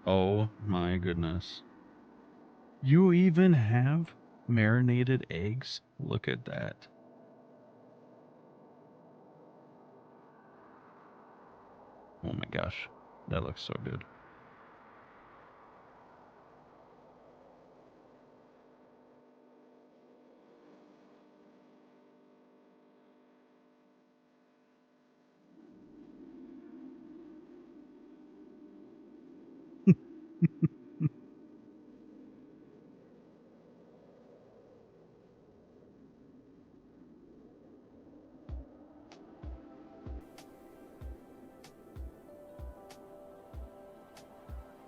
Oh my goodness. You even have marinated eggs? Look at that. Oh my gosh. That looks so good.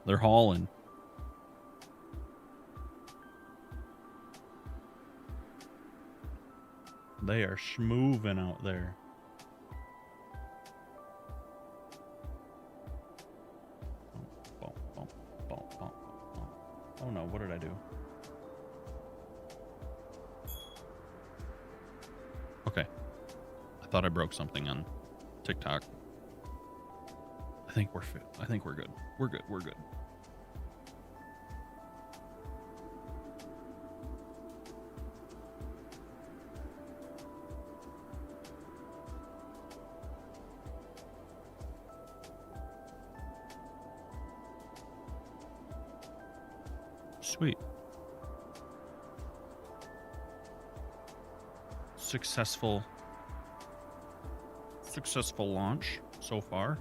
They're hauling. They are schmoovin' out there. Oh no, what did I do? Okay. I thought I broke something on TikTok. I think we're good. We're good. Sweet. Successful launch so far.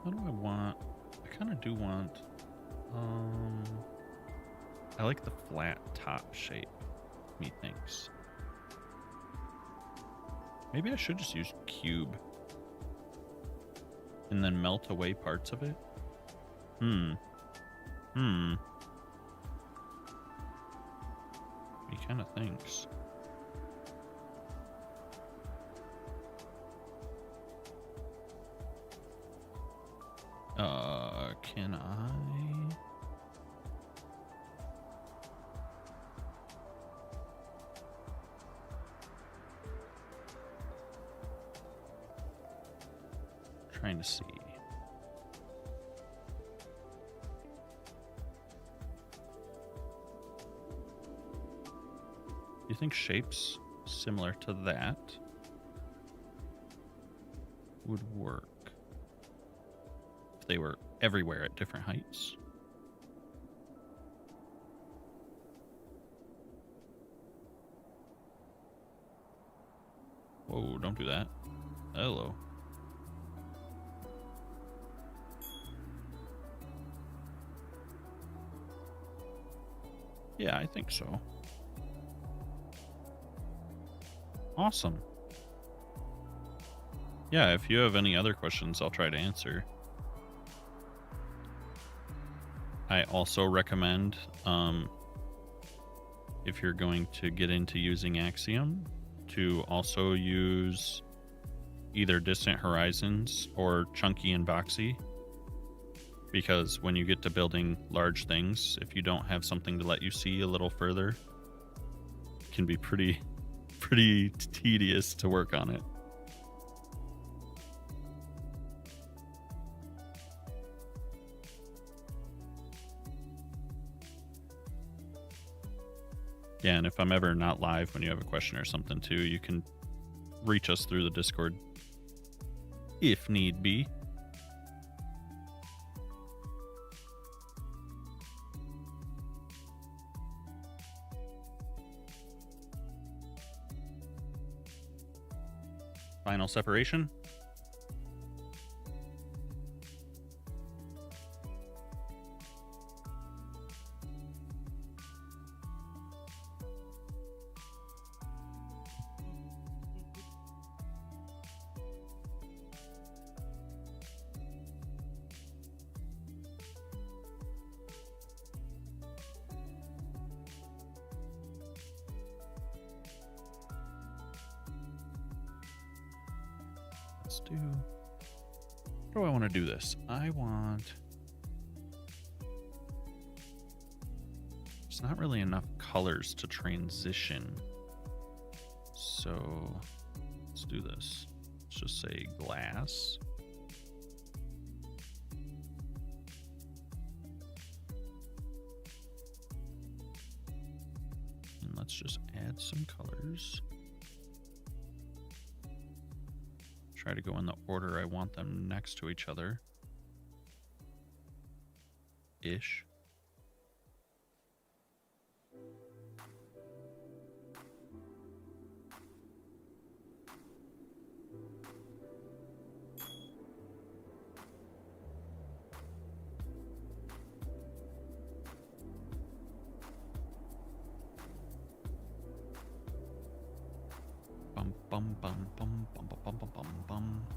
What do I want? I kind of do want, I like the flat top shape, methinks. Maybe I should just use cube and then melt away parts of it. He kind of thinks. Can I? Trying to see. You think shapes similar to that would work if they were everywhere at different heights? Whoa, don't do that. Hello. Yeah, I think so. Awesome. Yeah, if you have any other questions, I'll try to answer. I also recommend, if you're going to get into using Axiom, to also use either Distant Horizons or Chunky and Boxy. Because when you get to building large things, if you don't have something to let you see a little further, it can be pretty tedious to work on it. Yeah, and if I'm ever not live when you have a question or something too, you can reach us through the Discord if need be. Final separation. How do I want to do this? There's not really enough colors to transition. So let's do this. Let's just say glass. And let's just add some colors. Try to go in the order I want them next to each other. Ish. bum bum bum bum bum bum bum bum bum.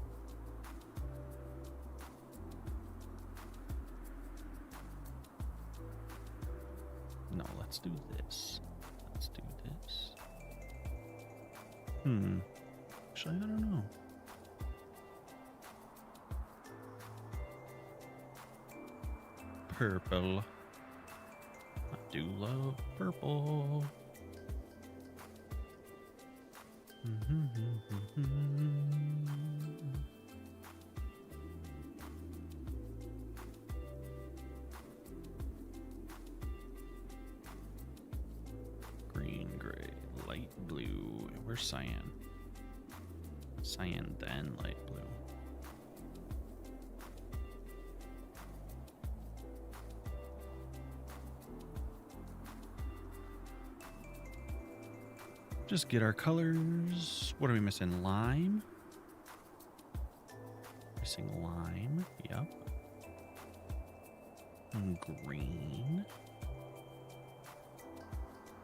No, let's do this. Let's do this. Actually, I don't know. Purple. I do love purple. Green, gray, light blue. Where's cyan? Cyan, then light blue. Just get our colors. What are we missing? Lime? Missing lime. Yep. And green.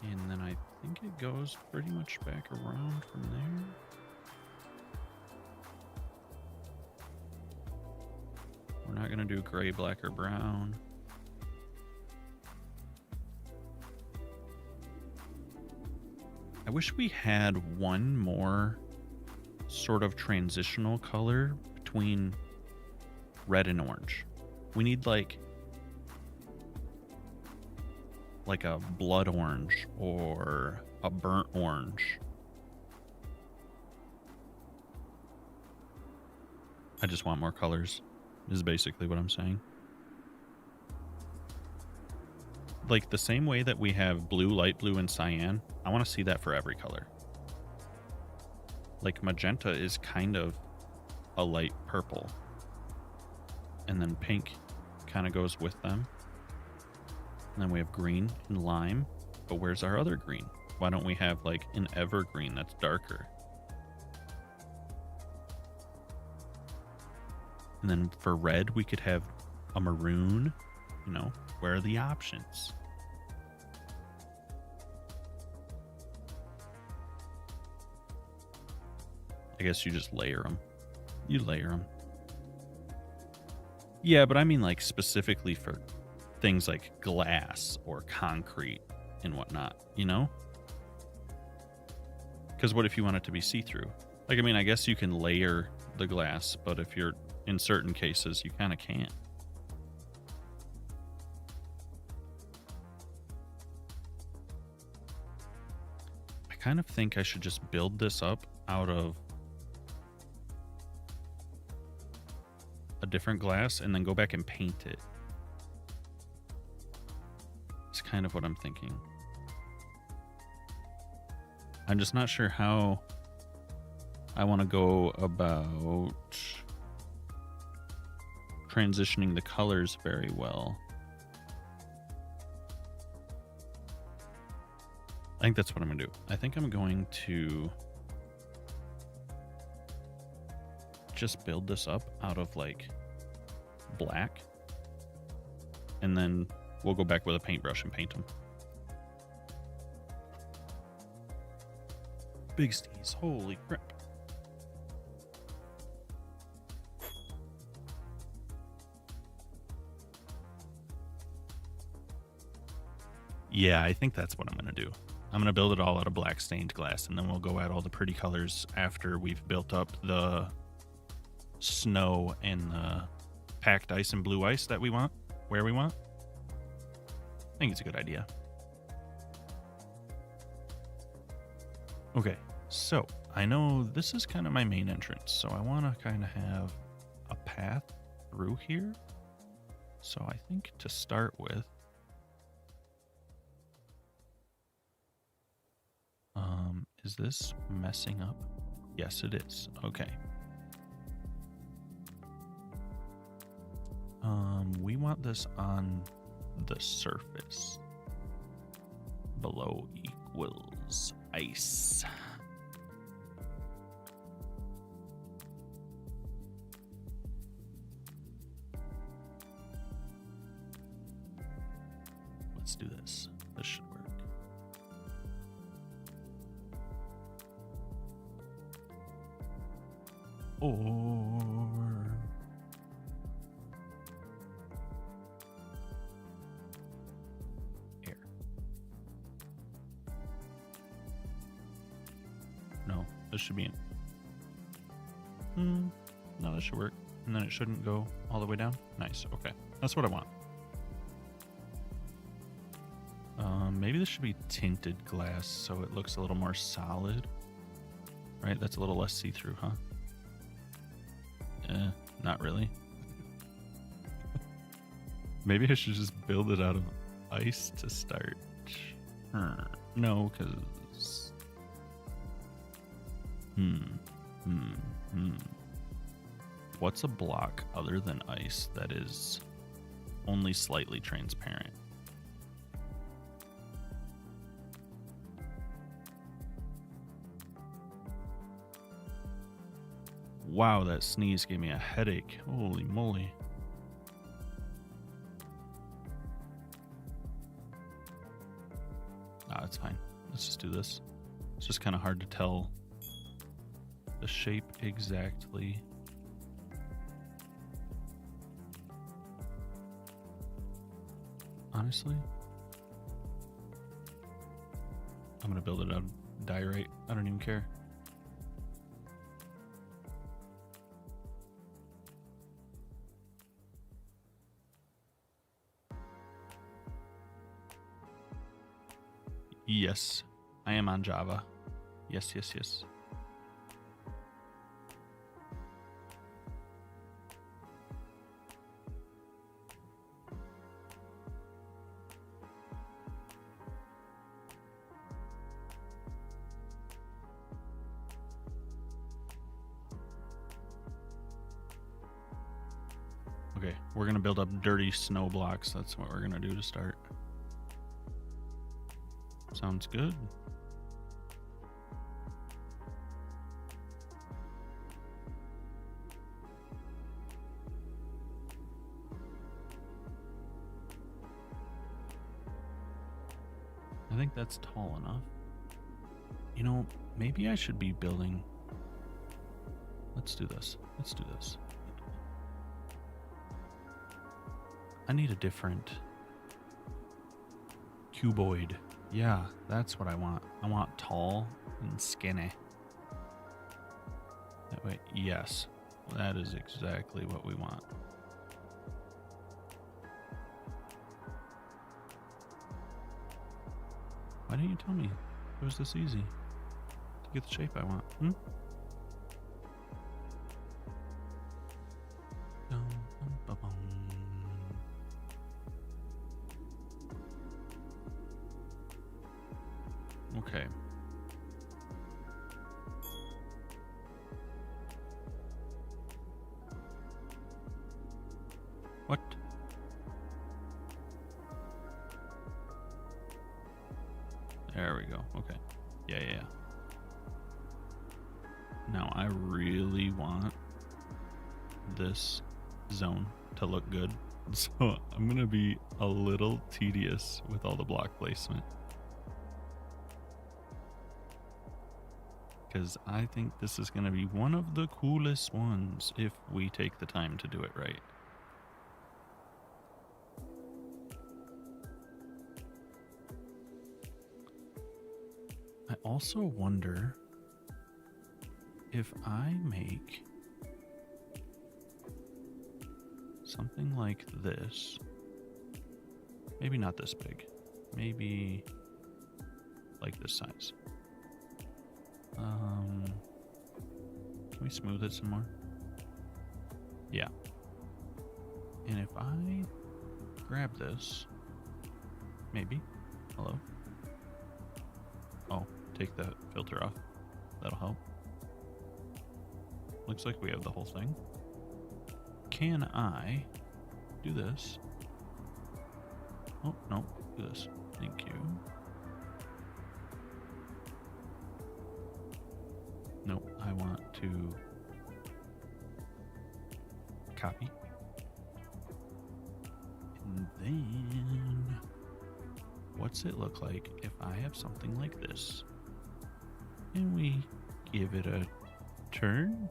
And then I think it goes pretty much back around from there. We're not going to do gray, black, or brown. I wish we had one more sort of transitional color between red and orange. We need like a blood orange or a burnt orange. I just want more colors, is basically what I'm saying. Like the same way that we have blue, light blue, and cyan, I want to see that for every color. Like magenta is kind of a light purple. And then pink kind of goes with them. And then we have green and lime. But where's our other green? Why don't we have like an evergreen that's darker? And then for red, we could have a maroon. You know, where are the options? I guess you just layer them. You layer them. Yeah, but I mean like specifically for things like glass or concrete and whatnot, you know? Because what if you want it to be see-through? Like, I mean, I guess you can layer the glass, but if you're in certain cases, you kind of can't. I kind of think I should just build this up out of a different glass and then go back and paint it. It's kind of what I'm thinking. I'm just not sure how I want to go about transitioning the colors very well. I think that's what I'm going to do. I think I'm going to just build this up out of like black. And then we'll go back with a paintbrush and paint them. Big Steez, holy crap. Yeah, I think that's what I'm going to do. I'm going to build it all out of black stained glass, and then we'll go add all the pretty colors after we've built up the snow and the packed ice and blue ice that we want, where we want. I think it's a good idea. Okay, so I know this is kind of my main entrance, so I want to kind of have a path through here. So I think to start with, is this messing up? Yes, it is. Okay. We want this on the surface. Below equals ice. Let's do this. This should work. ore. Air. No, this should be in. No, that should work. And then it shouldn't go all the way down. Nice. Okay. That's what I want. Maybe this should be tinted glass so it looks a little more solid. Right? That's a little less see-through, huh? Not really. Maybe I should just build it out of ice to start. No, because... What's a block other than ice that is only slightly transparent? Wow, that sneeze gave me a headache. Holy moly. Ah, it's fine. Let's just do this. It's just kind of hard to tell the shape exactly. Honestly, I'm going to build it out of diorite. I don't even care. Yes, I am on Java. Yes, yes, yes. Okay, we're going to build up dirty snow blocks. That's what we're going to do to start. Sounds good. I think that's tall enough. You know, maybe I should be building... Let's do this. Let's do this. I need a different cuboid. Yeah, that's what I want. I want tall and skinny. That way, yes, that is exactly what we want. Why didn't you tell me it was this easy to get the shape I want? Okay. What? There we go. Okay. Yeah. Now I really want this zone to look good. So I'm going to be a little tedious with all the block placement. Because I think this is going to be one of the coolest ones if we take the time to do it right. I also wonder if I make something like this. Maybe not this big. Maybe like this size. Can we smooth it some more? Yeah. And if I grab this, maybe. Hello? Oh, take the filter off. That'll help. Looks like we have the whole thing. Can I do this? Oh, no. Do this. Thank you. Nope, I want to copy. And then, what's it look like if I have something like this? And we give it a turn.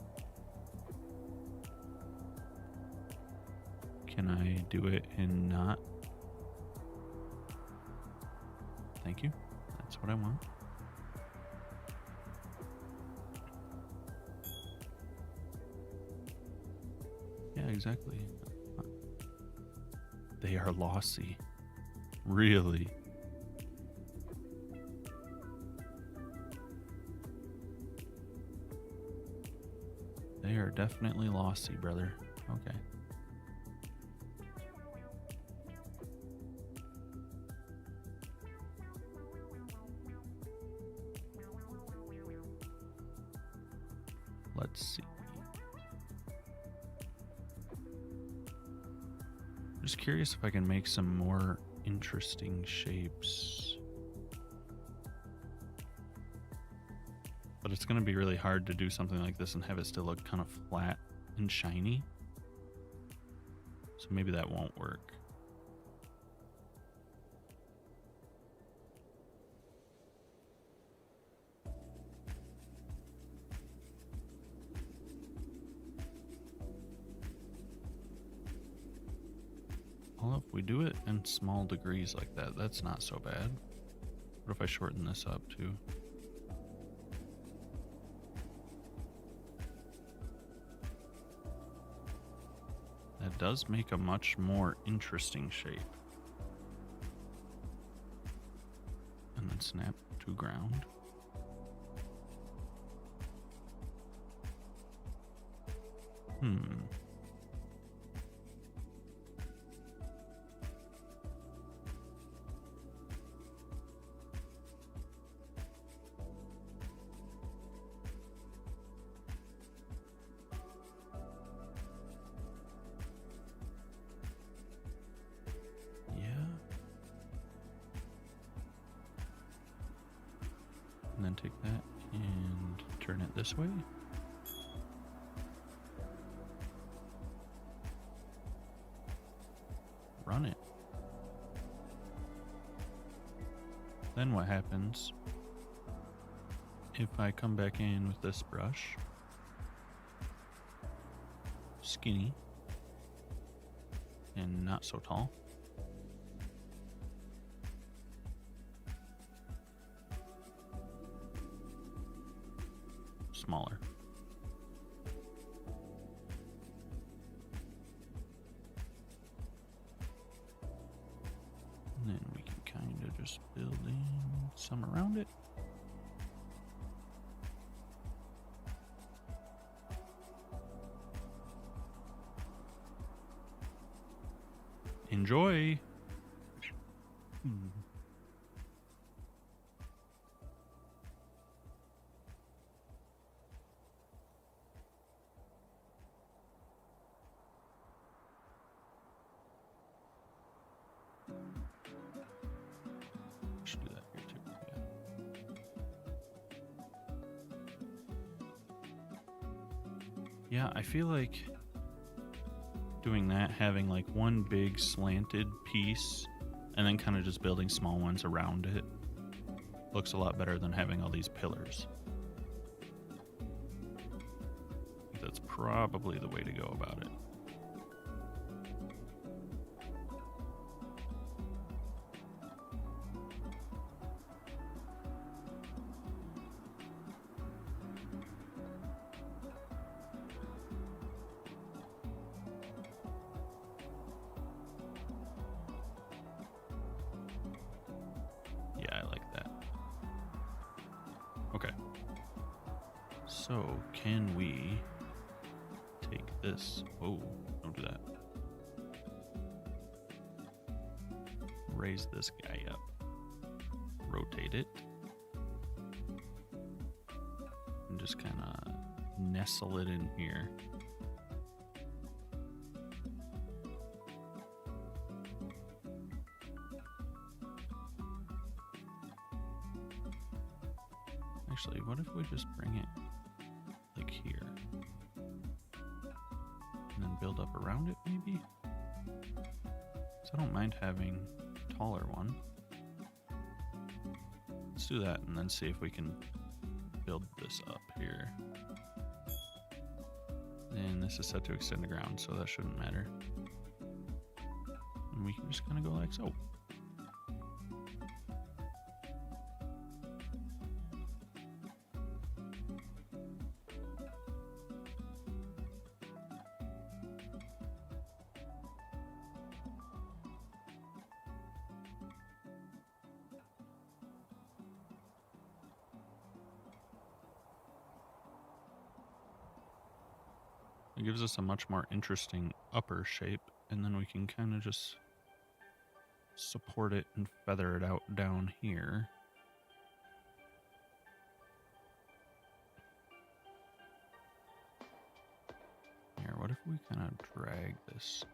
Can I do it and not? Thank you. That's what I want. Yeah, exactly. They are lossy. Really? They are definitely lossy, brother. Okay. Let's see. Just curious if I can make some more interesting shapes. But it's going to be really hard to do something like this and have it still look kind of flat and shiny. So maybe that won't work. Well, if we do it in small degrees like that, that's not so bad. What if I shorten this up too? That does make a much more interesting shape. And then snap to ground. And then take that and turn it this way. Run it. Then what happens if I come back in with this brush? Skinny and not so tall. Smaller. And then we can kind of just build in some around it. Enjoy. Should do that here too. Yeah, I feel like doing that, having like one big slanted piece and then kind of just building small ones around it, looks a lot better than having all these pillars. I think that's probably the way to go about it. So, can we take this? Oh, don't do that. Raise this guy up. Rotate it. And just kind of nestle it in here. Actually, what if we just bring it like here and then build up around it maybe? So I don't mind having a taller one. Let's do that and then see if we can build this up here. And this is set to extend the ground, so that shouldn't matter. And we can just kind of go like so. It gives us a much more interesting upper shape, and then we can kind of just support it and feather it out down here. Here, what if we kind of drag this?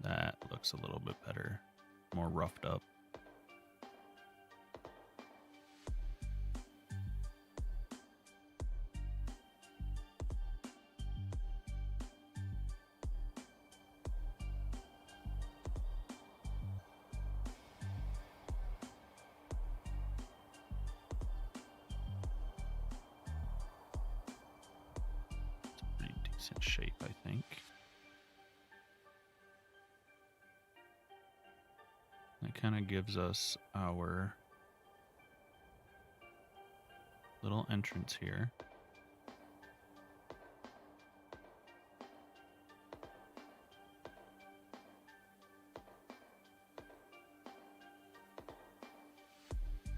That looks a little bit better, more roughed up. Shape, I think. That kind of gives us our little entrance here.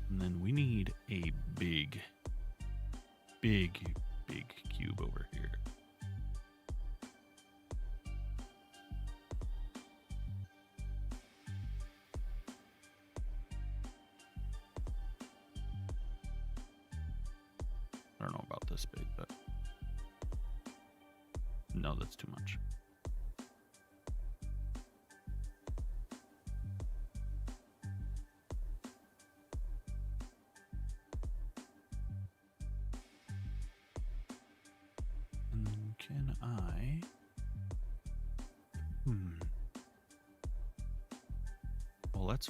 And then we need a big cube over here. I don't know about this big, but no, that's too much. And then can I... Well, let's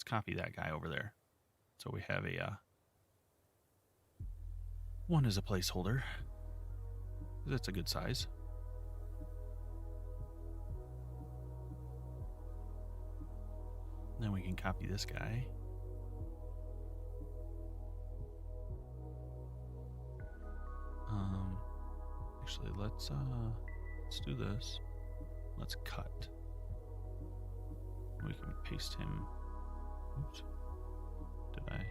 copy that guy over there. So we have a... one is a placeholder. That's a good size. Then we can copy this guy. Actually, let's do this. Let's cut. We can paste him. Oops. Did I?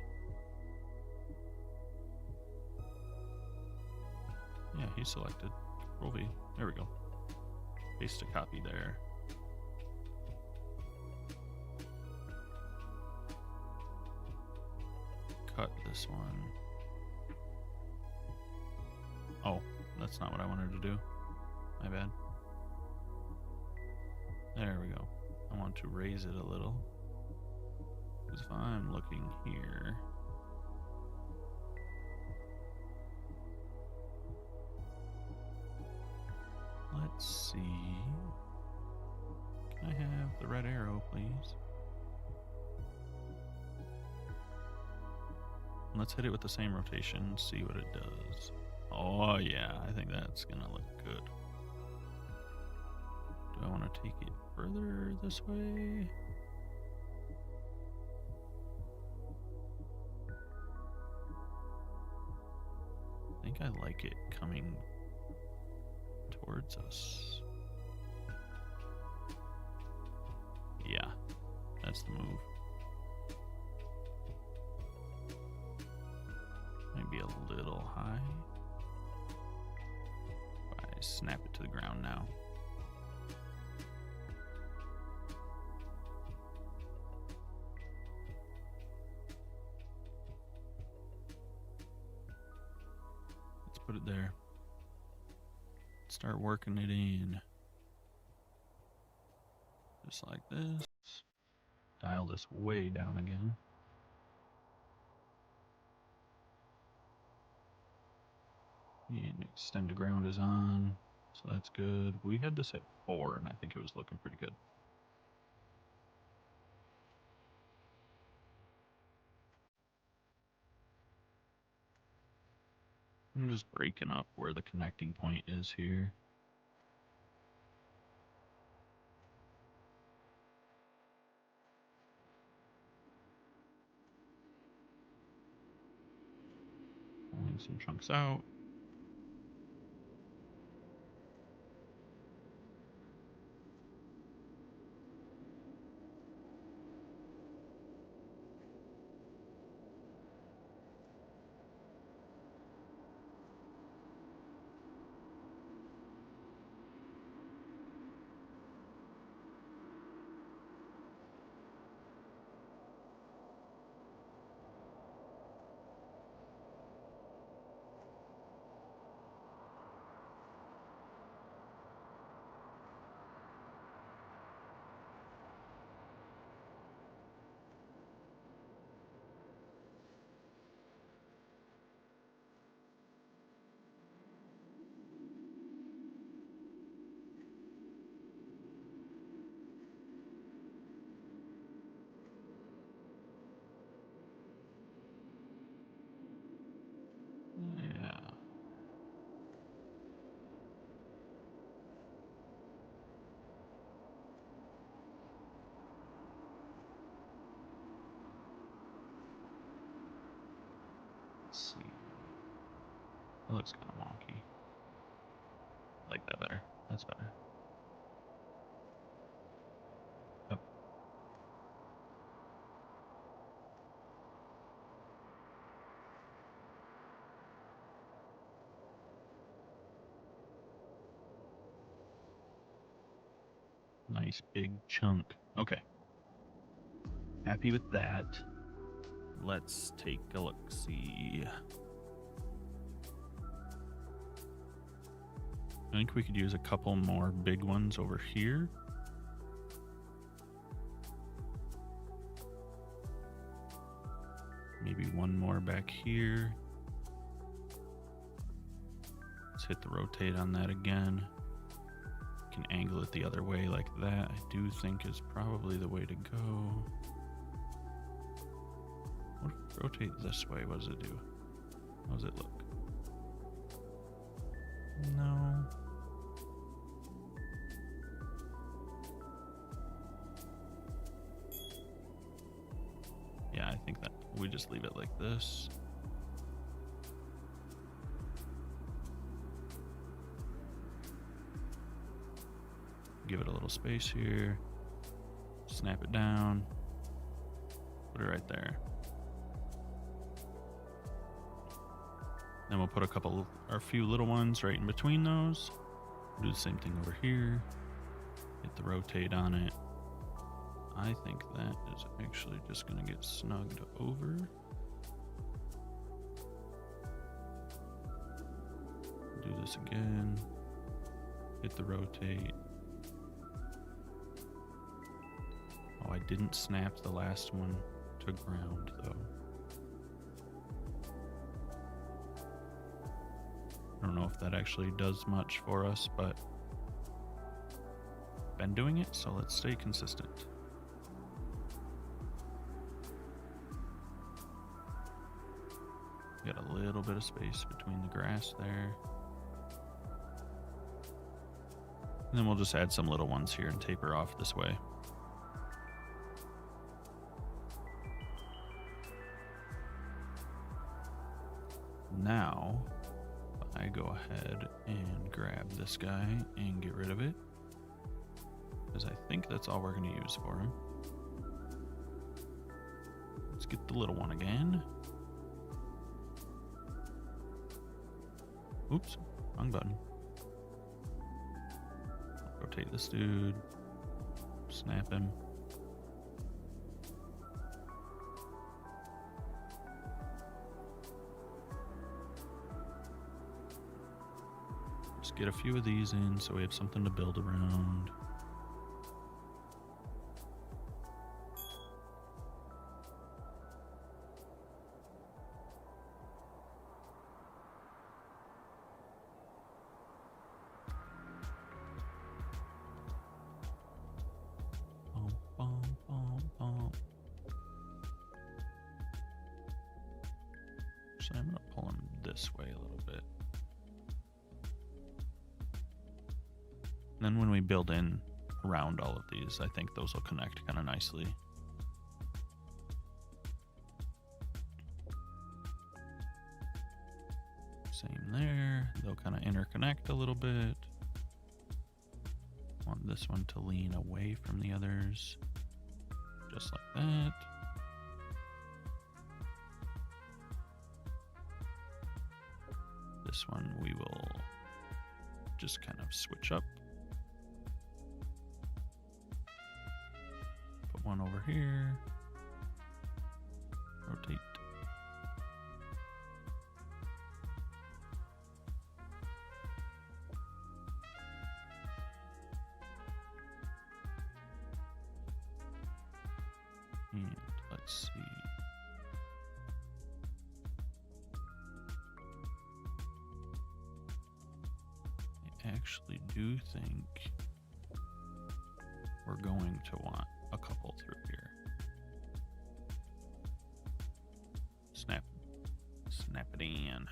Yeah, he's selected. Control V. There we go. Paste a copy there. Cut this one. Oh, that's not what I wanted to do. My bad. There we go. I want to raise it a little. Because if I'm looking here... Let's see. Can I have the red arrow, please? Let's hit it with the same rotation, see what it does. Oh yeah, I think that's gonna look good. Do I want to take it further this way? I think I like it coming towards us. Yeah, that's the move. Might be a little high. I snap it to the ground now. Let's put it there. Start working it in. Just like this. Dial this way down again. And extend to ground is on, so that's good. We had this at 4, and I think it was looking pretty good. I'm just breaking up where the connecting point is here. Taking some chunks out. Yeah. Let's see. That looks kind of wonky. I like that better. That's better. Yep. Nice big chunk. Okay. Happy with that. Let's take a look-see. I think we could use a couple more big ones over here. Maybe one more back here. Let's hit the rotate on that again. Can angle it the other way like that. I do think is probably the way to go. What if we rotate this way? What does it do? How does it look? No. Yeah, I think that we just leave it like this. Give it a little space here. Snap it down. Put it right there. Then we'll put a few little ones right in between those. Do the same thing over here. Hit the rotate on it. I think that is actually just going to get snugged over. Do this again. Hit the rotate. Oh, I didn't snap the last one to ground though. I don't know if that actually does much for us, but been doing it, so let's stay consistent. Got a little bit of space between the grass there. And then we'll just add some little ones here and taper off this way. Now, I go ahead and grab this guy and get rid of it, because I think that's all we're going to use for him. Let's get the little one again. Oops, wrong button. Rotate this dude. Snap him. Just get a few of these in so we have something to build around. Actually, I'm going to pull him this way a little bit. And then when we build in around all of these, I think those will connect kind of nicely. Same there. They'll kind of interconnect a little bit. Want this one to lean away from the others. Just like that. This one we will just kind of switch up. Put one over here. Rotate. And let's see. I actually do think we're going to want a couple through here. Snap it in.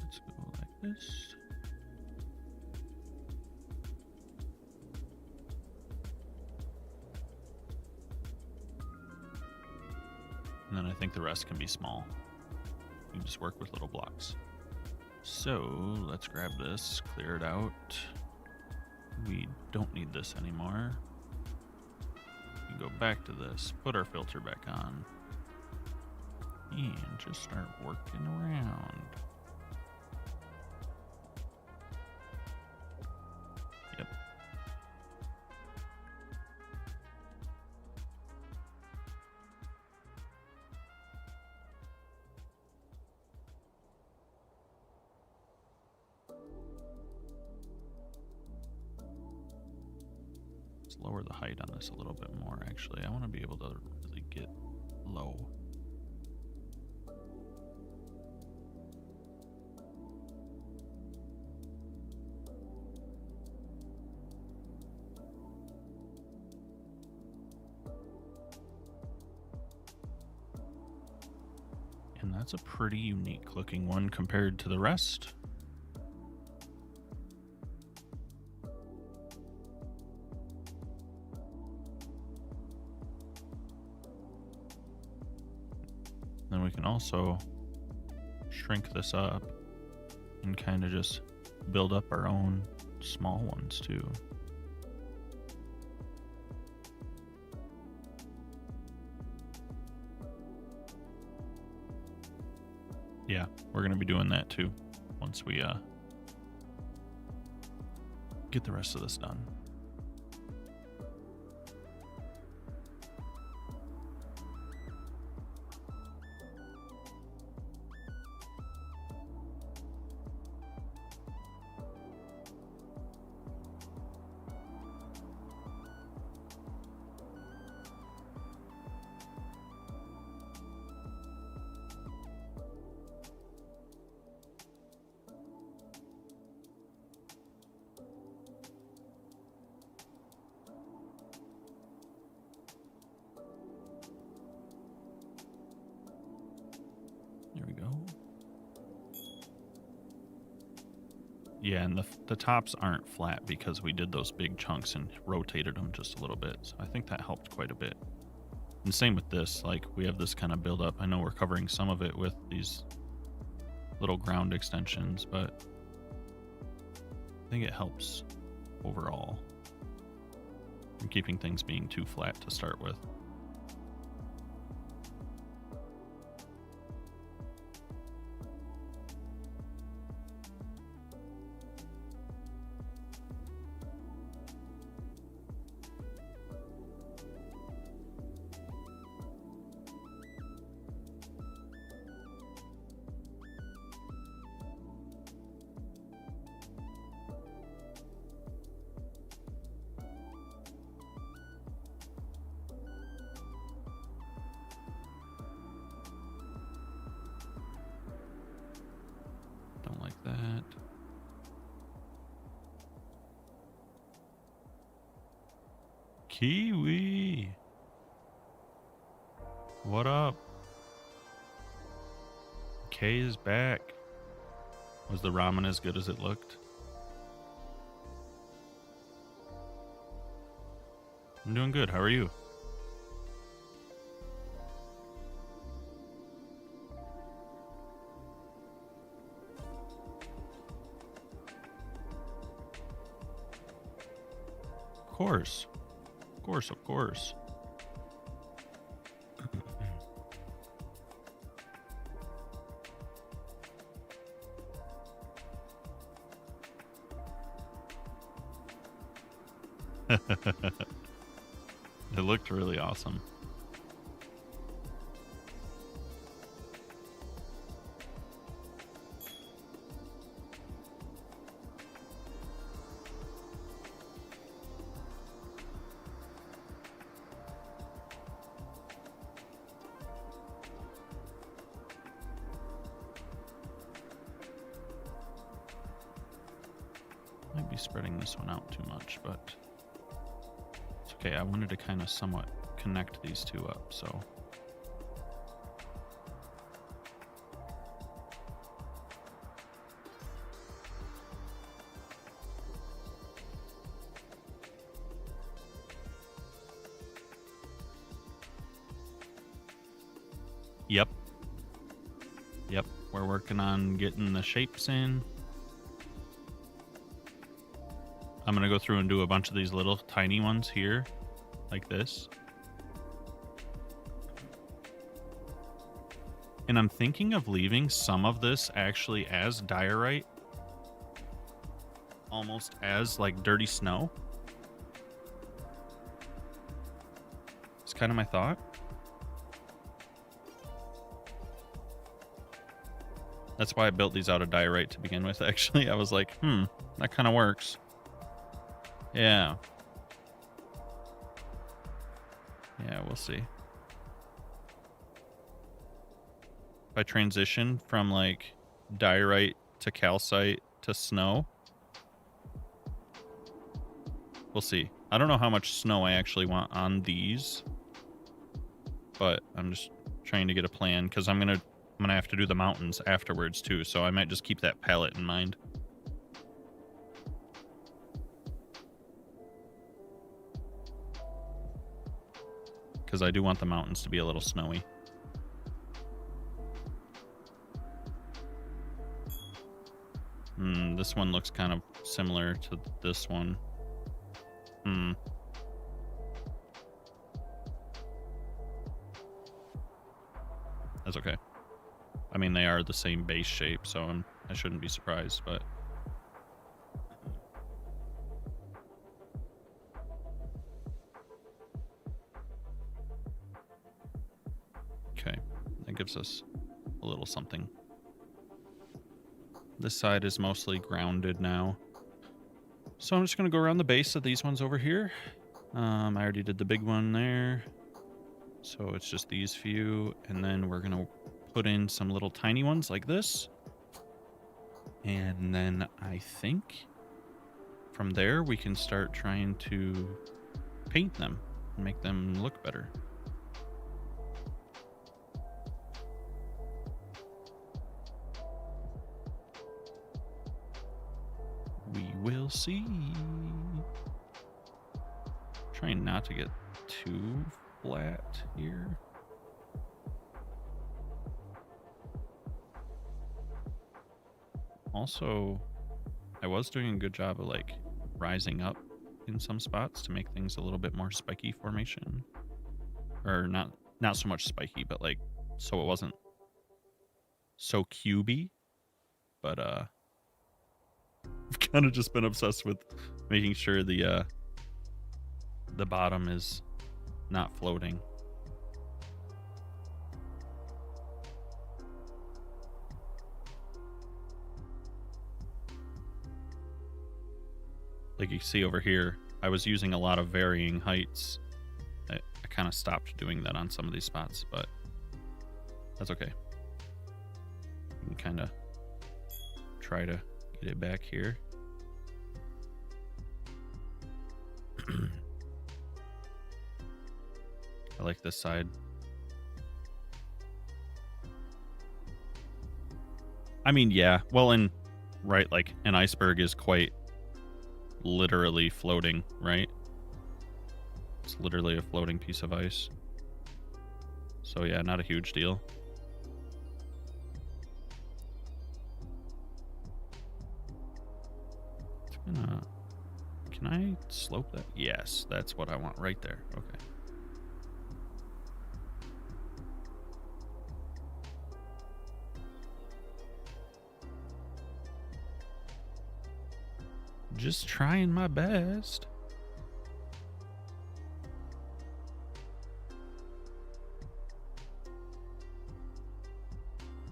Let's go like this. And then I think the rest can be small. You just work with little blocks. So let's grab this, clear it out. We don't need this anymore. We go back to this, put our filter back on, and just start working around. Yep. Let's lower the height on this a little bit more, actually. I want to be able to really get low. And that's a pretty unique looking one compared to the rest. Then we can also shrink this up and kind of just build up our own small ones too. Yeah, we're going to be doing that too once we get the rest of this done. There we go. Yeah, and the tops aren't flat because we did those big chunks and rotated them just a little bit. So I think that helped quite a bit. And same with this, like we have this kind of build up. I know we're covering some of it with these little ground extensions, but I think it helps overall from keeping things being too flat to start with. Don't like that. Kiwi! What up? Kay is back. Was the ramen as good as it looked? I'm doing good. How are you? Of course. Of course, of course. It looked really awesome. Might be spreading this one out too much, but it's okay. I wanted to kind of somewhat connect these two up, so. Yep. Yep, we're working on getting the shapes in. I'm going to go through and do a bunch of these little tiny ones here, like this. And I'm thinking of leaving some of this actually as diorite, almost as like dirty snow. It's kind of my thought. That's why I built these out of diorite to begin with, actually. I was like, that kind of works. Yeah. Yeah, we'll see. If I transition from like diorite to calcite to snow, we'll see. I don't know how much snow I actually want on these, but I'm just trying to get a plan because I'm gonna have to do the mountains afterwards too, so I might just keep that palette in mind. Because I do want the mountains to be a little snowy. This one looks kind of similar to this one. That's okay. I mean, they are the same base shape, so I shouldn't be surprised, but... Okay, that gives us a little something. This side is mostly grounded now. So I'm just going to go around the base of these ones over here. I already did the big one there. So it's just these few. And then we're going to put in some little tiny ones like this. And then I think from there we can start trying to paint them and make them look better. We will see. Trying not to get too flat here. Also, I was doing a good job of like rising up in some spots to make things a little bit more spiky formation. Or not so much spiky, but like so it wasn't so cubey. But I've kind of just been obsessed with making sure the bottom is not floating. Like you see over here, I was using a lot of varying heights. I kind of stopped doing that on some of these spots, but that's okay. You can kind of try to get it back here. I like this side. I mean, yeah. Well, and right, like an iceberg is quite literally floating, right? It's literally a floating piece of ice. So yeah, not a huge deal. It's gonna... Can I slope that? Yes, that's what I want right there. Okay. Just trying my best.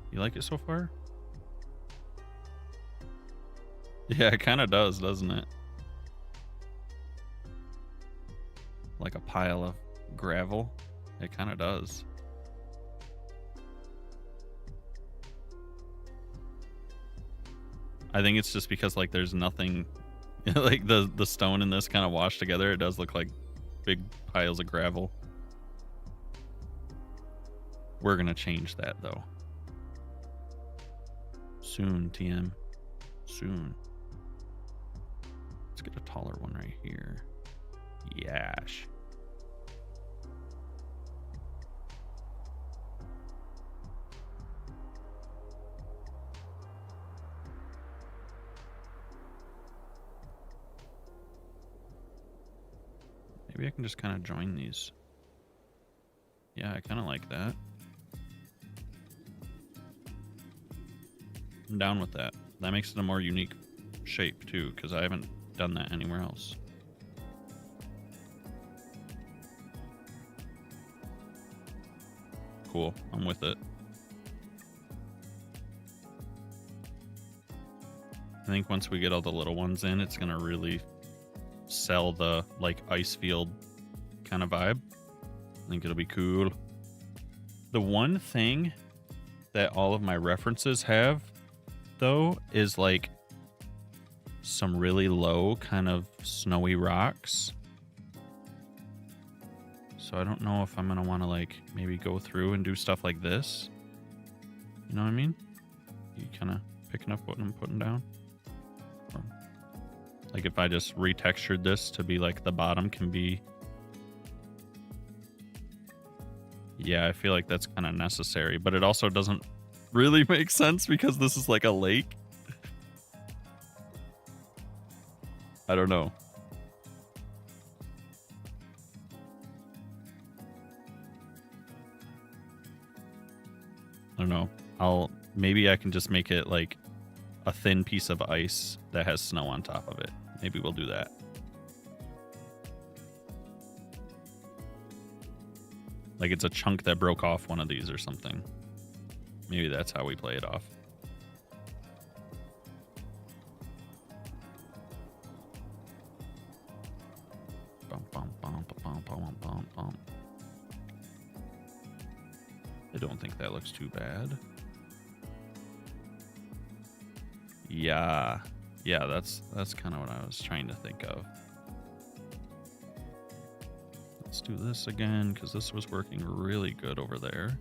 You like it so far? Yeah, it kind of does, doesn't it? Like a pile of gravel. It kind of does. I think it's just because like there's nothing like the stone in this kind of washed together. It does look like big piles of gravel. We're gonna change that though. Soon, TM. Soon. Let's get a taller one right here. Yash. Maybe I can just kind of join these. Yeah, I kind of like that. I'm down with that. That makes it a more unique shape too, because I haven't done that anywhere else. Cool, I'm with it. I think once we get all the little ones in, it's gonna really sell the like ice field kind of vibe. I think it'll be cool. The one thing that all of my references have though is like some really low kind of snowy rocks. So I don't know if I'm gonna want to like maybe go through and do stuff like this. You know what I mean? You kind of picking up what I'm putting down. Or, like if I just retextured this to be like the bottom can be. Yeah, I feel like that's kind of necessary, but it also doesn't really make sense because this is like a lake. I don't know. I don't know. Maybe I can just make it like a thin piece of ice that has snow on top of it. Maybe we'll do that. Like it's a chunk that broke off one of these or something. Maybe that's how we play it off. I don't think that looks too bad. Yeah, that's kind of what I was trying to think of. Let's do this again because this was working really good over there.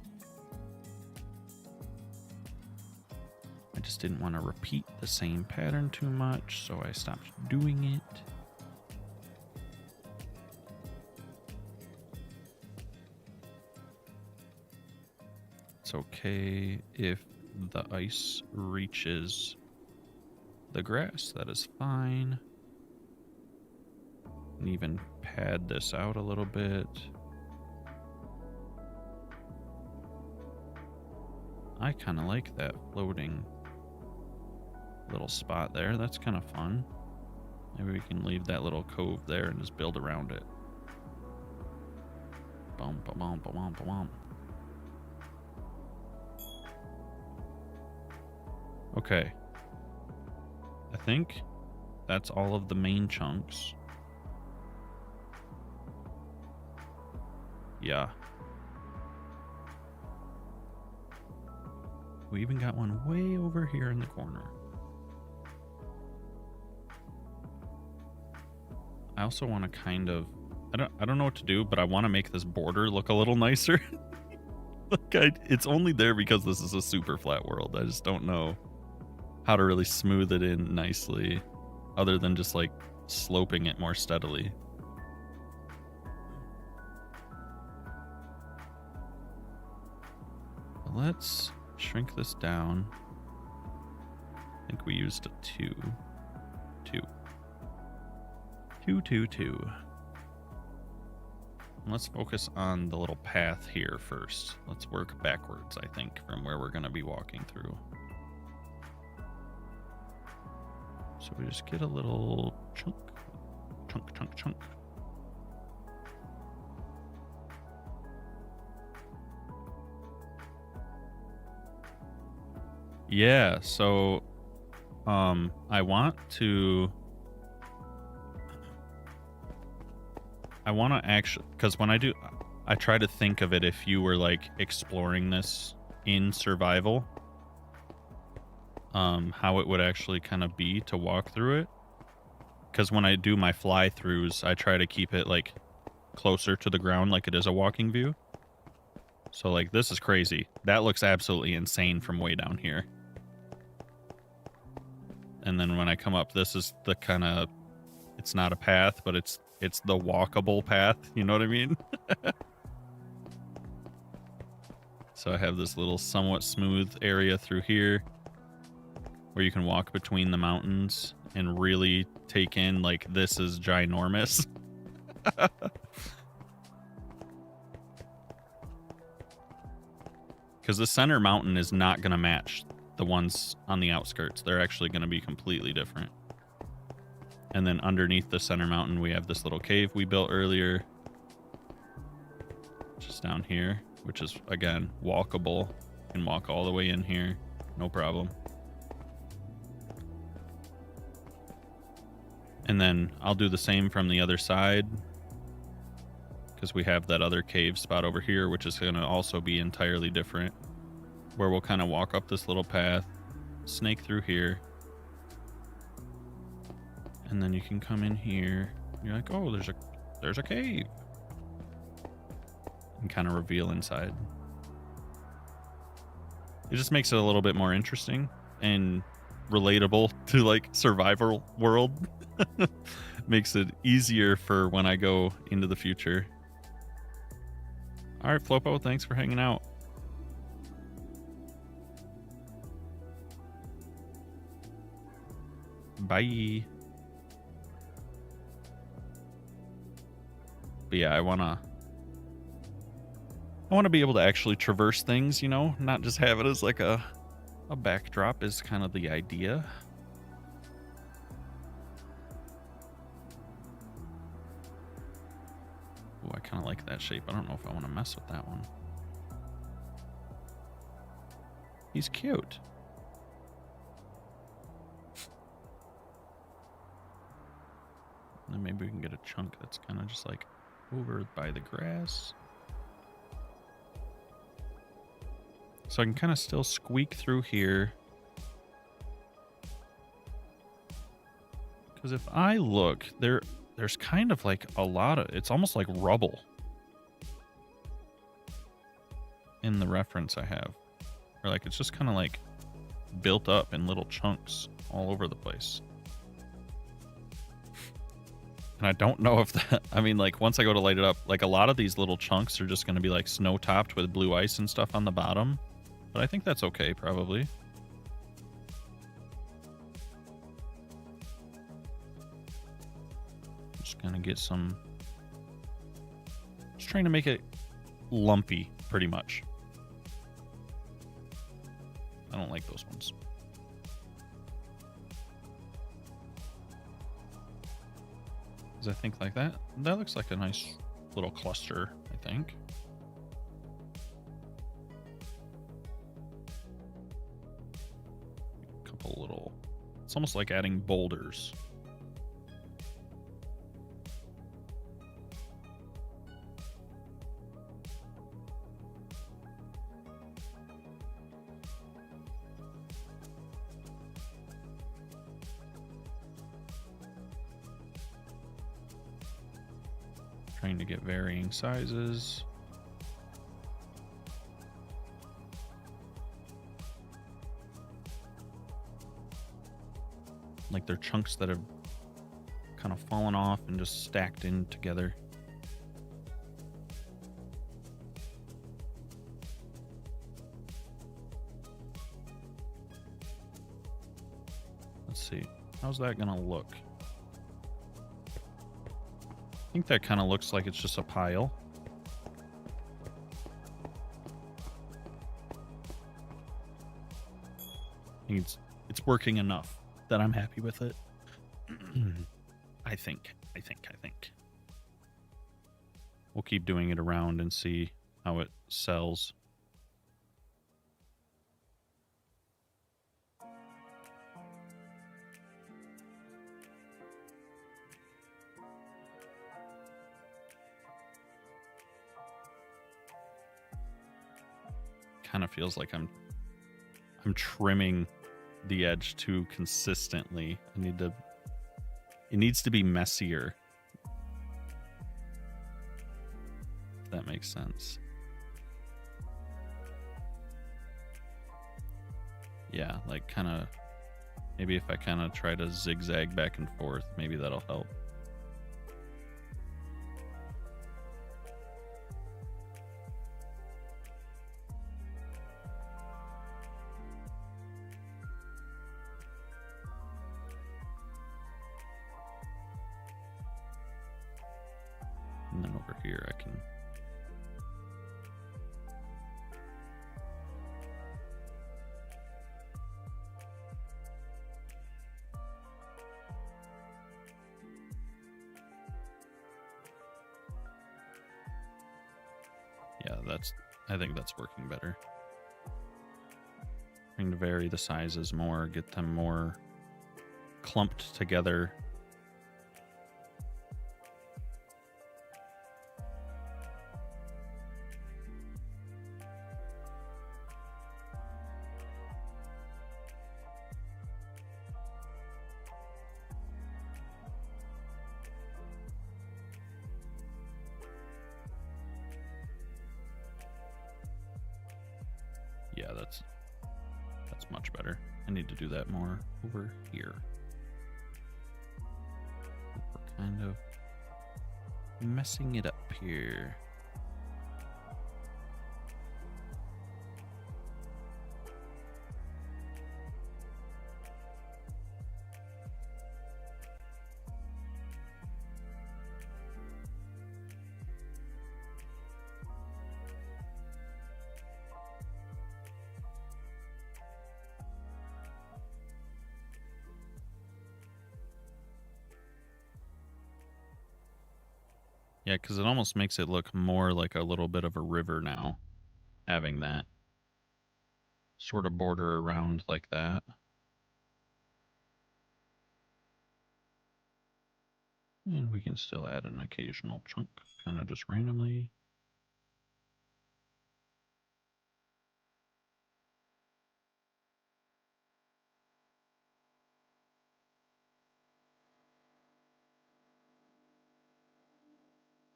I just didn't want to repeat the same pattern too much, so I stopped doing it. It's okay if the ice reaches the grass. That is fine. And even pad this out a little bit. I kind of like that floating little spot there. That's kind of fun. Maybe we can leave that little cove there and just build around it. Bum, ba, bum, ba, bum, ba, bum. Okay. I think that's all of the main chunks. Yeah. We even got one way over here in the corner. I also want to kind of, I don't know what to do, but I want to make this border look a little nicer. Like it's only there because this is a super flat world. I just don't know how to really smooth it in nicely other than just like sloping it more steadily. let's shrink this down. I think we used a 2. 2. Let's focus on the little path here first. Let's work backwards, I think, from where we're going to be walking through. So we just get a little chunk. Yeah, so I want to actually, because when I try to think of it if you were like exploring this in survival, how it would actually kind of be to walk through it. Because when I do my fly throughs, I try to keep it like closer to the ground like it is a walking view. So like this is crazy. That looks absolutely insane from way down here. And then when I come up, this is the kind of, it's not a path, but it's the walkable path. You know what I mean? So I have this little somewhat smooth area through here where you can walk between the mountains and really take in, like, this is ginormous. Because the center mountain is not going to match the ones on the outskirts. They're actually going to be completely different. And then underneath the center mountain, we have this little cave we built earlier. Just down here, which is, again, walkable. You can walk all the way in here. No problem. And then I'll do the same from the other side, because we have that other cave spot over here, which is going to also be entirely different, where we'll kind of walk up this little path, snake through here, and then you can come in here. You're like, oh, there's a cave, and kind of reveal inside. It just makes it a little bit more interesting and relatable to like survival world. Makes it easier for when I go into the future. All right, Flopo, thanks for hanging out. Bye. But yeah, I want to be able to actually traverse things, you know, not just have it as like a backdrop is kind of the idea. Oh, I kind of like that shape. I don't know if I want to mess with that one. He's cute. And then maybe we can get a chunk that's kind of just like over by the grass. So I can kind of still squeak through here. Because if I look, there's kind of like a lot of, it's almost like rubble in the reference I have. Or like it's just kind of like built up in little chunks all over the place. And I don't know if that, I mean, like once I go to light it up, like a lot of these little chunks are just going to be like snow topped with blue ice and stuff on the bottom. But I think that's okay, probably. Just gonna get some, just trying to make it lumpy, pretty much. I don't like those ones. Because I think like that looks like a nice little cluster, I think. A couple little, it's almost like adding boulders. Trying to get varying sizes. Like they're chunks that have kind of fallen off and just stacked in together. How's that gonna look? I think that kind of looks like it's just a pile. I think it's working enough that I'm happy with it. I think. We'll keep doing it around and see how it sells. Kind of feels like I'm trimming the edge too consistently. It needs to be messier. If that makes sense. Yeah, like kind of, maybe if I kind of try to zigzag back and forth, maybe that'll help. And then over here I can... Yeah, I think that's working better. Trying to vary the sizes more, get them more clumped together. Yeah, that's much better. I need to do that more over here. We're kind of messing it up here. Yeah, because it almost makes it look more like a little bit of a river now, having that sort of border around like that. And we can still add an occasional chunk, kind of just randomly.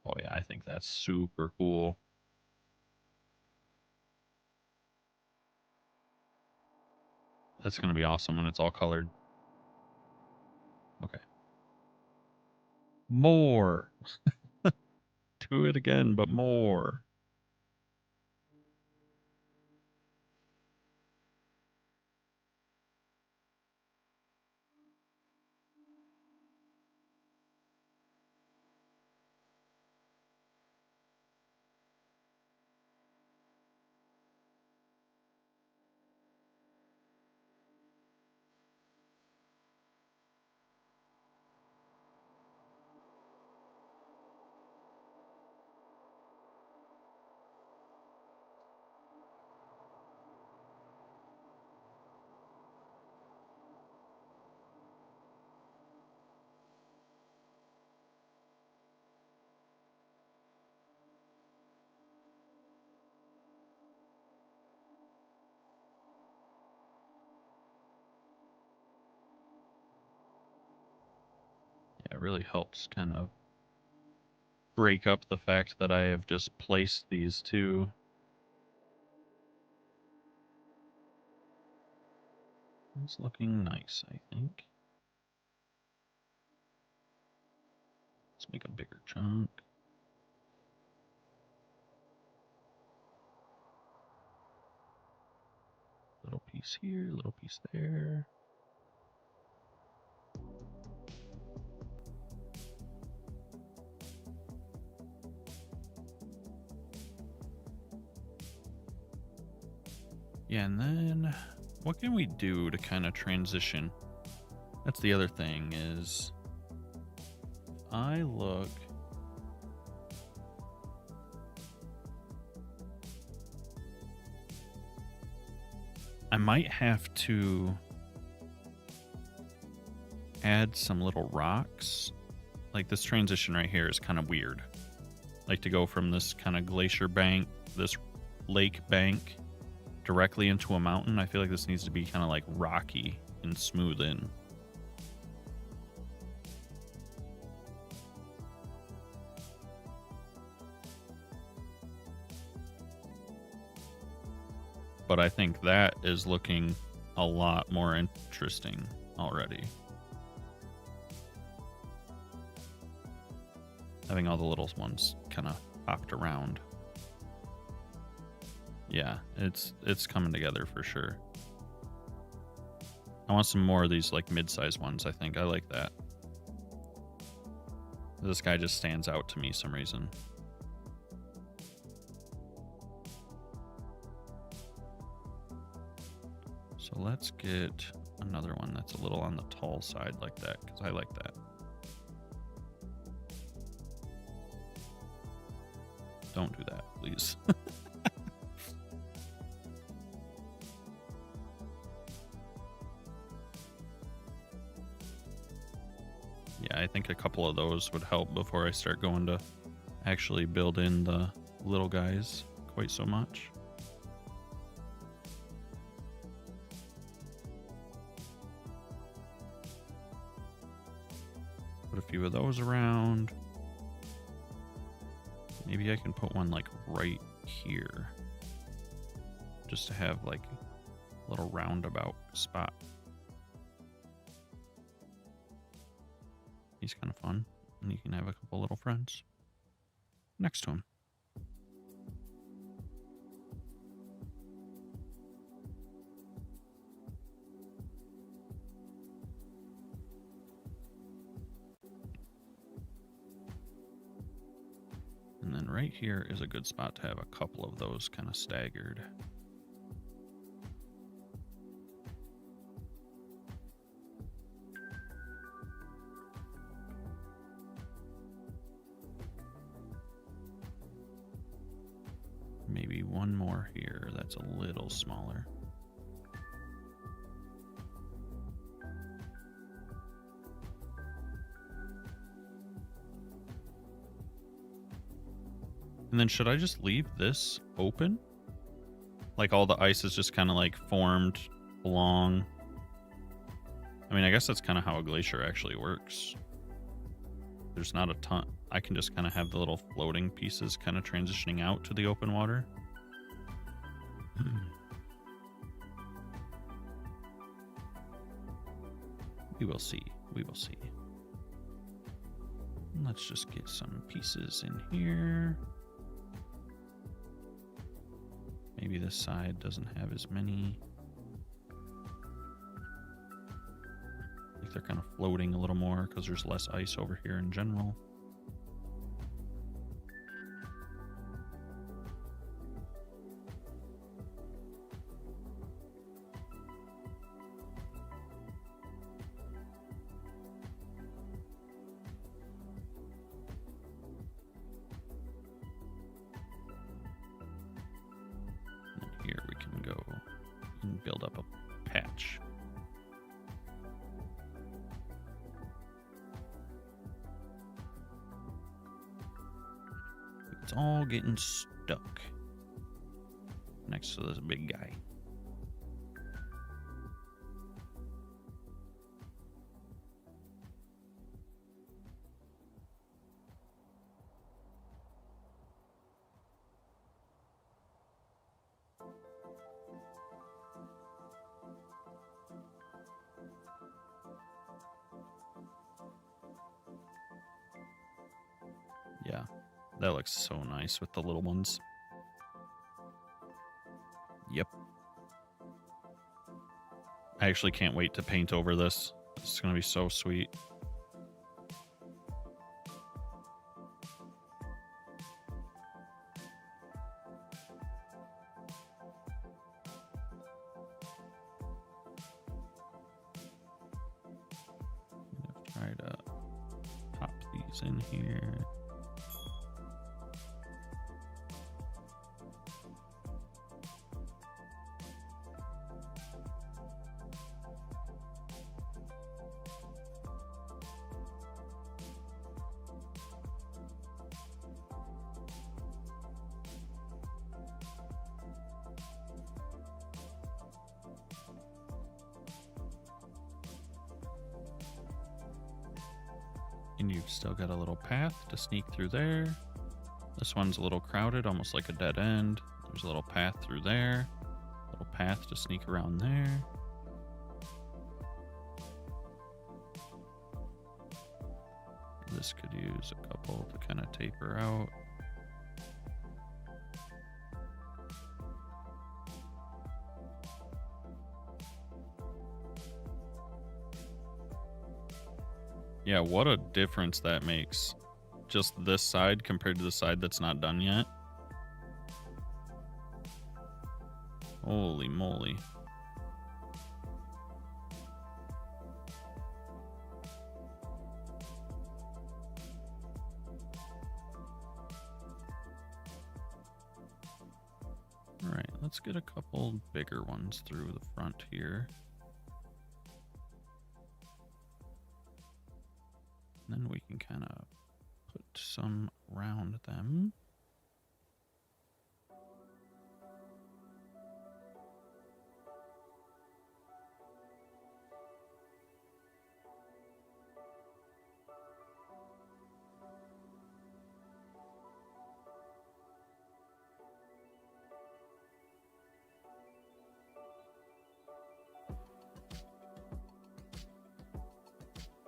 Oh yeah, I think that's super cool. That's going to be awesome when it's all colored. Okay. More. Do it again, but more. Yeah, it really helps kind of break up the fact that I have just placed these two. It's looking nice, I think. Let's make a bigger chunk. Little piece here, little piece there. Yeah, and then what can we do to kind of transition? That's the other thing is I look. I might have to add some little rocks. Like this transition right here is kind of weird. Like to go from this kind of glacier bank, this lake bank, directly into a mountain. I feel like this needs to be kind of like rocky and smooth in. But I think that is looking a lot more interesting already. Having all the little ones kind of popped around. Yeah, it's coming together for sure. I want some more of these like mid-sized ones, I think. I like that. This guy just stands out to me some reason. So let's get another one that's a little on the tall side like that, because I like that. Don't do that, please. Yeah, I think a couple of those would help before I start going to actually build in the little guys quite so much. Put a few of those around. Maybe I can put one like right here, just to have like a little roundabout spot. He's kind of fun, and you can have a couple little friends next to him. And then right here is a good spot to have a couple of those kind of staggered. Maybe one more here that's a little smaller. And then should I just leave this open? Like all the ice is just kind of like formed along. I mean, I guess that's kind of how a glacier actually works. There's not a ton. I can just kind of have the little floating pieces kind of transitioning out to the open water. We will see. We will see. Let's just get some pieces in here. Maybe this side doesn't have as many. Like they're kind of floating a little more because there's less ice over here in general. Here we can go and build up a patch. It's all getting stuck next to this big guy. Yeah, that looks so nice with the little ones. Yep. I actually can't wait to paint over this. It's going to be so sweet. these in here. And you've still got a little path to sneak through there. This one's a little crowded, almost like a dead end. There's a little path through there. Little path to sneak around there. This could use a couple to kind of taper out. Yeah, what a difference that makes. Just this side compared to the side that's not done yet. Holy moly. All right, let's get a couple bigger ones through the front here. Then we can kind of put some around them.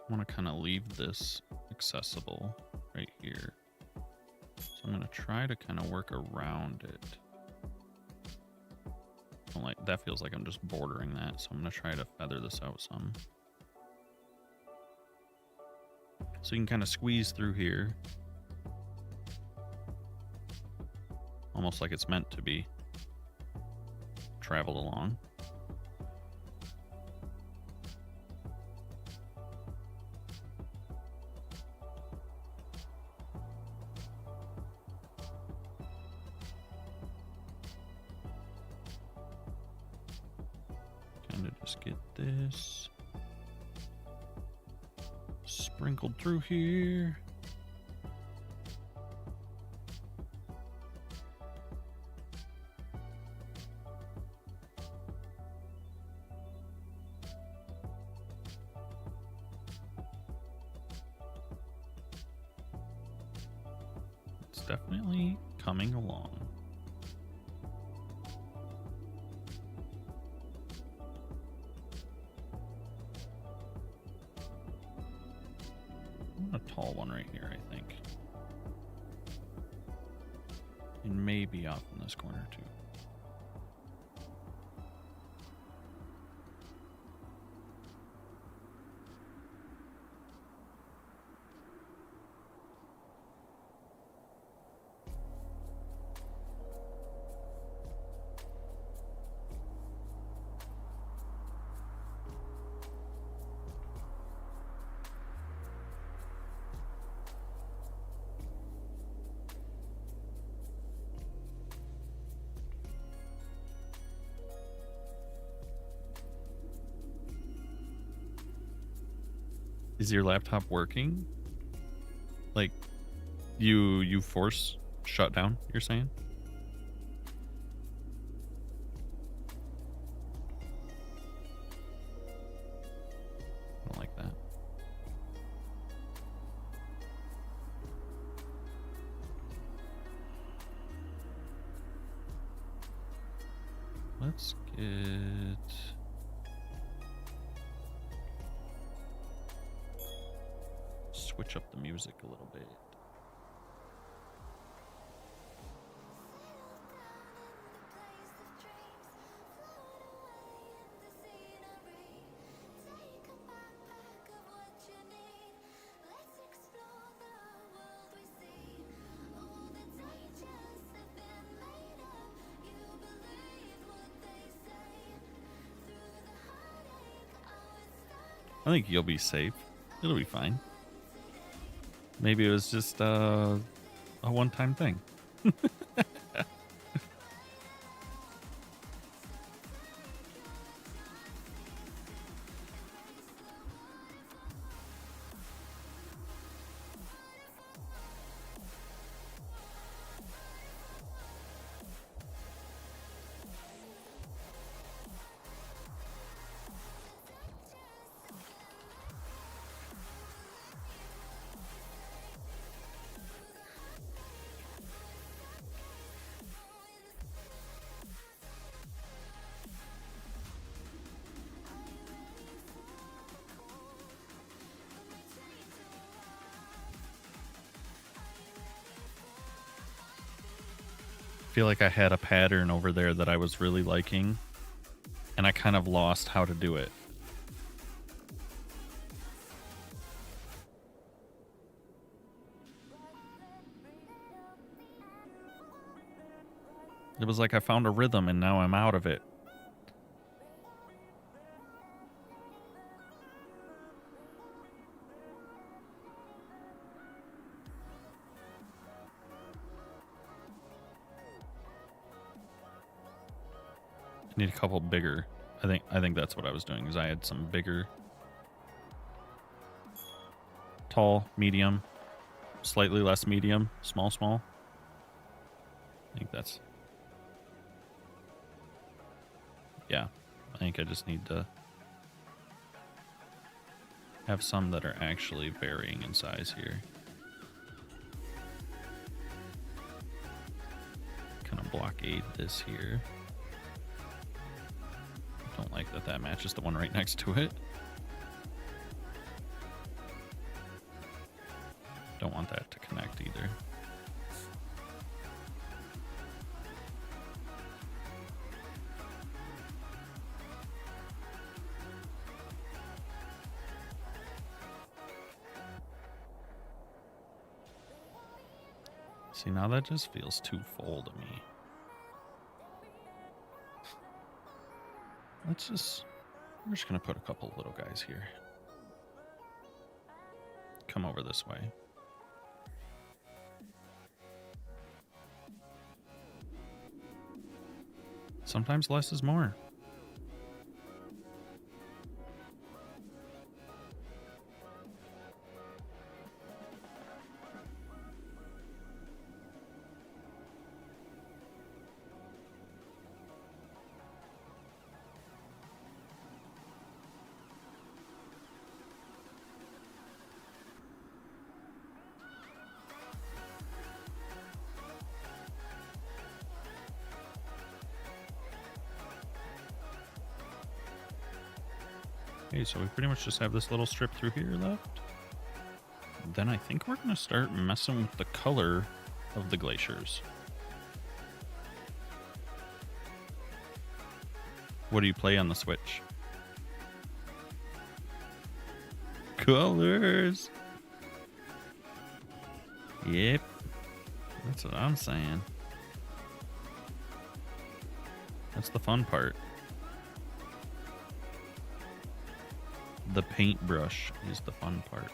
I want to kind of leave this accessible right here. So I'm going to try to kind of work around it. Like that feels like I'm just bordering that, so I'm going to try to feather this out some. So you can kind of squeeze through here. Almost like it's meant to be traveled along. Just get this sprinkled through here. It's definitely coming along. A tall one right here, I think. And maybe off in this corner too. Is your laptop working? Like, you force shut down, you're saying? I don't like that. Let's get... switch up the music a little bit. I think you'll be safe. It'll be fine. Maybe it was just a one-time thing. I feel like I had a pattern over there that I was really liking, and I kind of lost how to do it. It was like I found a rhythm and now I'm out of it. I need a couple bigger. I think that's what I was doing, is I had some bigger. Tall, medium, slightly less medium, small, small. I think that's... Yeah, I think I just need to have some that are actually varying in size here. Kind of blockade this here. Don't like that matches the one right next to it. Don't want that to connect either. See, now that just feels too full to me. We're just gonna put a couple little guys here. Come over this way. Sometimes less is more. Okay, so we pretty much just have this little strip through here left. Then I think we're going to start messing with the color of the glaciers. What do you play on the Switch? Colors! Yep. That's what I'm saying. That's the fun part. The paintbrush is the fun part.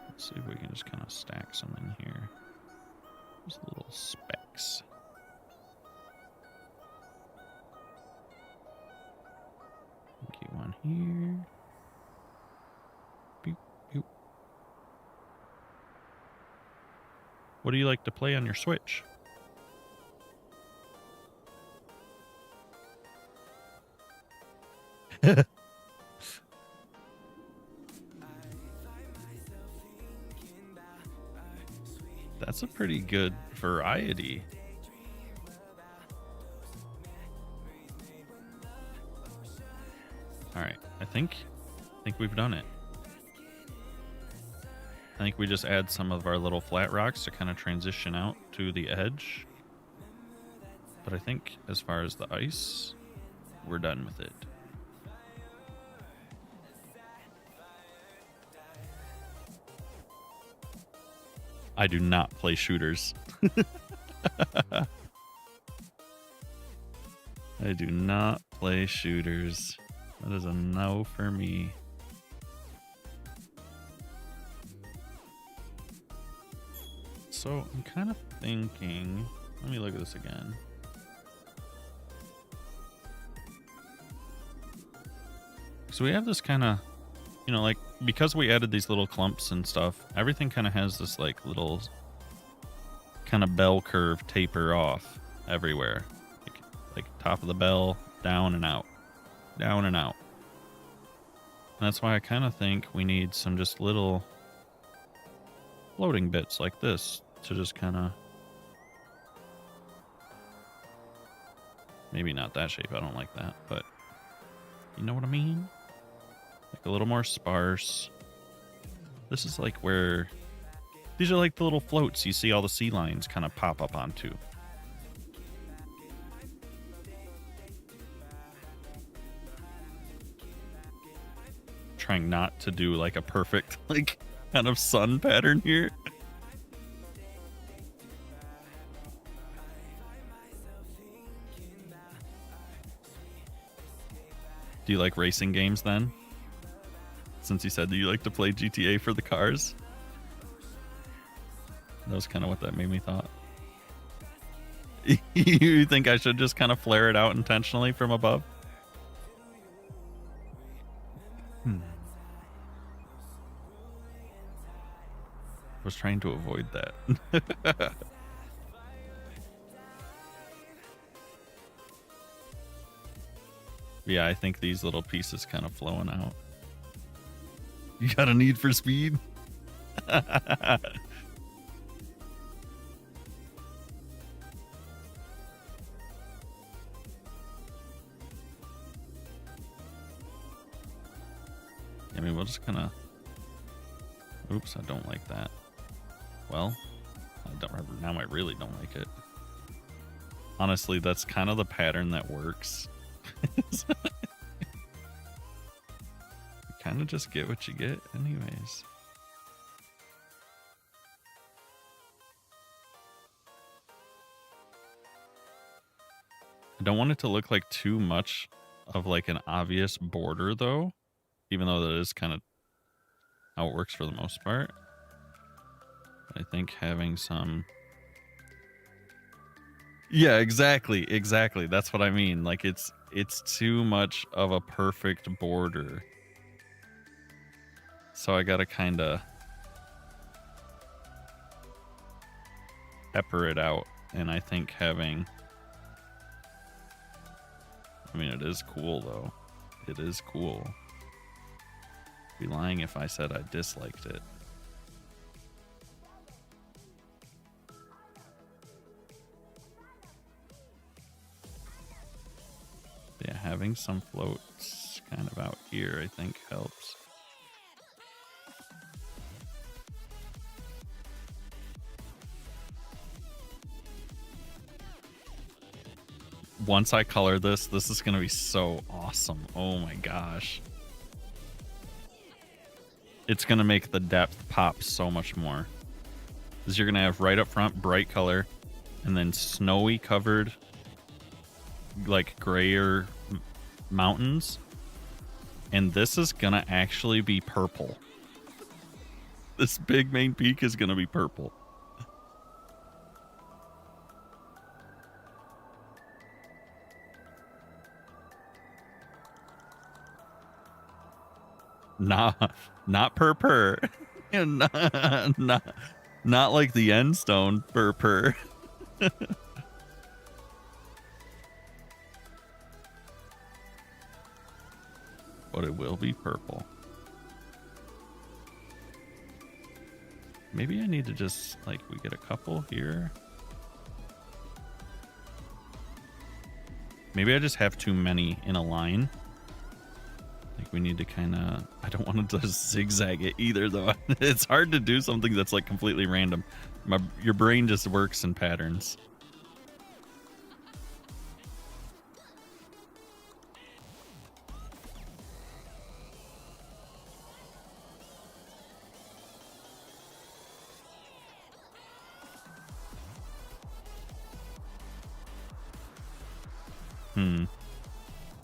Let's see if we can just kind of stack some in here. Just little specks. Get one here. Boop, boop. What do you like to play on your Switch? That's a pretty good variety. All right, I think we've done it. I think we just add some of our little flat rocks to kind of transition out to the edge. But I think as far as the ice, we're done with it. I do not play shooters. I do not play shooters. That is a no for me. So I'm kind of thinking, let me look at this again. So we have this kind of, you know, like, because we added these little clumps and stuff, everything kind of has this like little kind of bell curve taper off everywhere. Like top of the bell, down and out, down and out. And that's why I kind of think we need some just little floating bits like this to just kind of, maybe not that shape, I don't like that, but you know what I mean? Like a little more sparse. This is like where, these are like the little floats you see all the sea lions kind of pop up onto. Trying not to do like a perfect like kind of sun pattern here. Do you like racing games then? Since you said that you like to play GTA for the cars. That was kind of what that made me thought. You think I should just kind of flare it out intentionally from above? Was trying to avoid that. Yeah, I think these little pieces kind of flowing out. You got a need for speed? I mean, we'll just kind of... Oops, I don't like that. Well, now I really don't like it. Honestly, that's kind of the pattern that works. You kind of just get what you get anyways. I don't want it to look like too much of like an obvious border though, even though that is kind of how it works for the most part. I think having some... Yeah, exactly. That's what I mean. Like it's too much of a perfect border. So I gotta kind of pepper it out. And I think having... I mean, it is cool though. It is cool. I'd be lying if I said I disliked it. Yeah, having some floats kind of out here, I think, helps. Once I color this is going to be so awesome. Oh my gosh. It's going to make the depth pop so much more. Because you're going to have right up front, bright color, and then snowy covered, like grayer mountains. And this is going to actually be purple. This big main peak is going to be purple. Nah, not purr. not like the end stone purr. But it will be purple. Maybe I need to just, like, we get a couple here. Maybe I just have too many in a line. Like, we need to kind of... I don't want to just zigzag it either, though. It's hard to do something that's, like, completely random. Your brain just works in patterns.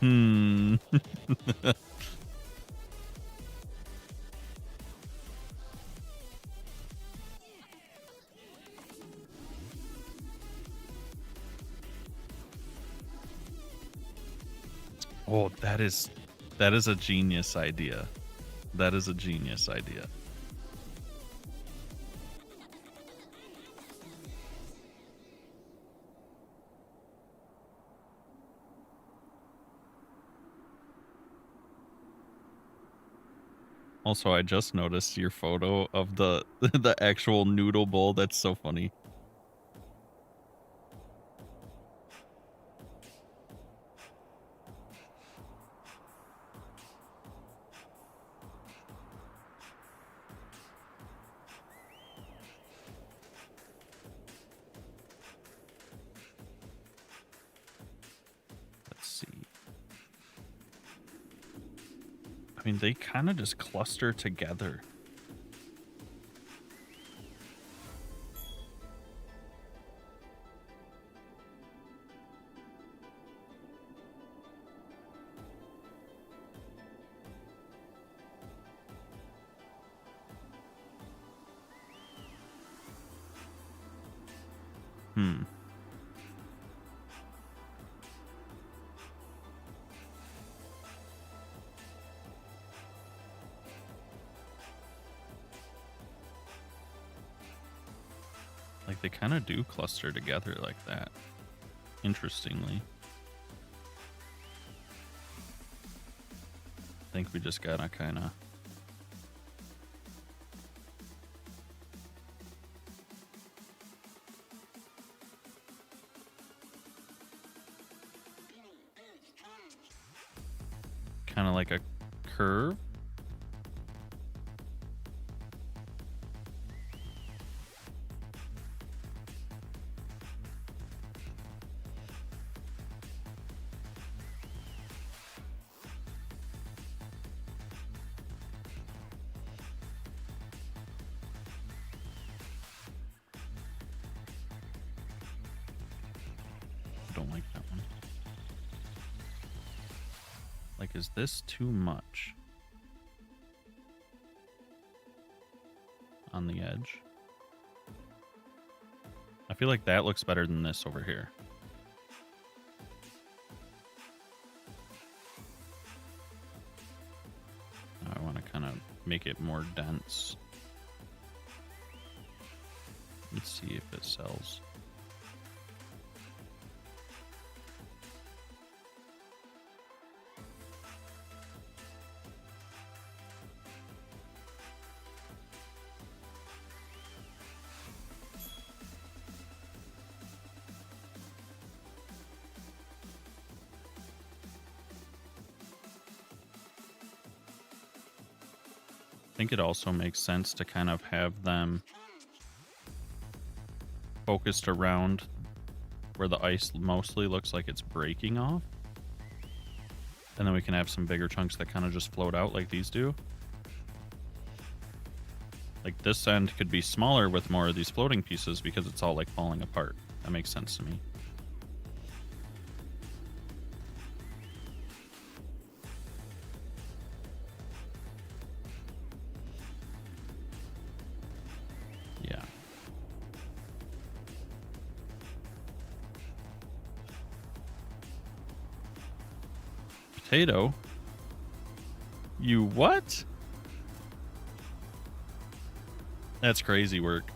Hmm. Oh, that is a genius idea. That is a genius idea. Also, I just noticed your photo of the the actual noodle bowl. That's so funny. Let's see. I mean, they kind of just cluster together. Hmm. Like, they kind of do cluster together like that. Interestingly. I think we just gotta kind of... kind of like a curve. I don't like that one. Like, is this too much on the edge? I feel like that looks better than this over here. I want to kind of make it more dense. Let's see if it sells. I think it also makes sense to kind of have them focused around where the ice mostly looks like it's breaking off. And then we can have some bigger chunks that kind of just float out like these do. Like this end could be smaller with more of these floating pieces because it's all like falling apart. That makes sense to me. Yeah. Potato? You what? That's crazy work.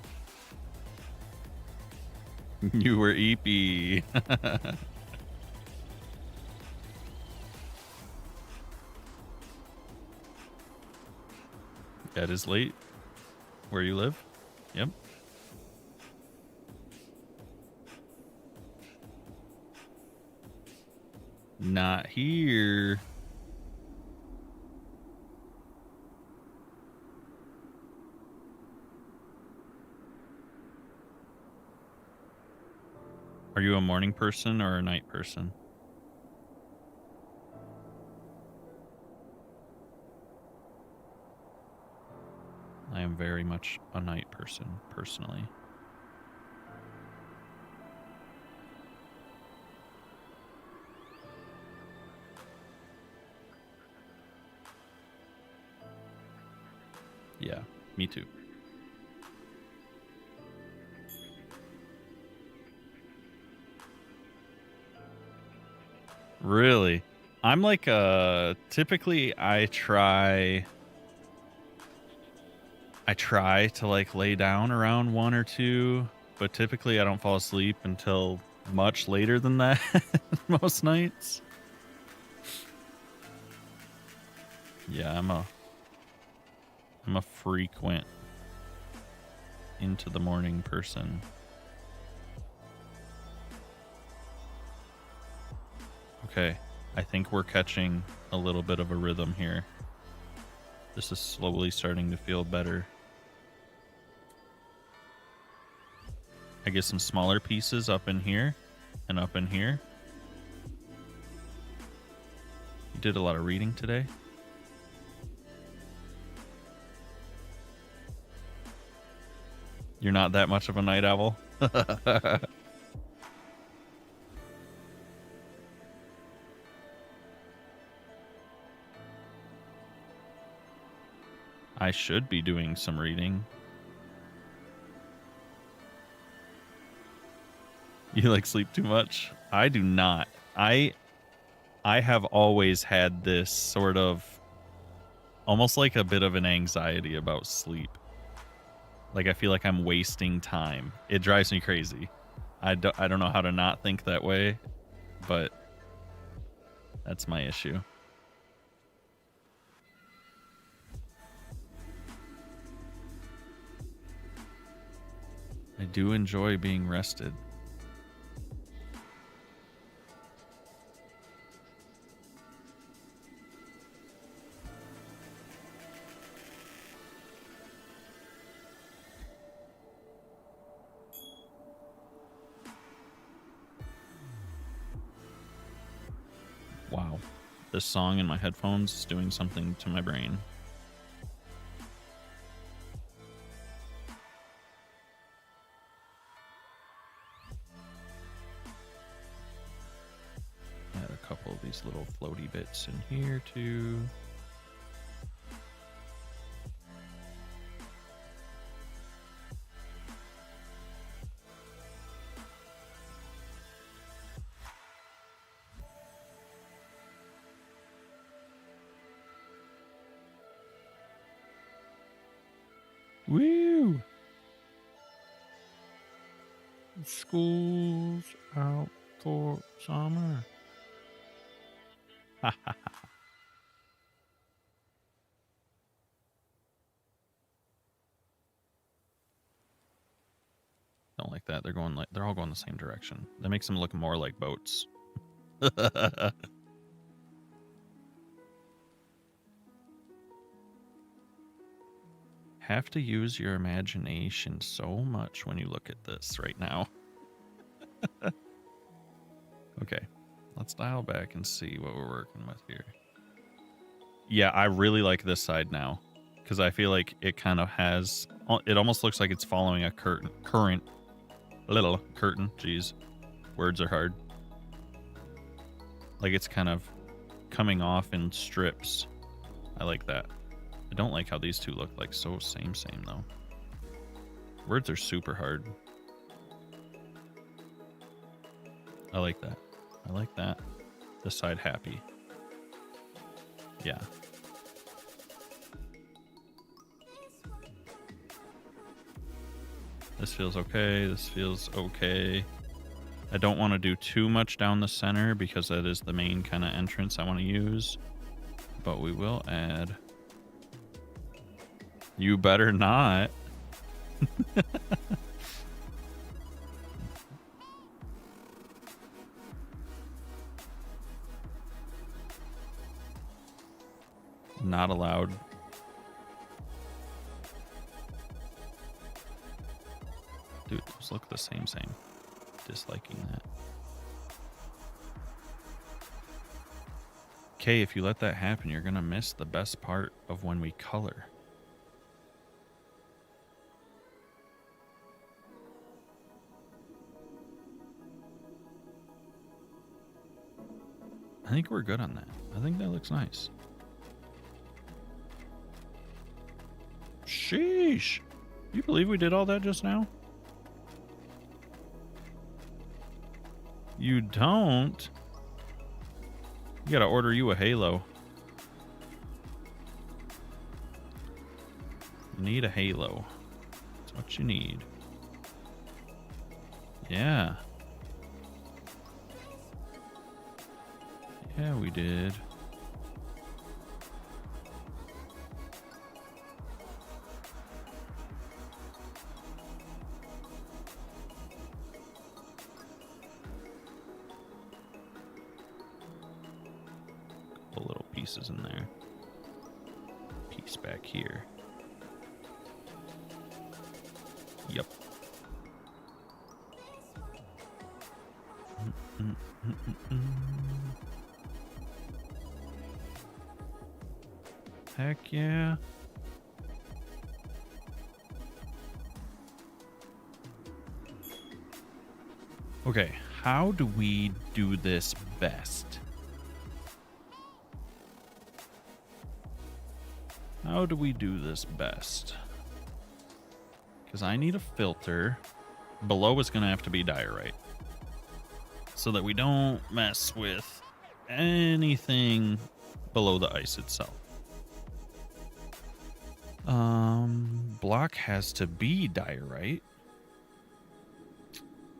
You were EP. That is late. Where you live? Yep. Not here. Are you a morning person or a night person? I am very much a night person, personally. Yeah, me too. Really? I'm like, typically I try to like lay down around 1 or 2, but typically I don't fall asleep until much later than that most nights. Yeah, I'm a frequent into the morning person. Okay, I think we're catching a little bit of a rhythm here. This is slowly starting to feel better. I get some smaller pieces up in here and up in here. You did a lot of reading today. You're not that much of a night owl. I should be doing some reading. You like sleep too much? I do not. I have always had this sort of almost like a bit of an anxiety about sleep. Like I feel like I'm wasting time. It drives me crazy. I don't know how to not think that way, but that's my issue. I do enjoy being rested. Wow. This song in my headphones is doing something to my brain. Add a couple of these little floaty bits in here too. Woo! School's out for summer. Don't like that. They're all going the same direction. That makes them look more like boats. Have to use your imagination so much when you look at this right now. Okay, let's dial back and see what we're working with here. Yeah, I really like this side now because I feel like it kind of has, it almost looks like it's following a current, little curtain. Jeez, words are hard. Like it's kind of coming off in strips. I like that. I don't like how these two look like so same though. Words are super hard. I like that. I like that. This side happy. Yeah. This feels okay. This feels okay. I don't want to do too much down the center because that is the main kind of entrance I want to use. But we will add. You better not. Not allowed. Dude, those look the same. Disliking that. Okay, if you let that happen, you're gonna miss the best part of when we color. I think we're good on that. I think that looks nice. Sheesh. You believe we did all that just now? You don't? You gotta order you a halo. You need a halo. That's what you need. Yeah. Yeah, we did. Couple little pieces in there. Piece back here. Yep. Heck yeah. Okay, how do we do this best? How do we do this best? Because I need a filter. Below is going to have to be diorite, so that we don't mess with anything below the ice itself. Block has to be diorite.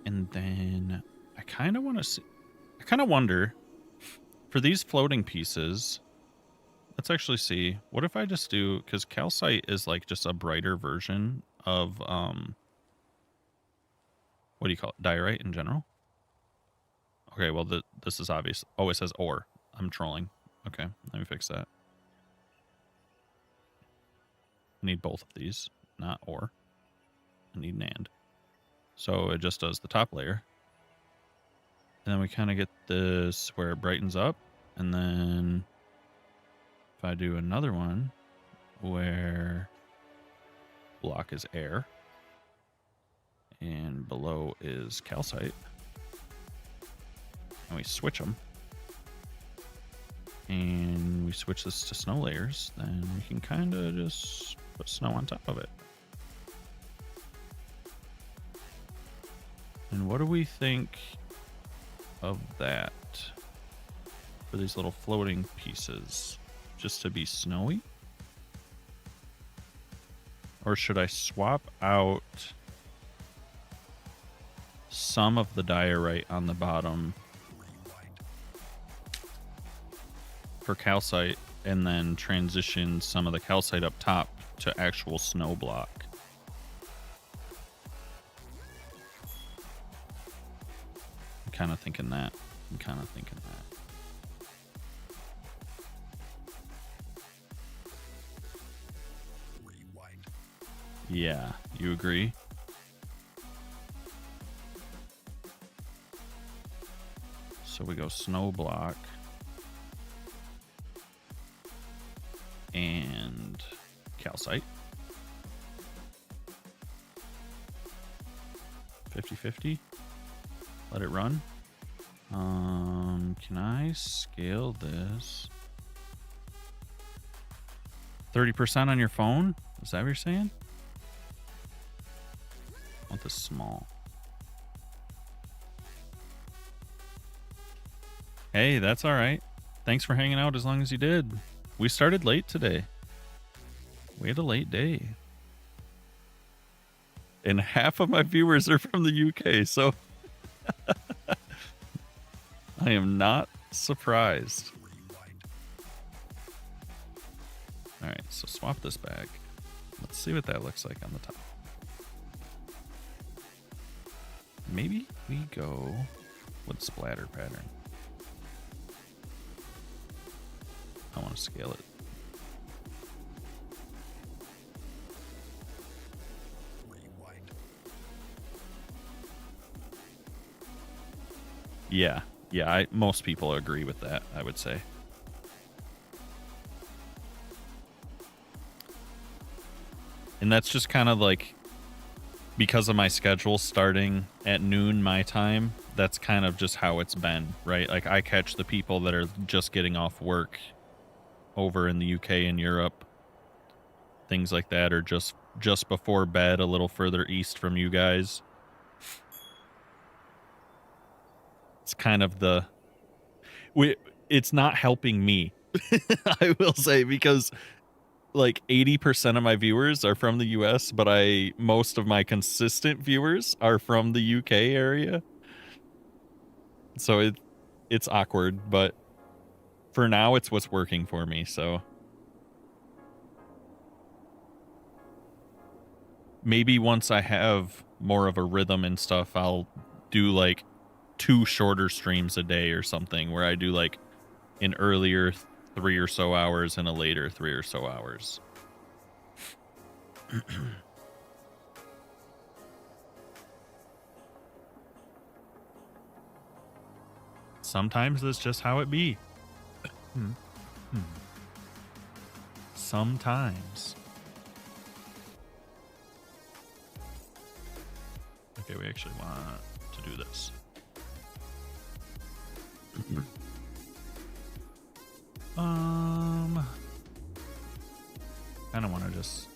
And then I kind of want to see, I kind of wonder for these floating pieces. Let's actually see. What if I just do, because calcite is like just a brighter version of, what do you call it? Diorite in general? Okay, well, this is obvious. Oh, it says ore. I'm trolling. Okay, let me fix that. I need both of these, not ore. I need an and. So it just does the top layer. And then we kind of get this where it brightens up. And then if I do another one where block is air and below is calcite, and we switch them, and we switch this to snow layers, then we can kind of just put snow on top of it. And what do we think of that for these little floating pieces? Just to be snowy? Or should I swap out some of the diorite on the bottom for calcite and then transition some of the calcite up top to actual snow block? I'm kind of thinking that. Yeah, you agree? So we go snow block and calcite. 50-50. Let it run. Can I scale this? 30% on your phone? Is that what you're saying? I want this small. Hey, that's all right. Thanks for hanging out as long as you did. We started late today. We had a late day. And half of my viewers are from the UK, so I am not surprised. All right, so swap this back. Let's see what that looks like on the top. Maybe we go with splatter pattern. I want to scale it. Yeah, most people agree with that, I would say. And that's just kind of like, because of my schedule starting at noon my time, that's kind of just how it's been, right? Like, I catch the people that are just getting off work over in the UK and Europe things like that, or just before bed, a little further east from you guys. It's kind of it's not helping me. I will say, because like 80% of my viewers are from the US, but most of my consistent viewers are from the UK area. So it's awkward, but for now it's what's working for me, so maybe once I have more of a rhythm and stuff, I'll do like 2 shorter streams a day or something, where I do like an earlier 3 or so hours and a later 3 or so hours. Sometimes that's just how it be. Sometimes. Okay, we actually want to do this. Kind of want to just...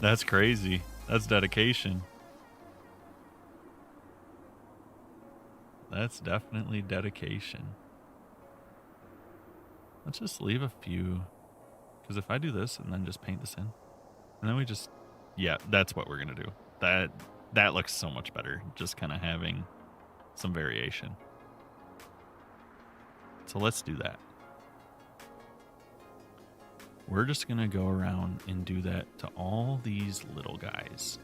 That's crazy. That's dedication. That's definitely dedication. Let's just leave a few, because if I do this and then just paint this in, and then we just, yeah, that's what we're gonna do. That looks so much better, just kind of having some variation. So let's do that. We're just gonna go around and do that to all these little guys.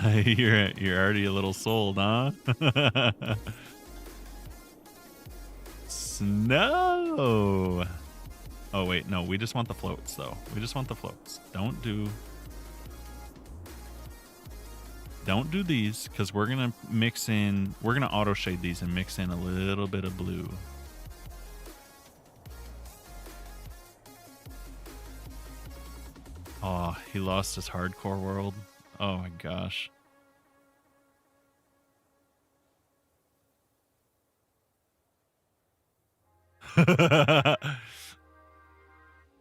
You're already a little sold, huh? Snow. Oh wait, no, we just want the floats though. We just want the floats. Don't do these, because we're gonna mix in, we're gonna auto shade these and mix in a little bit of blue. Oh, he lost his hardcore world. Oh my gosh.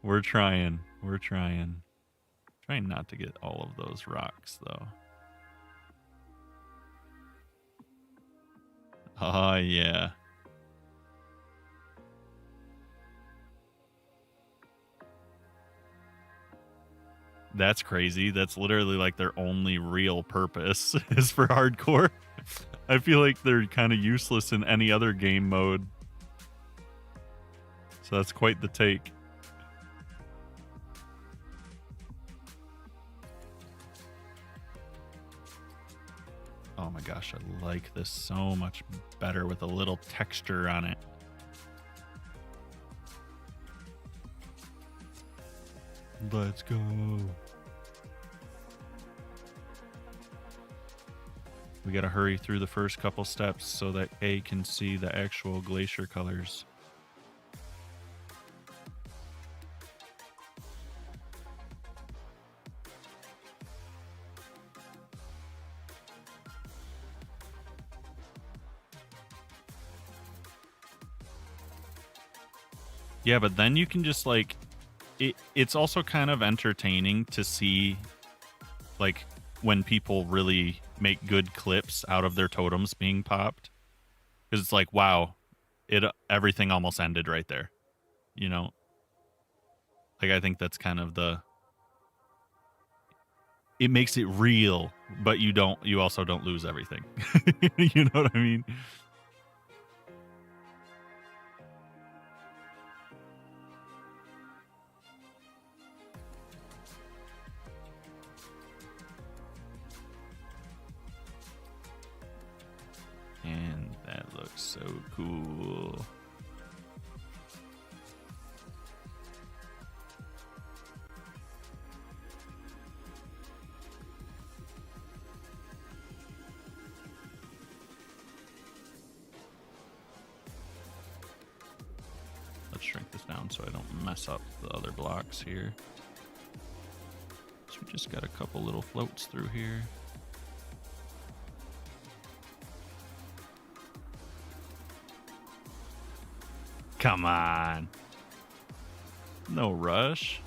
We're trying. Trying not to get all of those rocks though. Oh yeah. That's crazy. That's literally like their only real purpose is for hardcore. I feel like they're kind of useless in any other game mode. So that's quite the take. Oh my gosh, I like this so much better with a little texture on it. Let's go. We gotta hurry through the first couple steps so that A can see the actual glacier colors. Yeah, but then you can just like, it's also kind of entertaining to see like when people really make good clips out of their totems being popped, because it's like, wow, everything almost ended right there, you know. Like I think that's kind of it makes it real, but you also don't lose everything. You know what I mean? And that looks so cool. Let's shrink this down so I don't mess up the other blocks here. So we just got a couple little floats through here. Come on. No rush.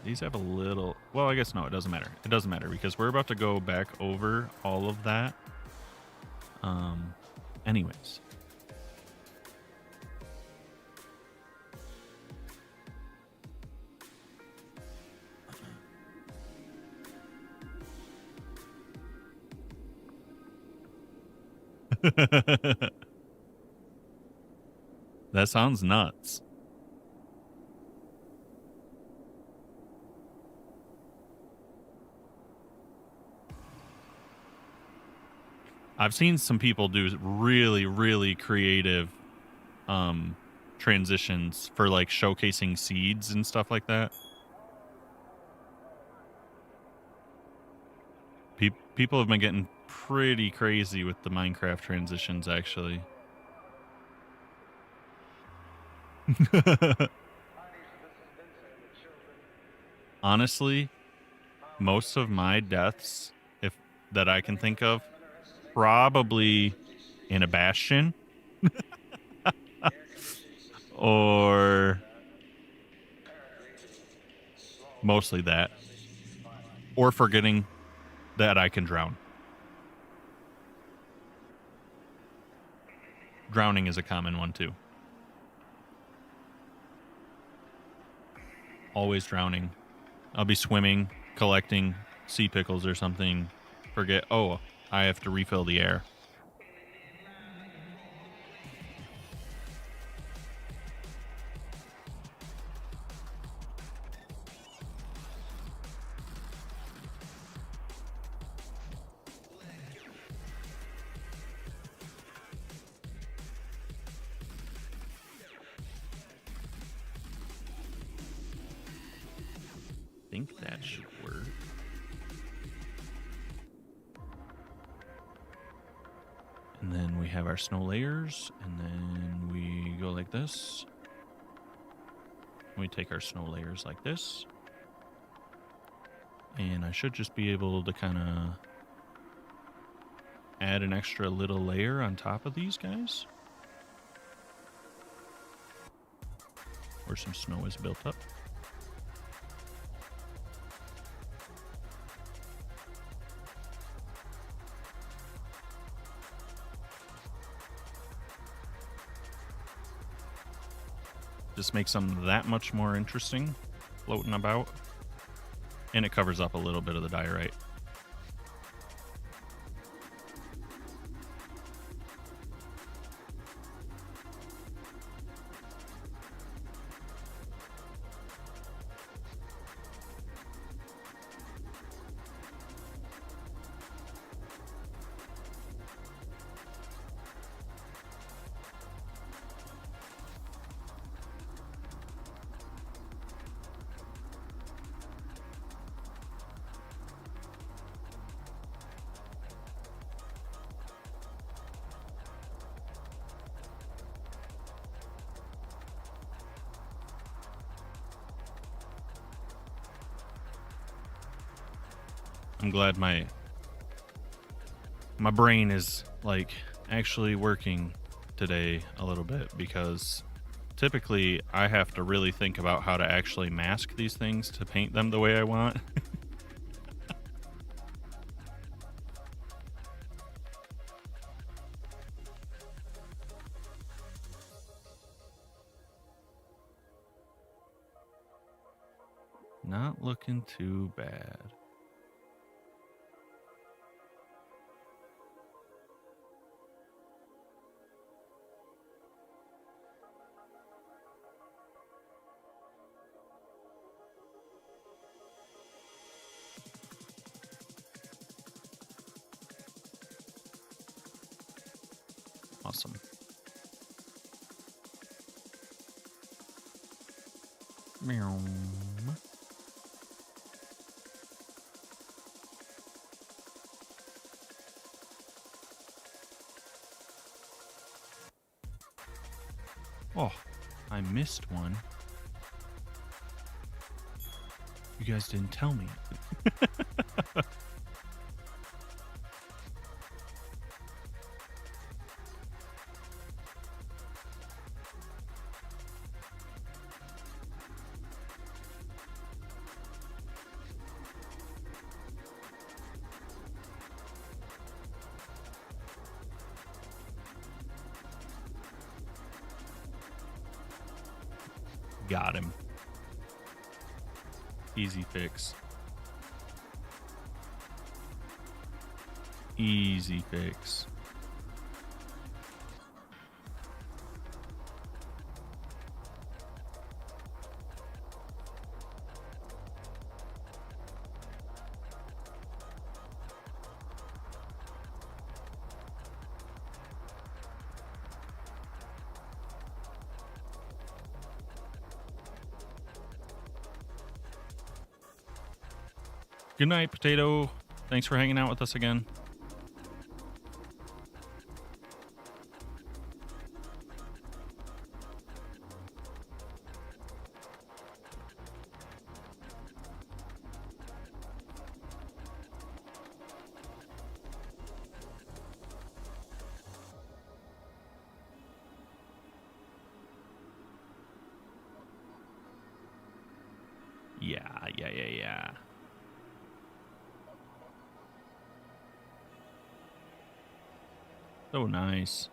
These have a little... Well, I guess no, it doesn't matter. It doesn't matter because we're about to go back over all of that. Anyways. That sounds nuts. I've seen some people do really, really creative transitions for like showcasing seeds and stuff like that. People have been getting pretty crazy with the Minecraft transitions, actually. Honestly, most of my deaths, if that I can think of, probably in a bastion or mostly that, or forgetting that I can drown. Drowning is a common one too. Always drowning. I'll be swimming, collecting sea pickles or something. Forget, oh, I have to refill the air. I think that should work. And then we have our snow layers, and then we go like this. We take our snow layers like this. And I should just be able to kind of add an extra little layer on top of these guys, where some snow is built up. Just makes them that much more interesting floating about. And it covers up a little bit of the diorite. I'm glad my brain is like actually working today a little bit, because typically I have to really think about how to actually mask these things to paint them the way I want. Not looking too bad. Awesome. Meow. Oh, I missed one. You guys didn't tell me. Got him. Easy fix. Easy fix. Good night, Potato. Thanks for hanging out with us again. Yeah. So nice.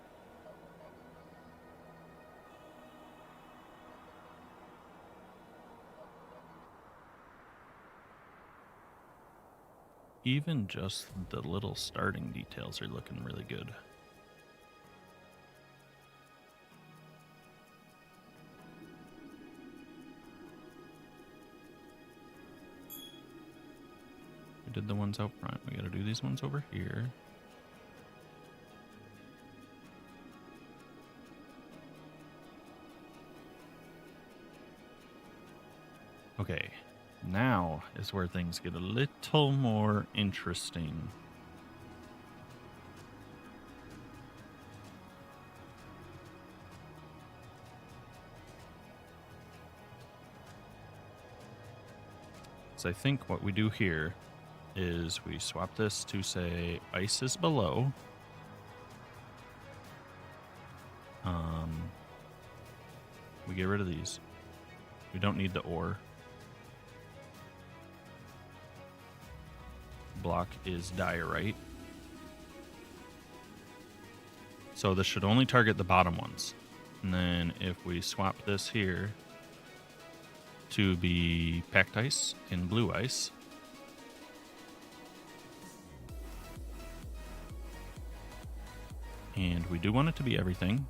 Even just the little starting details are looking really good. We did the ones out front. We got to do these ones over here. Okay, now is where things get a little more interesting. So I think what we do here is we swap this to say ice is below. We get rid of these. We don't need the ore. Block is diorite. So this should only target the bottom ones. And then if we swap this here to be packed ice and blue ice, and we do want it to be everything.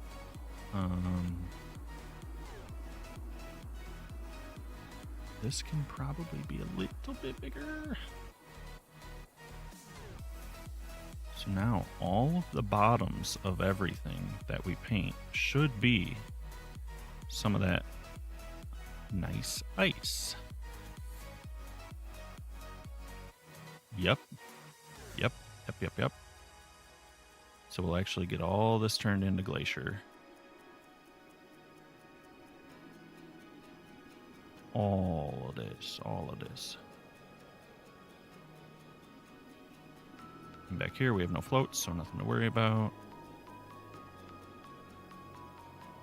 This can probably be a little bit bigger. So now all of the bottoms of everything that we paint should be some of that nice ice. Yep. So we'll actually get all this turned into glacier. All of this. And back here we have no floats, so nothing to worry about.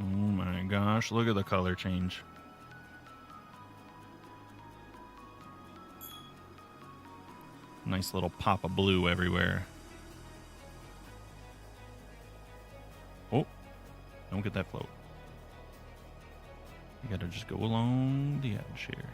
Oh my gosh, look at the color change. Nice little pop of blue everywhere. Oh, don't get that float. You gotta just go along the edge here.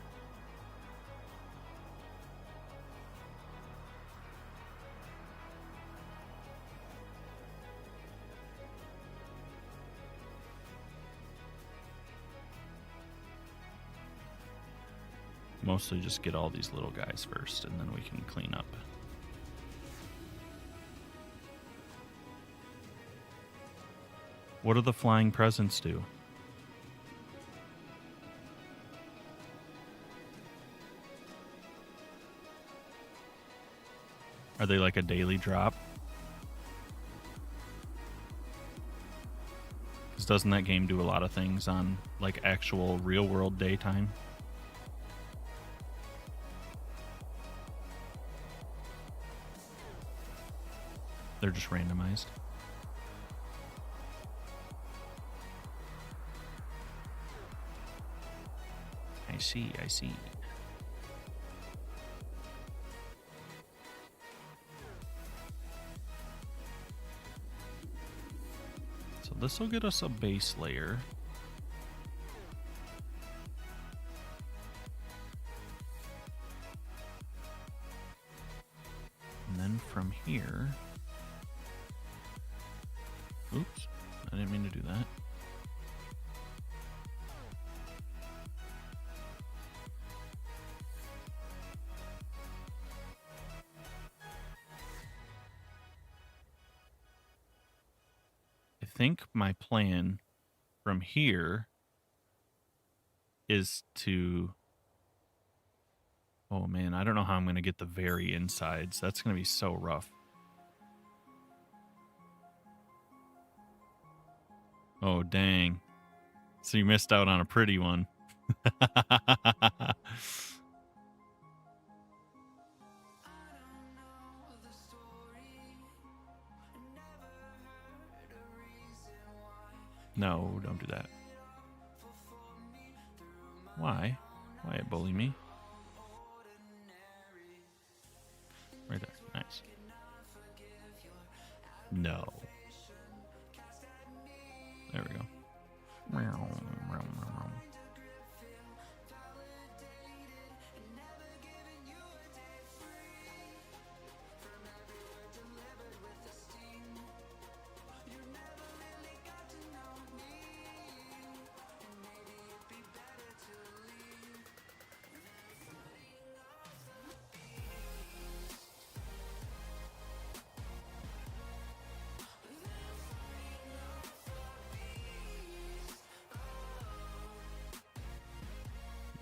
Mostly just get all these little guys first, and then we can clean up. What do the flying presents do? Are they like a daily drop? Because doesn't that game do a lot of things on like actual real world daytime? They're just randomized. I see, I see. So this will get us a base layer. And then from here... Oops, I didn't mean to do that. I think my plan from here is to... Oh man, I don't know how I'm going to get the very insides. That's going to be so rough. Oh, dang. So you missed out on a pretty one. No, don't do that. Why? Why you bully me? Right there. Nice. No. There we go.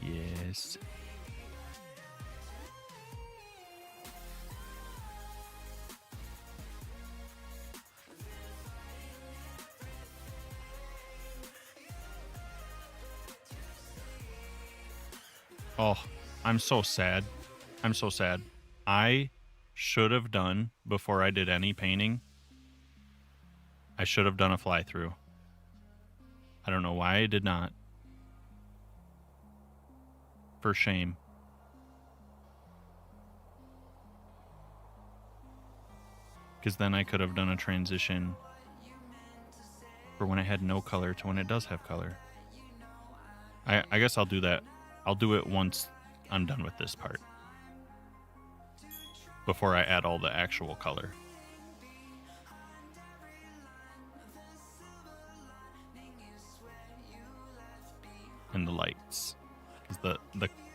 Yes. Oh, I'm so sad. I'm so sad. I should have done, before I did any painting, I should have done a fly-through. I don't know why I did not. For shame. Because then I could have done a transition for when it had no color to when it does have color. I guess I'll do that. I'll do it once I'm done with this part. Before I add all the actual color. And the lights. Because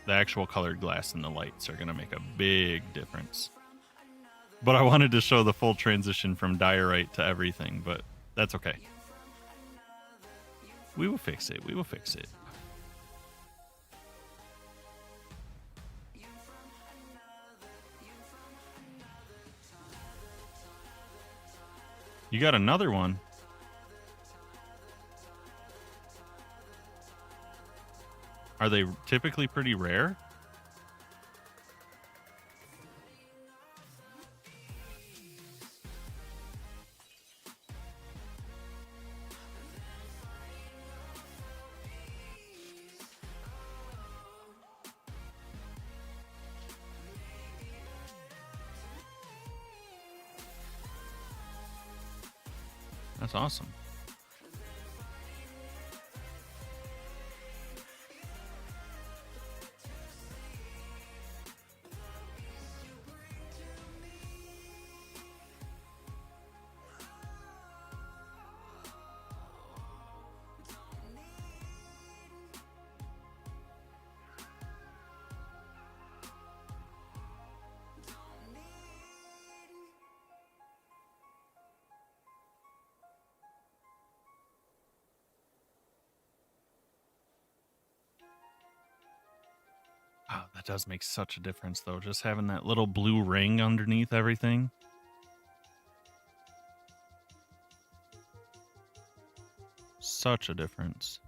the actual colored glass and the lights are going to make a big difference. But I wanted to show the full transition from diorite to everything, but that's okay. We will fix it. We will fix it. You got another one. Are they typically pretty rare? That's awesome. Oh, that does make such a difference, though. Just having that little blue ring underneath everything. Such a difference.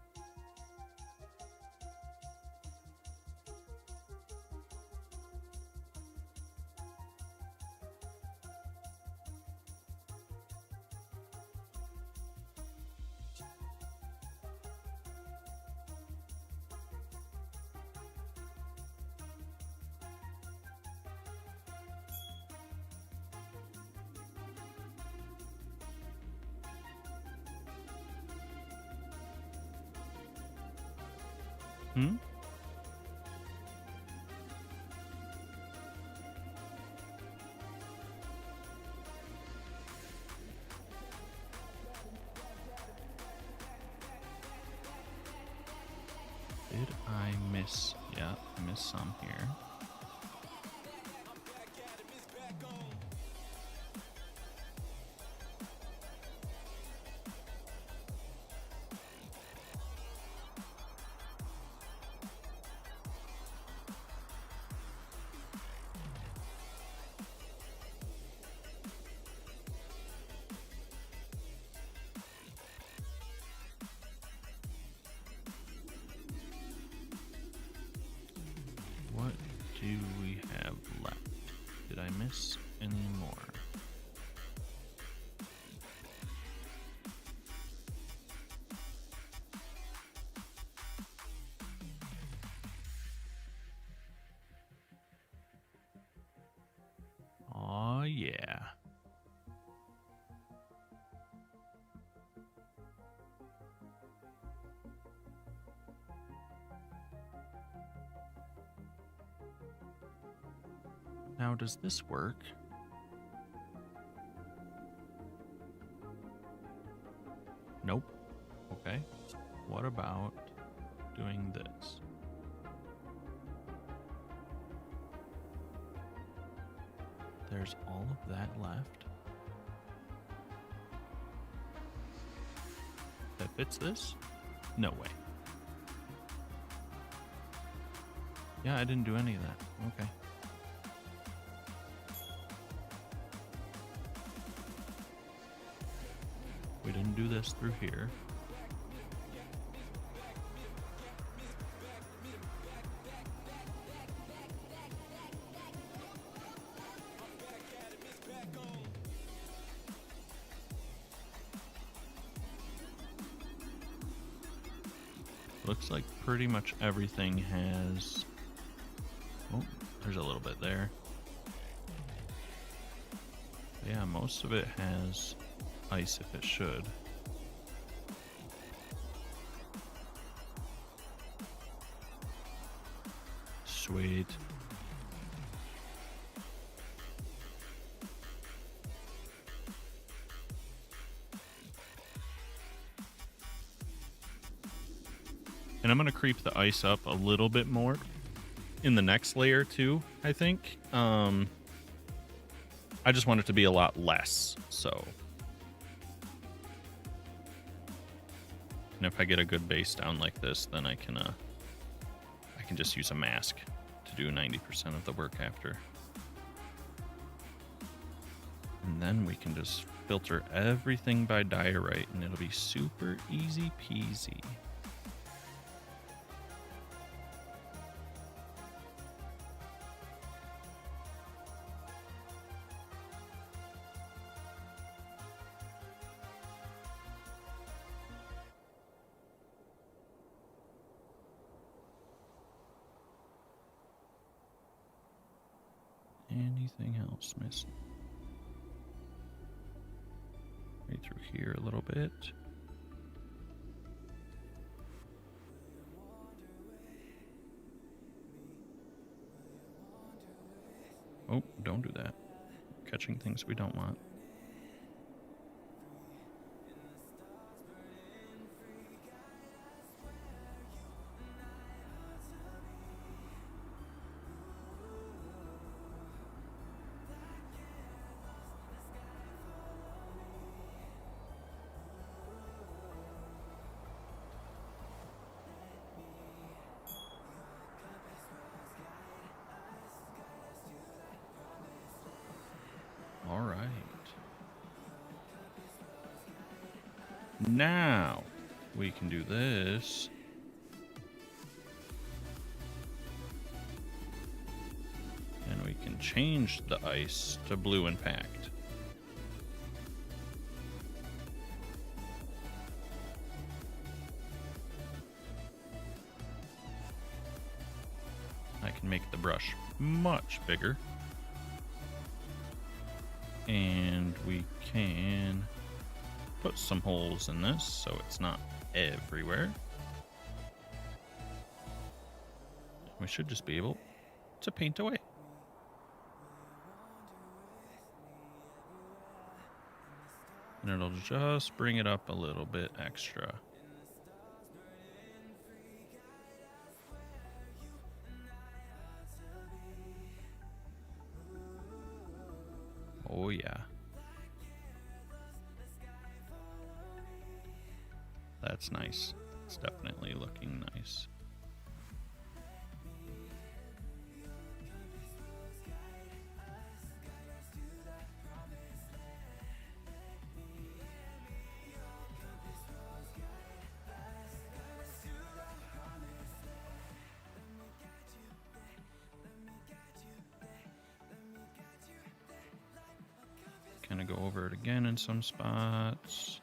Hmm? Did I miss? Yeah, I missed some here. What do we have left? Did I miss any more? Oh yeah. Now, does this work? Nope. Okay. What about doing this? There's all of that left. That fits this? No way. Yeah, I didn't do any of that. Okay. We didn't do this through here. Looks like pretty much everything has... Oh, there's a little bit there. Yeah, most of it has ice if it should. Sweet. And I'm going to creep the ice up a little bit more in the next layer too, I think. I just want it to be a lot less, so. And if I get a good base down like this, then I can just use a mask to do 90% of the work after. And then we can just filter everything by diorite, and it'll be super easy peasy. Anything else missing? Right through here a little bit. Oh, don't do that. Catching things we don't want. All right. Now, we can do this. And we can change the ice to blue impact. I can make the brush much bigger. And we can put some holes in this so it's not everywhere. We should just be able to paint away. And it'll just bring it up a little bit extra. Oh yeah. That's nice. It's definitely looking nice. Kind of go over it again in some spots.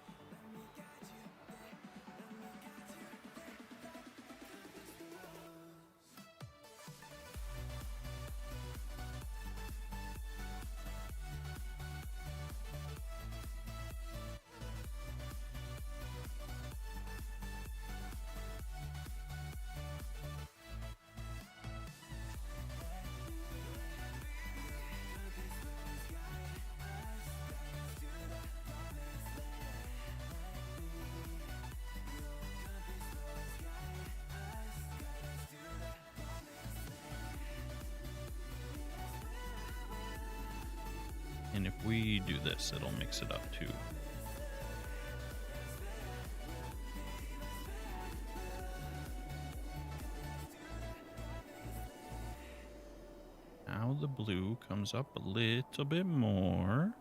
And if we do this, it'll mix it up too. Now the blue comes up a little bit more.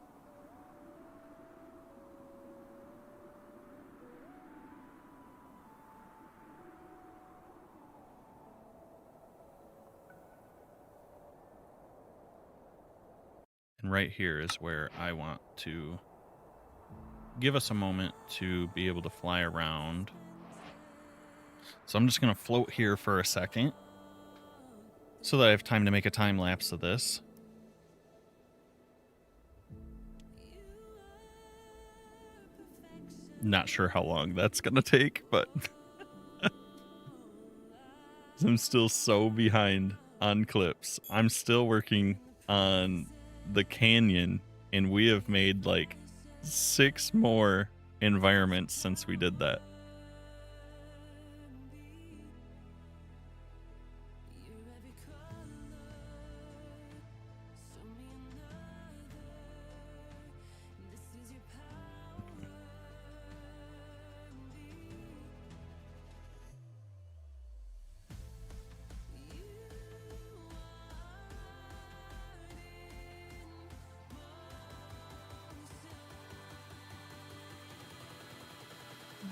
And right here is where I want to give us a moment to be able to fly around. So I'm just going to float here for a second so that I have time to make a time lapse of this. Not sure how long that's going to take, but I'm still so behind on clips. I'm still working on the canyon, and we have made like 6 more environments since we did that.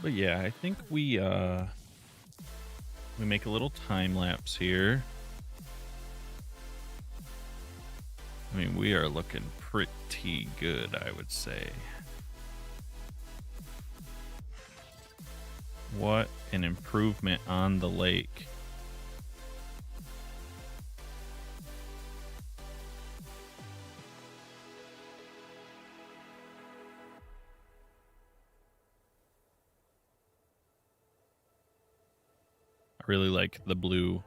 But yeah, I think we make a little time lapse here. I mean, we are looking pretty good, I would say. What an improvement on the lake. I really like the blue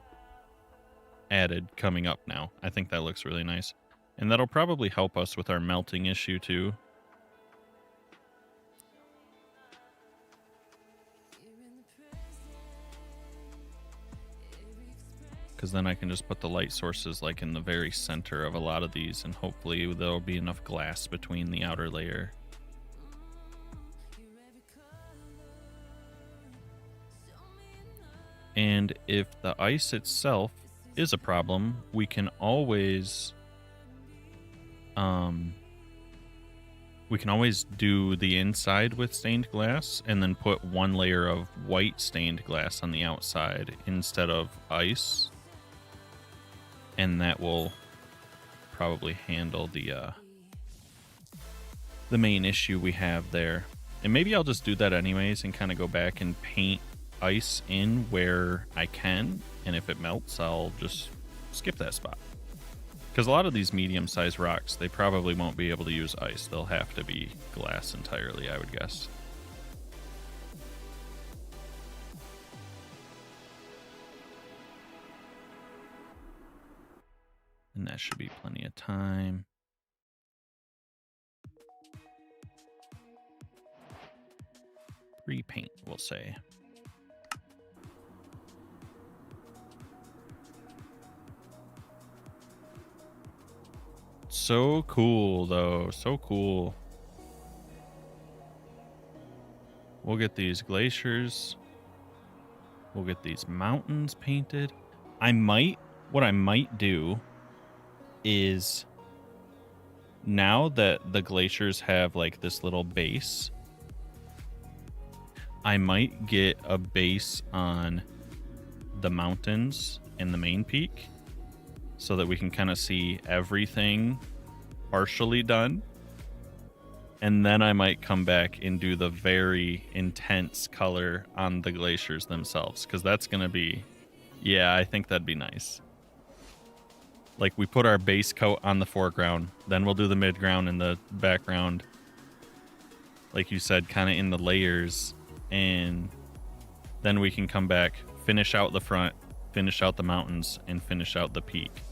added coming up now. I think that looks really nice. And that'll probably help us with our melting issue too. Because then I can just put the light sources like in the very center of a lot of these, and hopefully there'll be enough glass between the outer layer. And if the ice itself is a problem, we can always We can always do the inside with stained glass and then put one layer of white stained glass on the outside instead of ice. And that will probably handle the main issue we have there. And maybe I'll just do that anyways and kind of go back and paint ice in where I can. And if it melts, I'll just skip that spot. Because a lot of these medium-sized rocks, they probably won't be able to use ice. They'll have to be glass entirely, I would guess. And that should be plenty of time. Repaint, we'll say. So cool, though. So cool. We'll get these glaciers. We'll get these mountains painted. What I might do is, now that the glaciers have like this little base, I might get a base on the mountains and the main peak so that we can kind of see everything partially done. And then I might come back and do the very intense color on the glaciers themselves, because that's going to be, yeah, I think that'd be nice. Like, we put our base coat on the foreground, then we'll do the midground and the background, like you said, kind of in the layers, and then we can come back, finish out the front, finish out the mountains, and finish out the peak.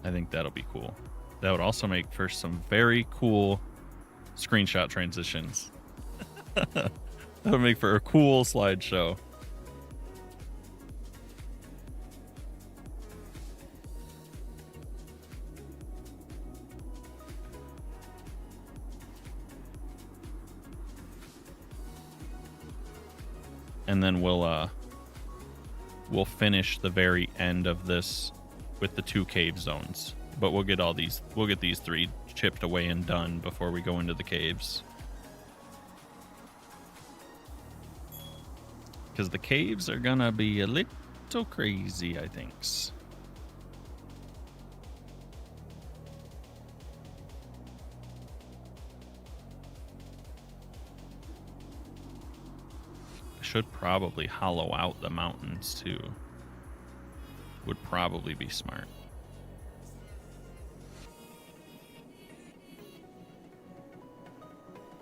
I think that'll be cool. That would also make for some very cool screenshot transitions. That would make for a cool slideshow. And then we'll finish the very end of this with the 2 cave zones. But we'll get these 3 chipped away and done before we go into the caves. Because the caves are gonna be a little crazy, I think. I should probably hollow out the mountains too. Would probably be smart.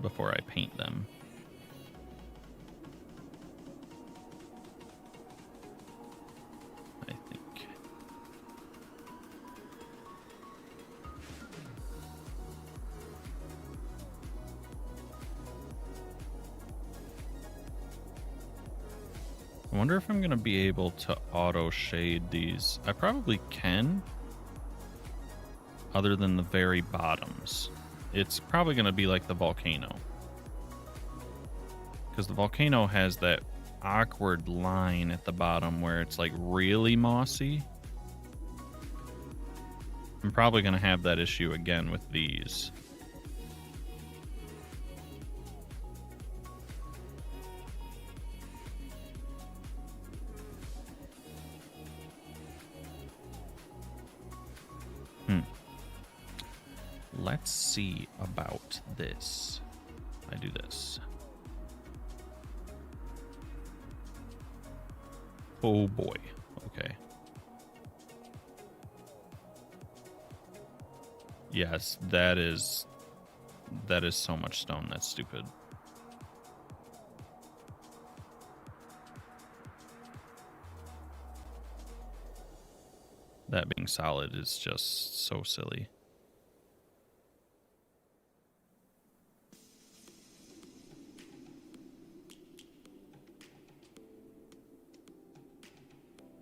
Before I paint them. I think. I wonder if I'm going to be able to auto shade these. I probably can, other than the very bottoms. It's probably going to be like the volcano, because the volcano has that awkward line at the bottom where it's like really mossy. I'm probably going to have that issue again with these. Let's see about this. I do this. Oh boy. Okay. Yes, that is so much stone. That's stupid. That being solid is just so silly.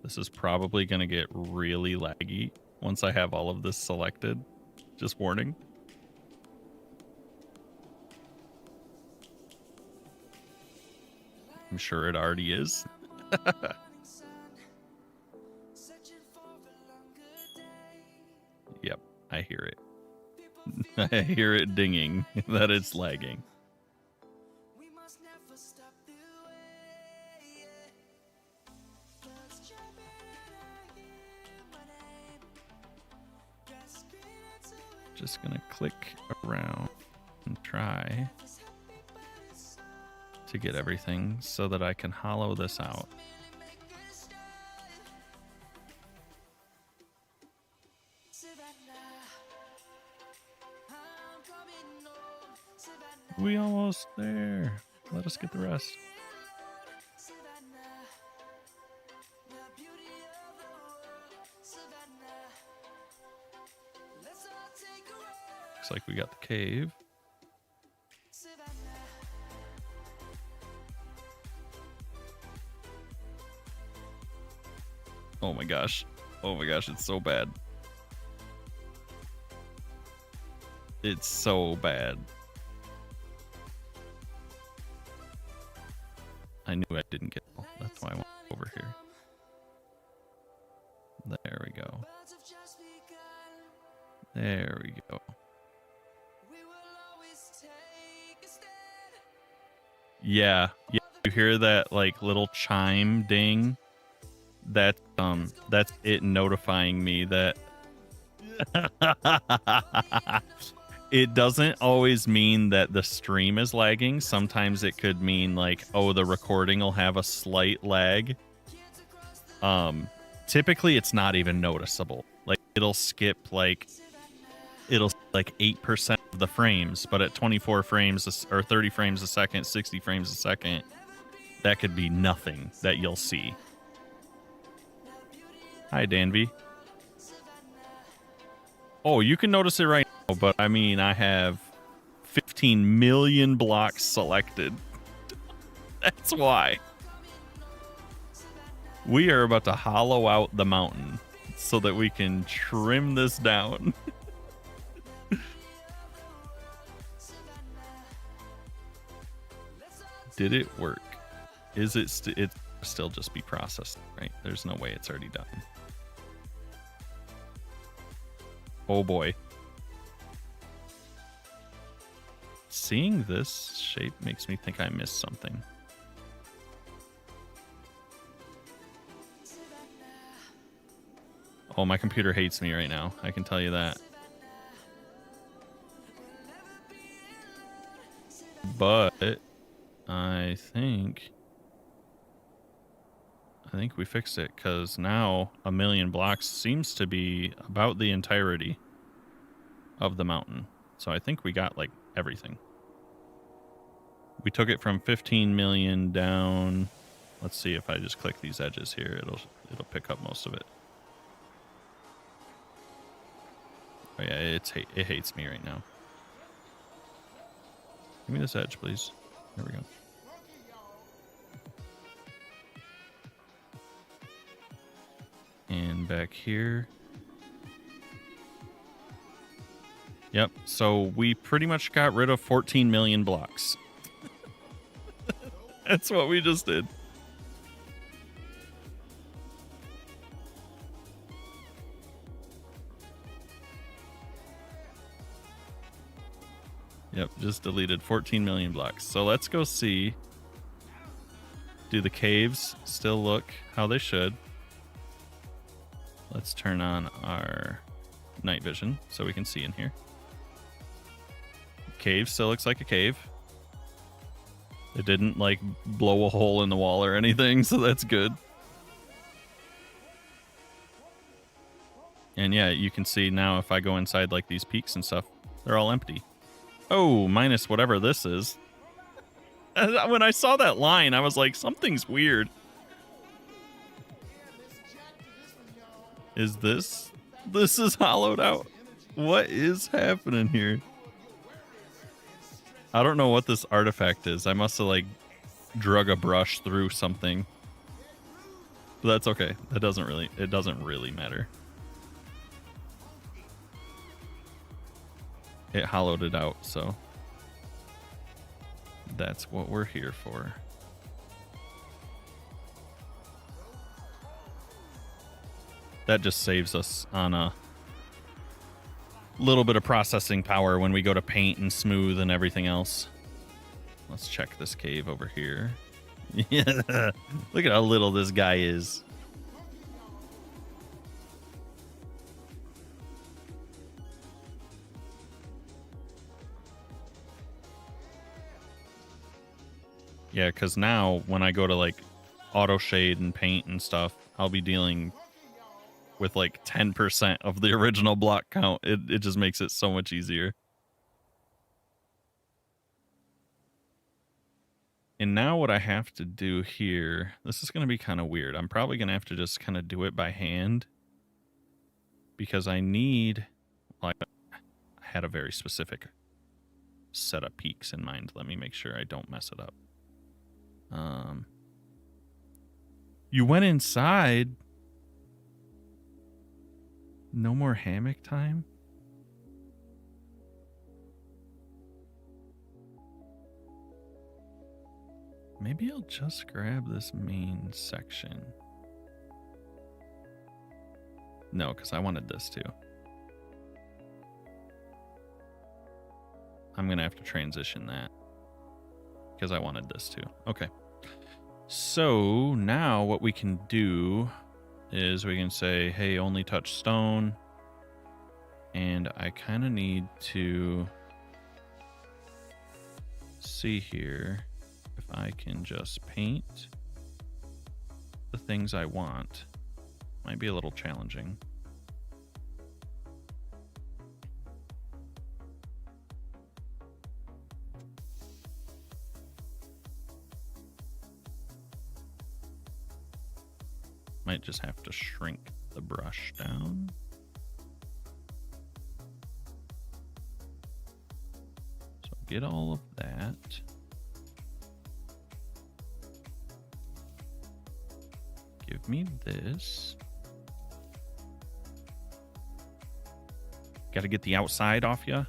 This is probably going to get really laggy once I have all of this selected. Just warning. I'm sure it already is. Yep, I hear it. I hear it dinging that it's lagging. Just gonna click around and try to get everything so that I can hollow this out. We almost there. Let us get the rest. Looks like we got the cave. Oh my gosh. Oh my gosh, it's so bad. It's so bad. I knew I didn't get it. That's why I went over here. There we go. There we go. Yeah. Yeah. You hear that like little chime ding? That's it notifying me that it doesn't always mean that the stream is lagging. Sometimes it could mean like, oh, the recording will have a slight lag. Typically it's not even noticeable. Like it'll skip like 8% of the frames, but at 24 frames or 30 frames a second, 60 frames a second, that could be nothing that you'll see. Hi, Danby. Oh, you can notice it right now, but I mean, I have 15 million blocks selected. That's why. We are about to hollow out the mountain so that we can trim this down. Did it work? Is it it still just be processed, right? There's no way it's already done. Oh boy. Seeing this shape makes me think I missed something. Oh, my computer hates me right now. I can tell you that. But I think we fixed it, because now a million blocks seems to be about the entirety of the mountain. So I think we got like everything. We took it from 15 million down. Let's see if I just click these edges here. It'll pick up most of it. Oh yeah, it hates me right now. Give me this edge, please. There we go. And back here. Yep, so we pretty much got rid of 14 million blocks. That's what we just did. Yep, just deleted 14 million blocks. So let's go see. Do the caves still look how they should? Let's turn on our night vision so we can see in here. Cave still looks like a cave. It didn't like blow a hole in the wall or anything, so that's good. And yeah, you can see now if I go inside like these peaks and stuff, they're all empty. Oh, minus whatever this is. When I saw that line, I was like, something's weird. Is this? This is hollowed out. What is happening here? I don't know what this artifact is. I must have like drug a brush through something. But that's okay. It doesn't really matter. It hollowed it out, so that's what we're here for. That just saves us on a little bit of processing power when we go to paint and smooth and everything else. Let's check this cave over here. Yeah, look at how little this guy is. Yeah, because now when I go to like auto shade and paint and stuff, I'll be dealing with like 10% of the original block count. It just makes it so much easier. And now what I have to do here, this is going to be kind of weird. I'm probably going to have to just kind of do it by hand because I need, like, I had a very specific set of peaks in mind. Let me make sure I don't mess it up. You went inside. No more hammock time? Maybe I'll just grab this main section. No, because I wanted this too. I'm going to have to transition that because I wanted this too. Okay. So now what we can do is we can say, hey, only touch stone. And I kind of need to see here if I can just paint the things I want. Might be a little challenging. Might just have to shrink the brush down. So get all of that. Give me this. Got to get the outside off ya.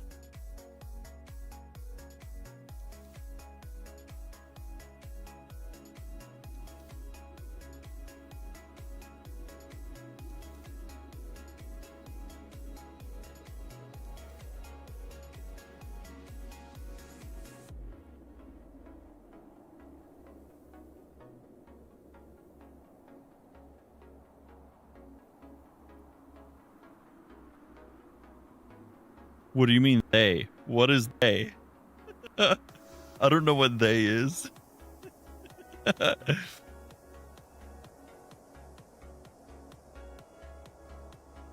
What do you mean they? What is they? I don't know what they is.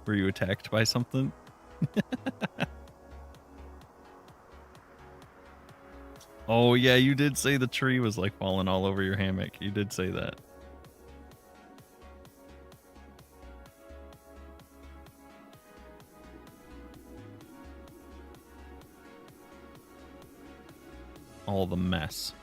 Were you attacked by something? Oh yeah, you did say the tree was like falling all over your hammock. You did say that. All the mess.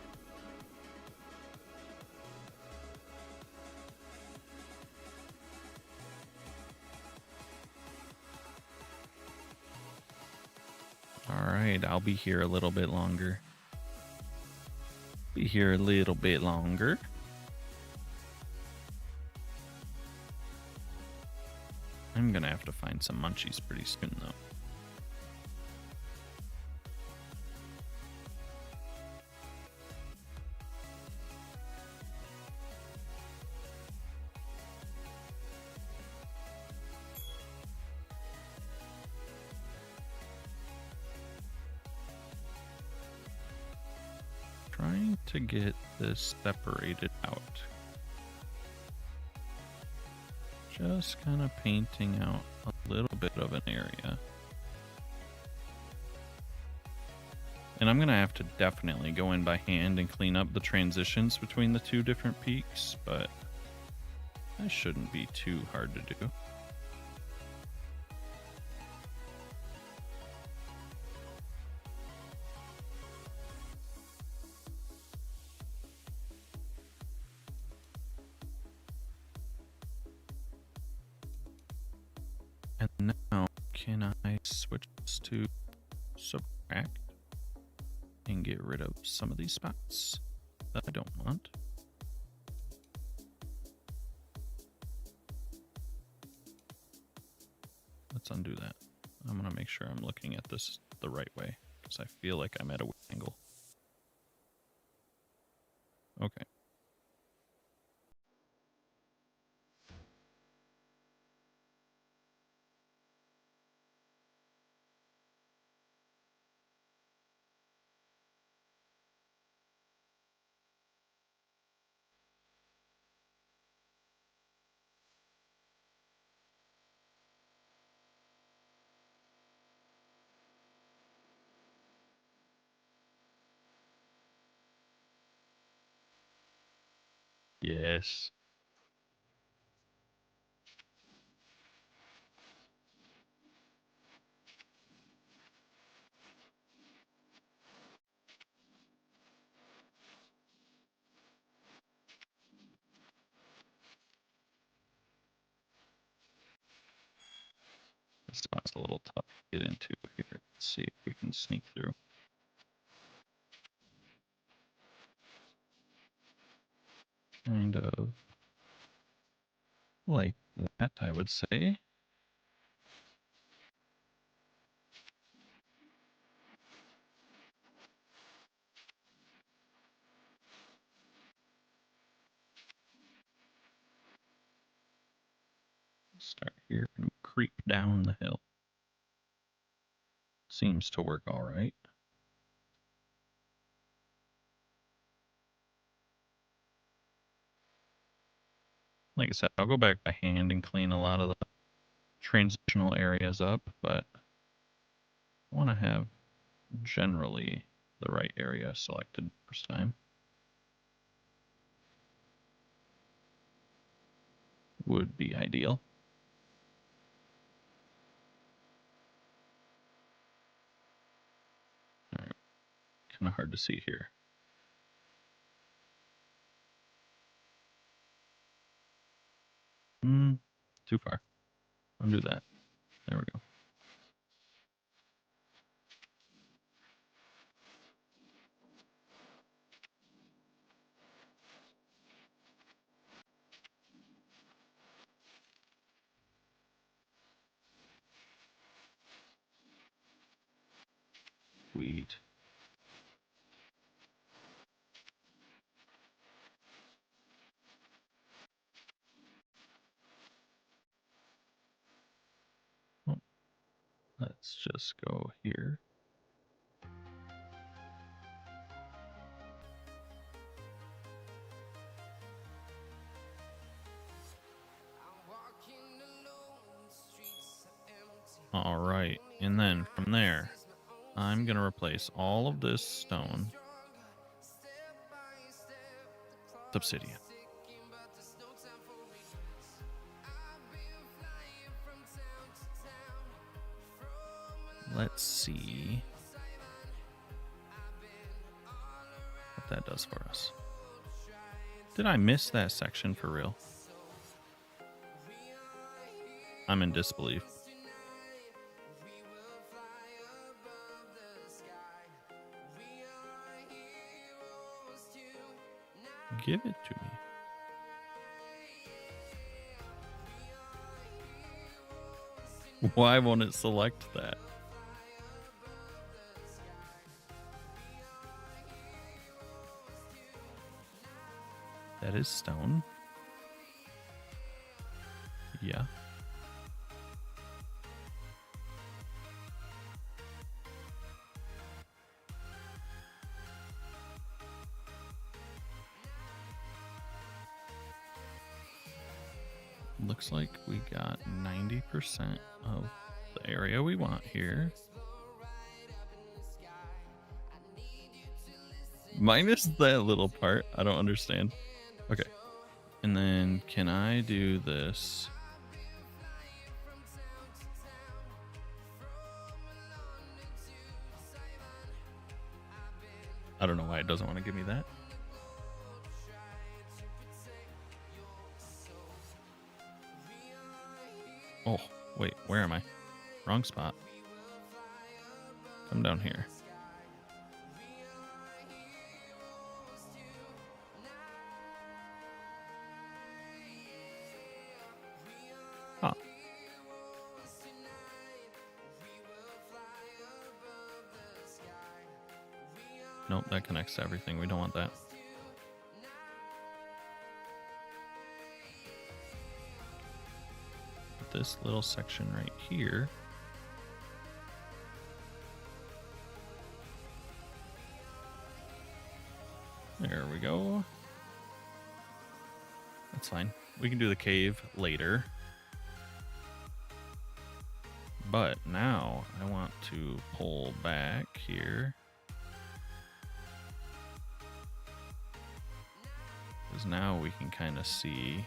All right, I'll be here a little bit longer. Be here a little bit longer. I'm gonna have to find some munchies pretty soon though. Trying to get this separated out. Just kind of painting out a little bit of an area. And I'm going to have to definitely go in by hand and clean up the transitions between the two different peaks, but that shouldn't be too hard to do. And now, can I switch this to subtract and get rid of some of these spots that I don't want? Let's undo that. I'm going to make sure I'm looking at this the right way, because I feel like I'm at a weird angle. Okay. Yes. This spot's a little tough to get into here. Let's see if we can sneak through. Kind of like that, I would say. Start here and creep down the hill. Seems to work all right. Like I said, I'll go back by hand and clean a lot of the transitional areas up, but I want to have generally the right area selected first time. Would be ideal. All right, kind of hard to see here. Too far. Undo that. There we go. Sweet. Oh, let's just go here. All right, and then from there, I'm going to replace all of this stone with obsidian. Let's see what that does for us. Did I miss that section for real? I'm in disbelief. Give it to me. Why won't it select that? That is stone. Yeah. Looks like we got 90% of the area we want here. Minus that little part. I don't understand. Okay. And then can I do this? I don't know why it doesn't want to give me that. Oh, wait, where am I? Wrong spot. Come down here. Huh. Nope, that connects to everything. We don't want that. This little section right here. There we go. That's fine. We can do the cave later. But now I want to pull back here. Because now we can kind of see.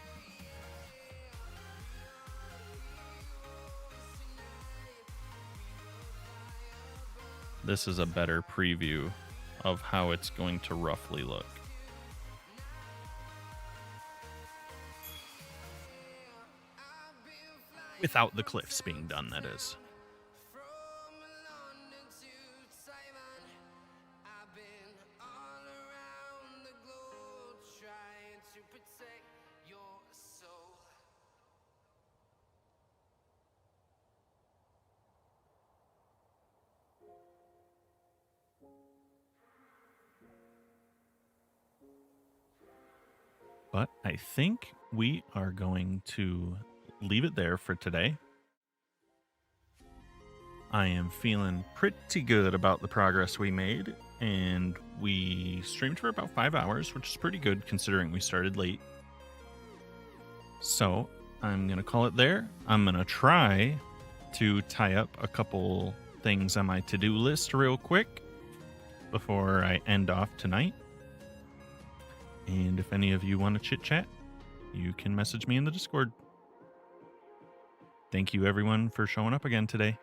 This is a better preview of how it's going to roughly look. Without the cliffs being done, that is. But I think we are going to leave it there for today. I am feeling pretty good about the progress we made, and we streamed for about 5 hours, which is pretty good considering we started late. So I'm going to call it there. I'm going to try to tie up a couple things on my to-do list real quick before I end off tonight. And if any of you want to chit-chat, you can message me in the Discord. Thank you, everyone, for showing up again today.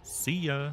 See ya.